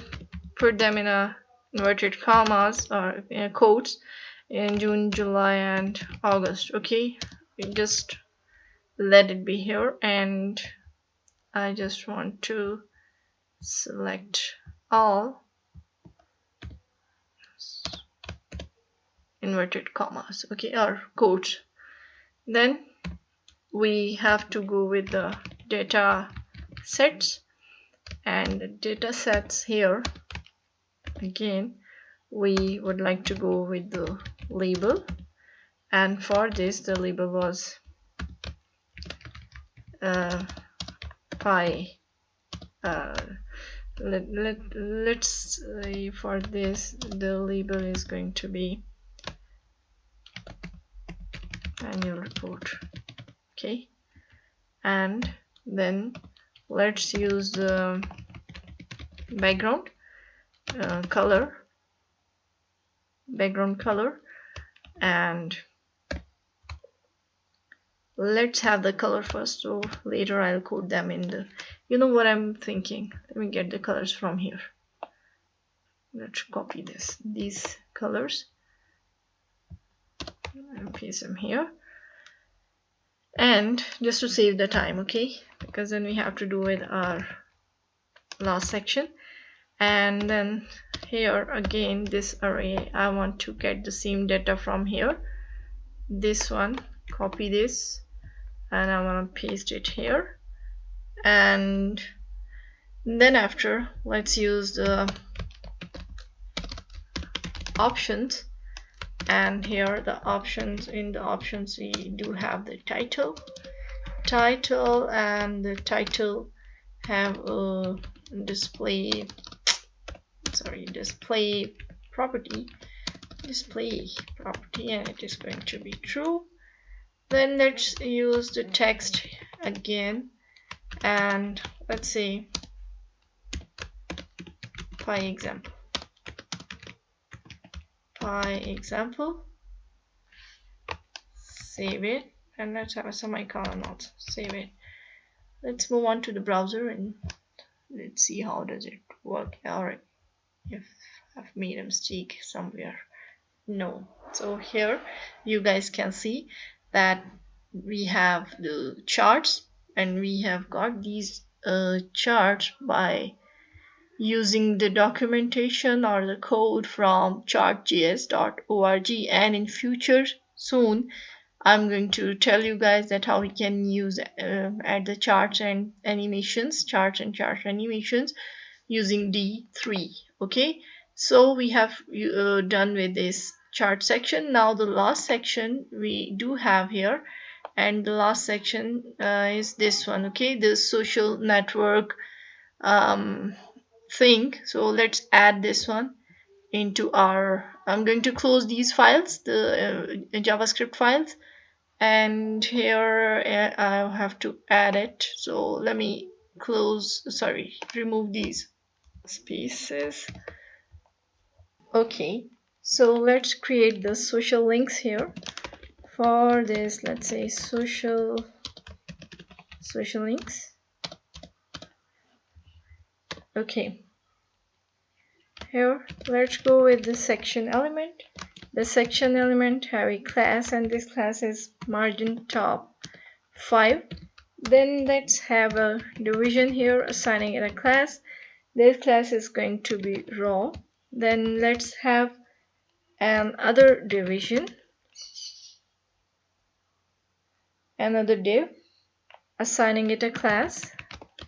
put them in a inverted commas or in quotes in June, July, and August. Okay, we just let it be here, and I just want to select all inverted commas, okay, or quotes. Then we have to go with the data sets, and the data sets here again we would like to go with the label, and for this the label was pie let's say for this the label is going to be annual report. Okay, and then let's use the background color, and let's have the color first, so later I'll code them in the, you know what I'm thinking, let me get the colors from here. Let's copy these colors and paste them here, and just to save the time, okay, because then we have to do with our last section. And then here again, this array, I want to get the same data from here, this one, copy this, and I want to paste it here. And then after, let's use the options, and here the options, in the options we do have the title, and the title have a display property, and it is going to be true. Then let's use the text again, and let's say pie example, save it, and let's have a semicolon also, save it. Let's move on to the browser and let's see how does it work, or if I've made a mistake somewhere. No. So here you guys can see that we have the charts, and we have got these charts by using the documentation or the code from chartjs.org, and in future soon I'm going to tell you guys that how we can use add the charts and animations using D3. Okay, so we have done with this chart section. Now the last section we do have here, and the last section is this one, okay, the social network thing. So let's add this one into our, I'm going to close these files, the JavaScript files, and here I have to add it. So let me remove these spaces. Okay, so let's create the social links here. For this, let's say social links. Okay, here let's go with the section element. The section element have a class, and this class is margin top 5. Then let's have a division here, assigning it a class. This class is going to be raw. Then let's have another division, another div, assigning it a class.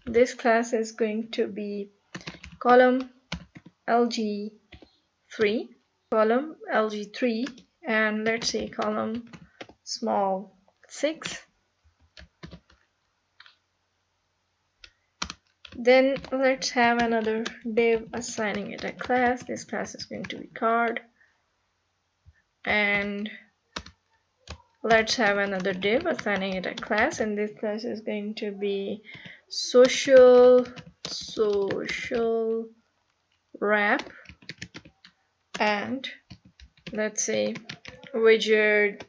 This class is going to be column LG3, and let's say column small 6. Then let's have another div, assigning it a class. This class is going to be card, and let's have another div, assigning it a class, and this class is going to be social wrap, and let's say widget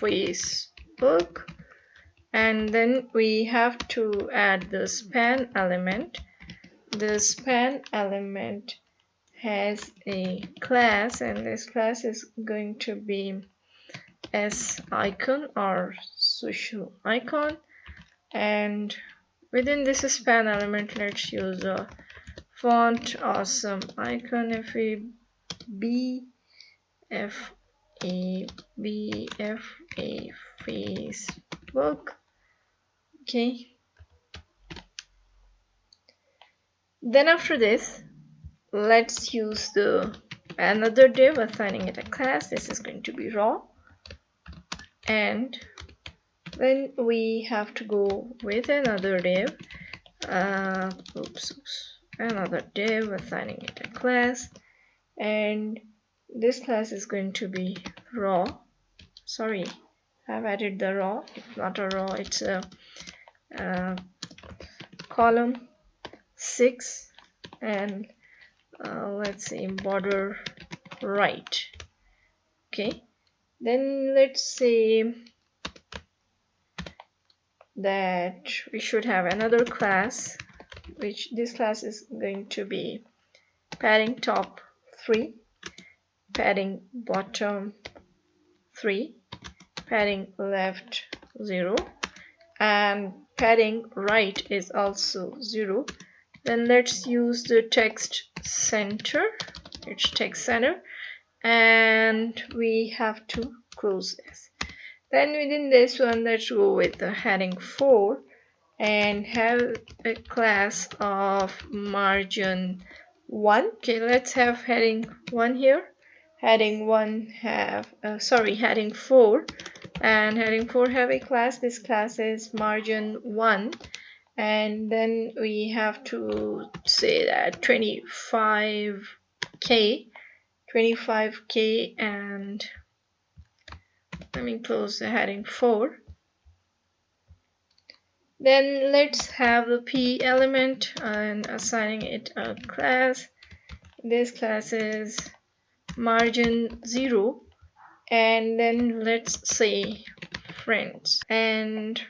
Facebook. And then we have to add the span element. The span element has a class, and this class is going to be S icon or social icon. And within this span element, let's use a font awesome icon FA Facebook. Okay, then after this, let's use another div, assigning it a class. This is going to be raw, and then we have to go with another div. another div, assigning it a class, and this class is going to be raw. Sorry, I've added the raw. It's not a raw, it's a column 6, and let's say border right. Okay, then let's say that we should have another class, which this class is going to be padding top 3, padding bottom 3, padding left 0, and padding right is also 0. Then let's use the text center. It's text center, and we have to close this. Then within this one, let's go with the heading 4 and have a class of margin 1. Okay, let's have heading 1 here. Heading 1 have heading 4, and heading 4 have a class. This class is margin 1, and then we have to say that 25k, and let me close the heading 4. Then let's have the p element and assigning it a class. This class is margin 0, and then let's say friends. And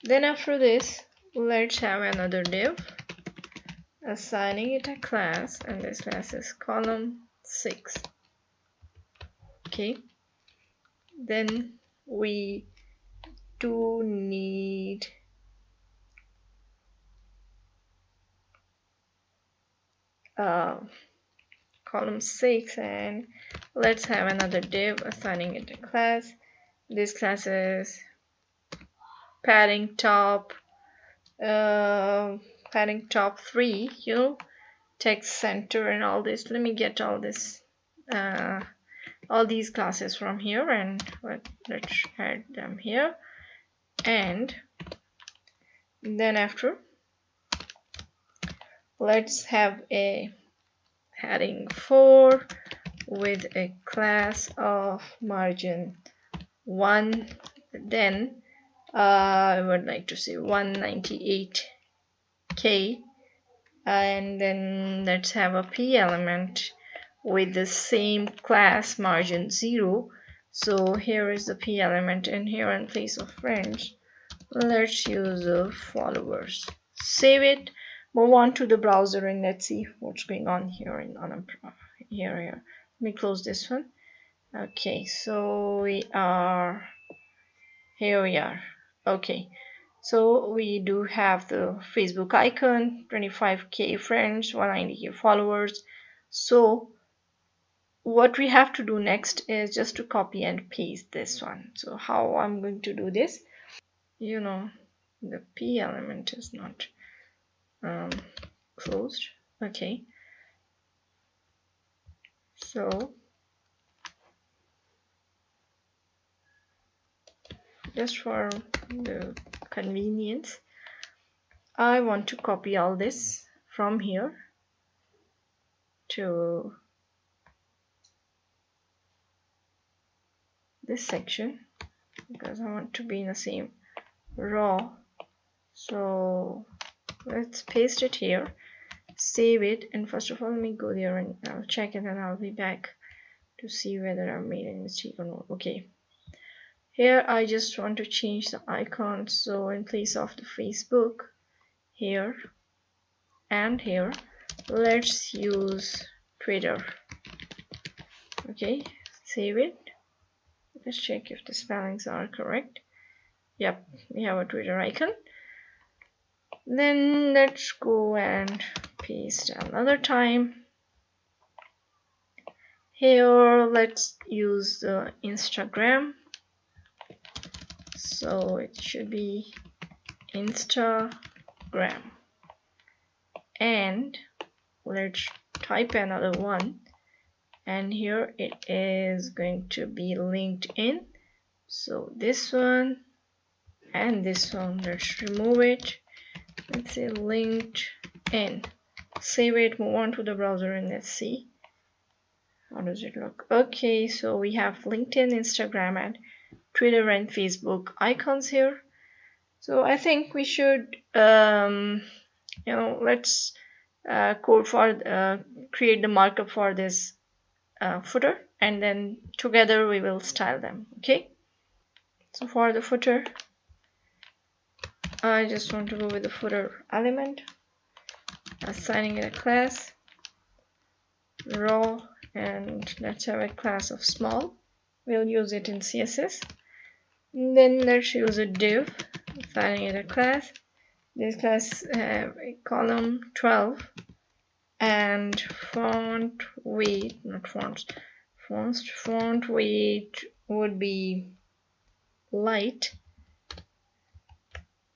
then after this, let's have another div, assigning it a class, and this class is column 6. Okay, then we do need column 6, and let's have another div, assigning it a class. This class is padding top 3, text center and all this. Let me get all these classes from here, and let's add them here. And then after, let's have a heading 4 with a class of margin 1. Then I would like to say 198k, and then let's have a p element with the same class margin 0. So here is the p element, and here in place of friends, let's use the followers. Save it, move on to the browser, and let's see what's going on here in here. Let me close this one. Okay, so here we are. Okay, so we do have the Facebook icon, 25k friends, 190k followers. So what we have to do next is just to copy and paste this one. So how I'm going to do this, the p element is not closed. Okay, so just for the convenience, I want to copy all this from here to this section, because I want to be in the same row. So let's paste it here, save it, and first of all, let me go there and I'll check it, and I'll be back to see whether I've made any mistake or not. Okay, here I just want to change the icon. So in place of the Facebook, here and here, let's use Twitter. Okay, save it. Let's check if the spellings are correct. Yep, we have a Twitter icon. Then let's go and paste another time. Here, let's use the Instagram. So it should be Instagram. And let's type another one. And here it is going to be LinkedIn. So this one and this one, let's remove it. let's say LinkedIn. Save it, move on to the browser, and let's see how does it look. Okay, so we have LinkedIn, Instagram, and Twitter and Facebook icons here. So I think we should let's code for create the markup for this footer, and then together we will style them. Okay, so for the footer, I just want to go with the footer element, assigning it a class raw, and let's have a class of small. We'll use it in CSS. And then let's use a div, assigning it a class. This class have a column 12 and font weight, not fonts, font weight would be light,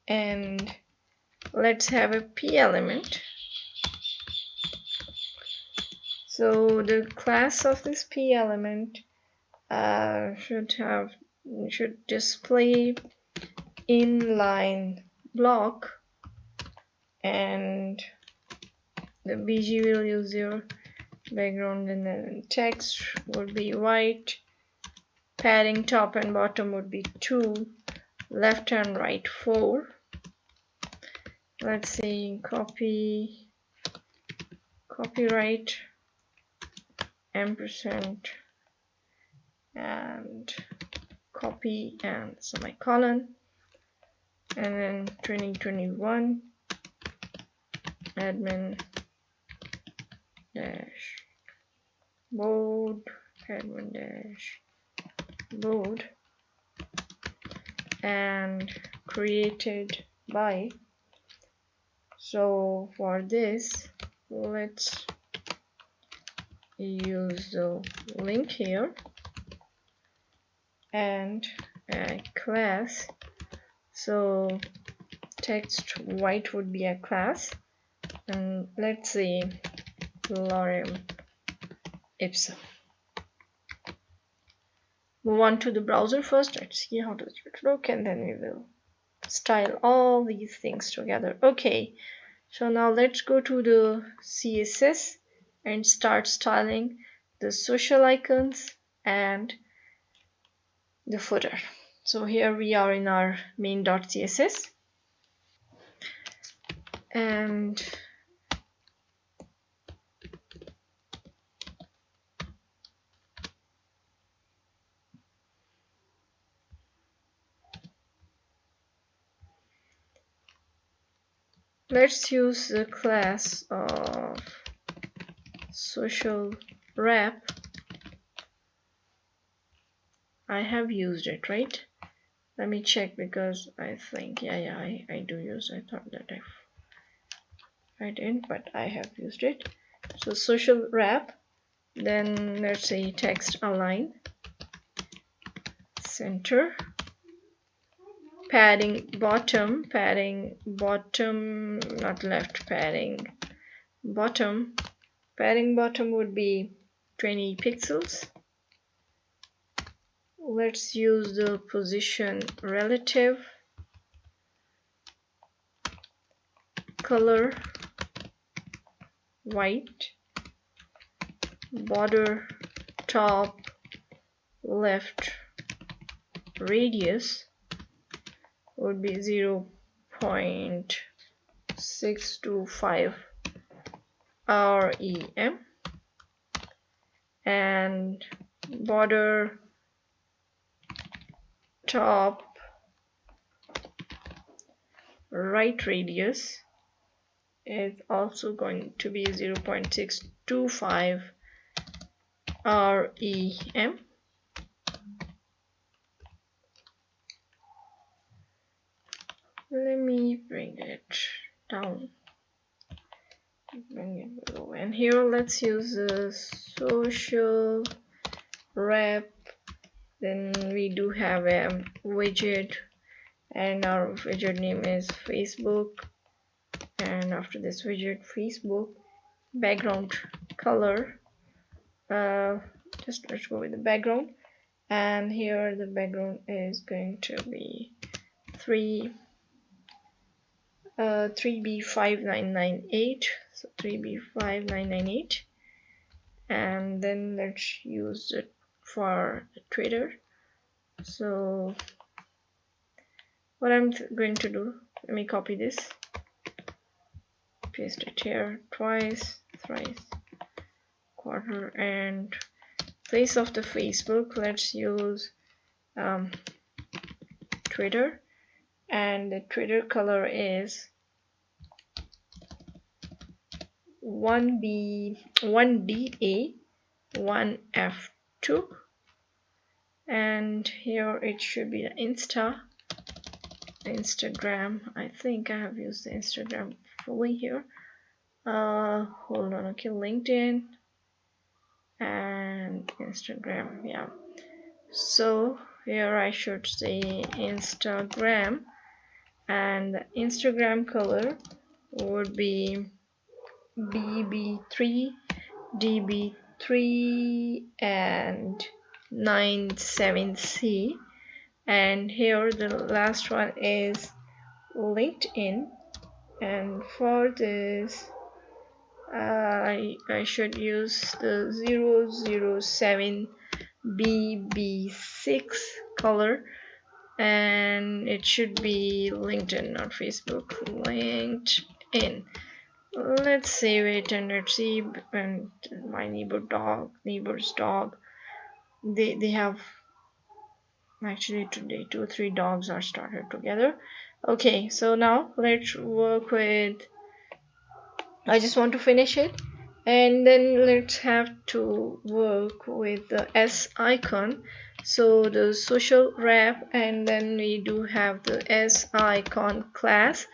and let's have a p element. So the class of this p element should display inline block, and the BG will use your background, and then text would be white, padding top and bottom would be 2, left and right 4. Let's see, copyright ampersand and copy and semicolon, and then 2021 admin dash board, admin dash board, and created by. So for this, let's use the link here and a class. So text white would be a class, and let's say lorem ipsum. Move on to the browser first. Let's see how does it look, and then we will style all these things together. Okay, so now let's go to the CSS and start styling the social icons and the footer. So here we are in our main.css, and let's use the class of social wrap. I have used it, right? Let me check, because I think I do use. I thought that I didn't, but I have used it. So social wrap, then let's say text align, center, padding bottom, not left, padding bottom would be 20 pixels. Let's use the position relative, color white, border top left radius would be 0.625 rem, and border top right radius is also going to be 0.625 rem. Let me bring it down, bring it below, and here let's use the social wrap. Then we do have a widget, and our widget name is Facebook, and after this widget, Facebook, background color, just let's go with the background, and here the background is going to be 3 3B5998, so 3B5998, and then let's use it for the Twitter. So what I'm going to do, let me copy this, paste it here twice, thrice, quarter, and place of the Facebook, let's use Twitter, and the Twitter color is 1DA 1F2, and here it should be the Instagram. I think I have used the Instagram fully here. Hold on, okay, LinkedIn and Instagram, yeah. So here I should say Instagram, and the Instagram color would be BB3, DB3, and 97C. And here the last one is LinkedIn, and for this I should use the 007 BB6 color, and it should be LinkedIn, not Facebook. LinkedIn. Let's save it and let's see. And my neighbor's dog, they have actually today 2 or 3 dogs are started together. Okay, so now let's work with, I just want to finish it, and then let's have to work with the S icon. So the social wrap, and then we do have the S icon class.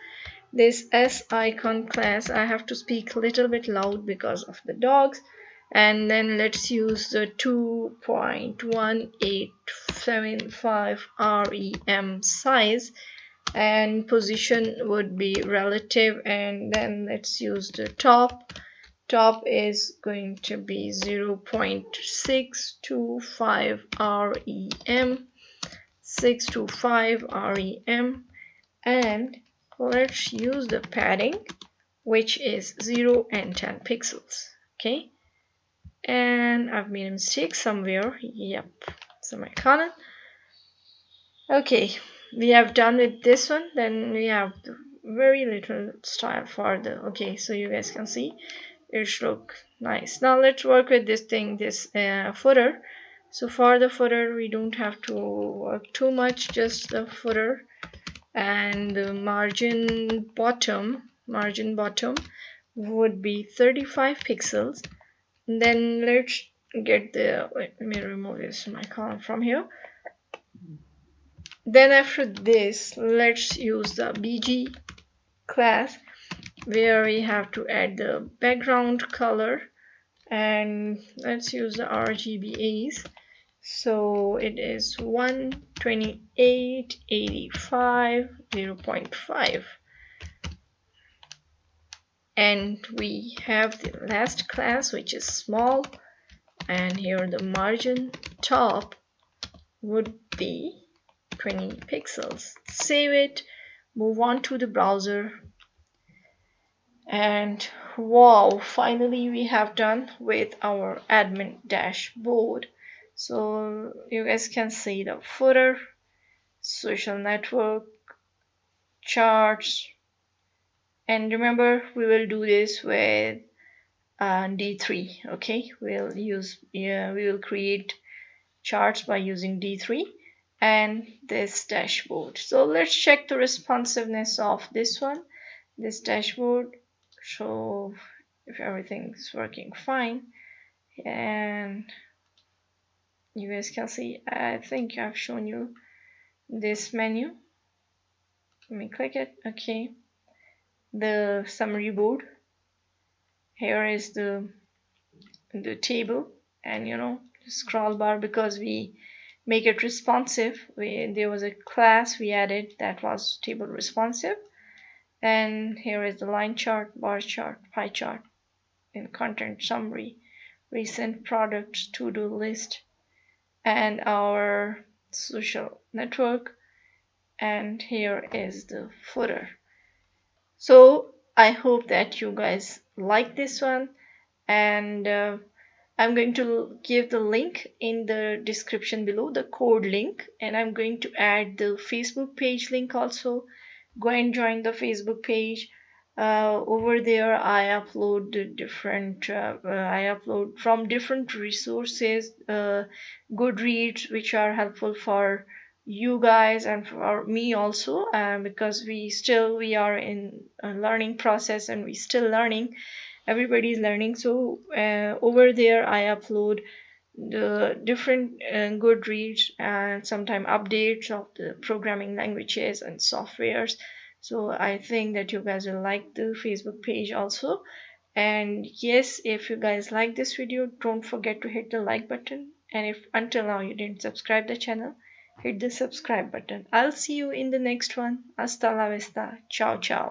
This S icon class, I have to speak a little bit loud because of the dogs. And then let's use the 2.1875 rem size, and position would be relative. And then let's use the top is going to be 0.625 rem, 625 rem, and let's use the padding, which is 0 and 10 pixels. Okay, and I've made a mistake somewhere. Yep, semicolon. Okay, we have done with this one. Then we have the very little style for the, okay, so you guys can see it should look nice. Now let's work with this thing, this footer. So for the footer, we don't have to work too much, just the footer, and the margin bottom would be 35 pixels. And then let's get the, let me remove this my column from here. Then after this, let's use the BG class, where we have to add the background color, and let's use the RGBAs. So it is 12885 0.5, and we have the last class, which is small, and here the margin top would be 20 pixels. Save it, move on to the browser, and wow, finally we have done with our admin dashboard. So you guys can see the footer, social network, charts, and remember we will do this with D3. Okay, we will create charts by using D3 and this dashboard. So let's check the responsiveness of this one, this dashboard. So if everything is working fine, and you guys can see, I think I've shown you this menu. Let me click it. Okay, the summary board. Here is the table, and the scroll bar, because we make it responsive. There was a class we added that was table responsive. And here is the line chart, bar chart, pie chart, and content summary, recent products, to-do list, and our social network. And here is the footer. So I hope that you guys like this one, and I'm going to give the link in the description below, the code link, and I'm going to add the Facebook page link also. Go and join the Facebook page. Over there I upload the different I upload from different resources, Goodreads, which are helpful for you guys and for me also, because we are in a learning process and we still learning. Everybody is learning. So over there I upload the different Goodreads and sometime updates of the programming languages and softwares. So I think that you guys will like the Facebook page also. And yes, if you guys like this video, don't forget to hit the like button. And if until now you didn't subscribe the channel, hit the subscribe button. I'll see you in the next one. Hasta la vista. Ciao ciao.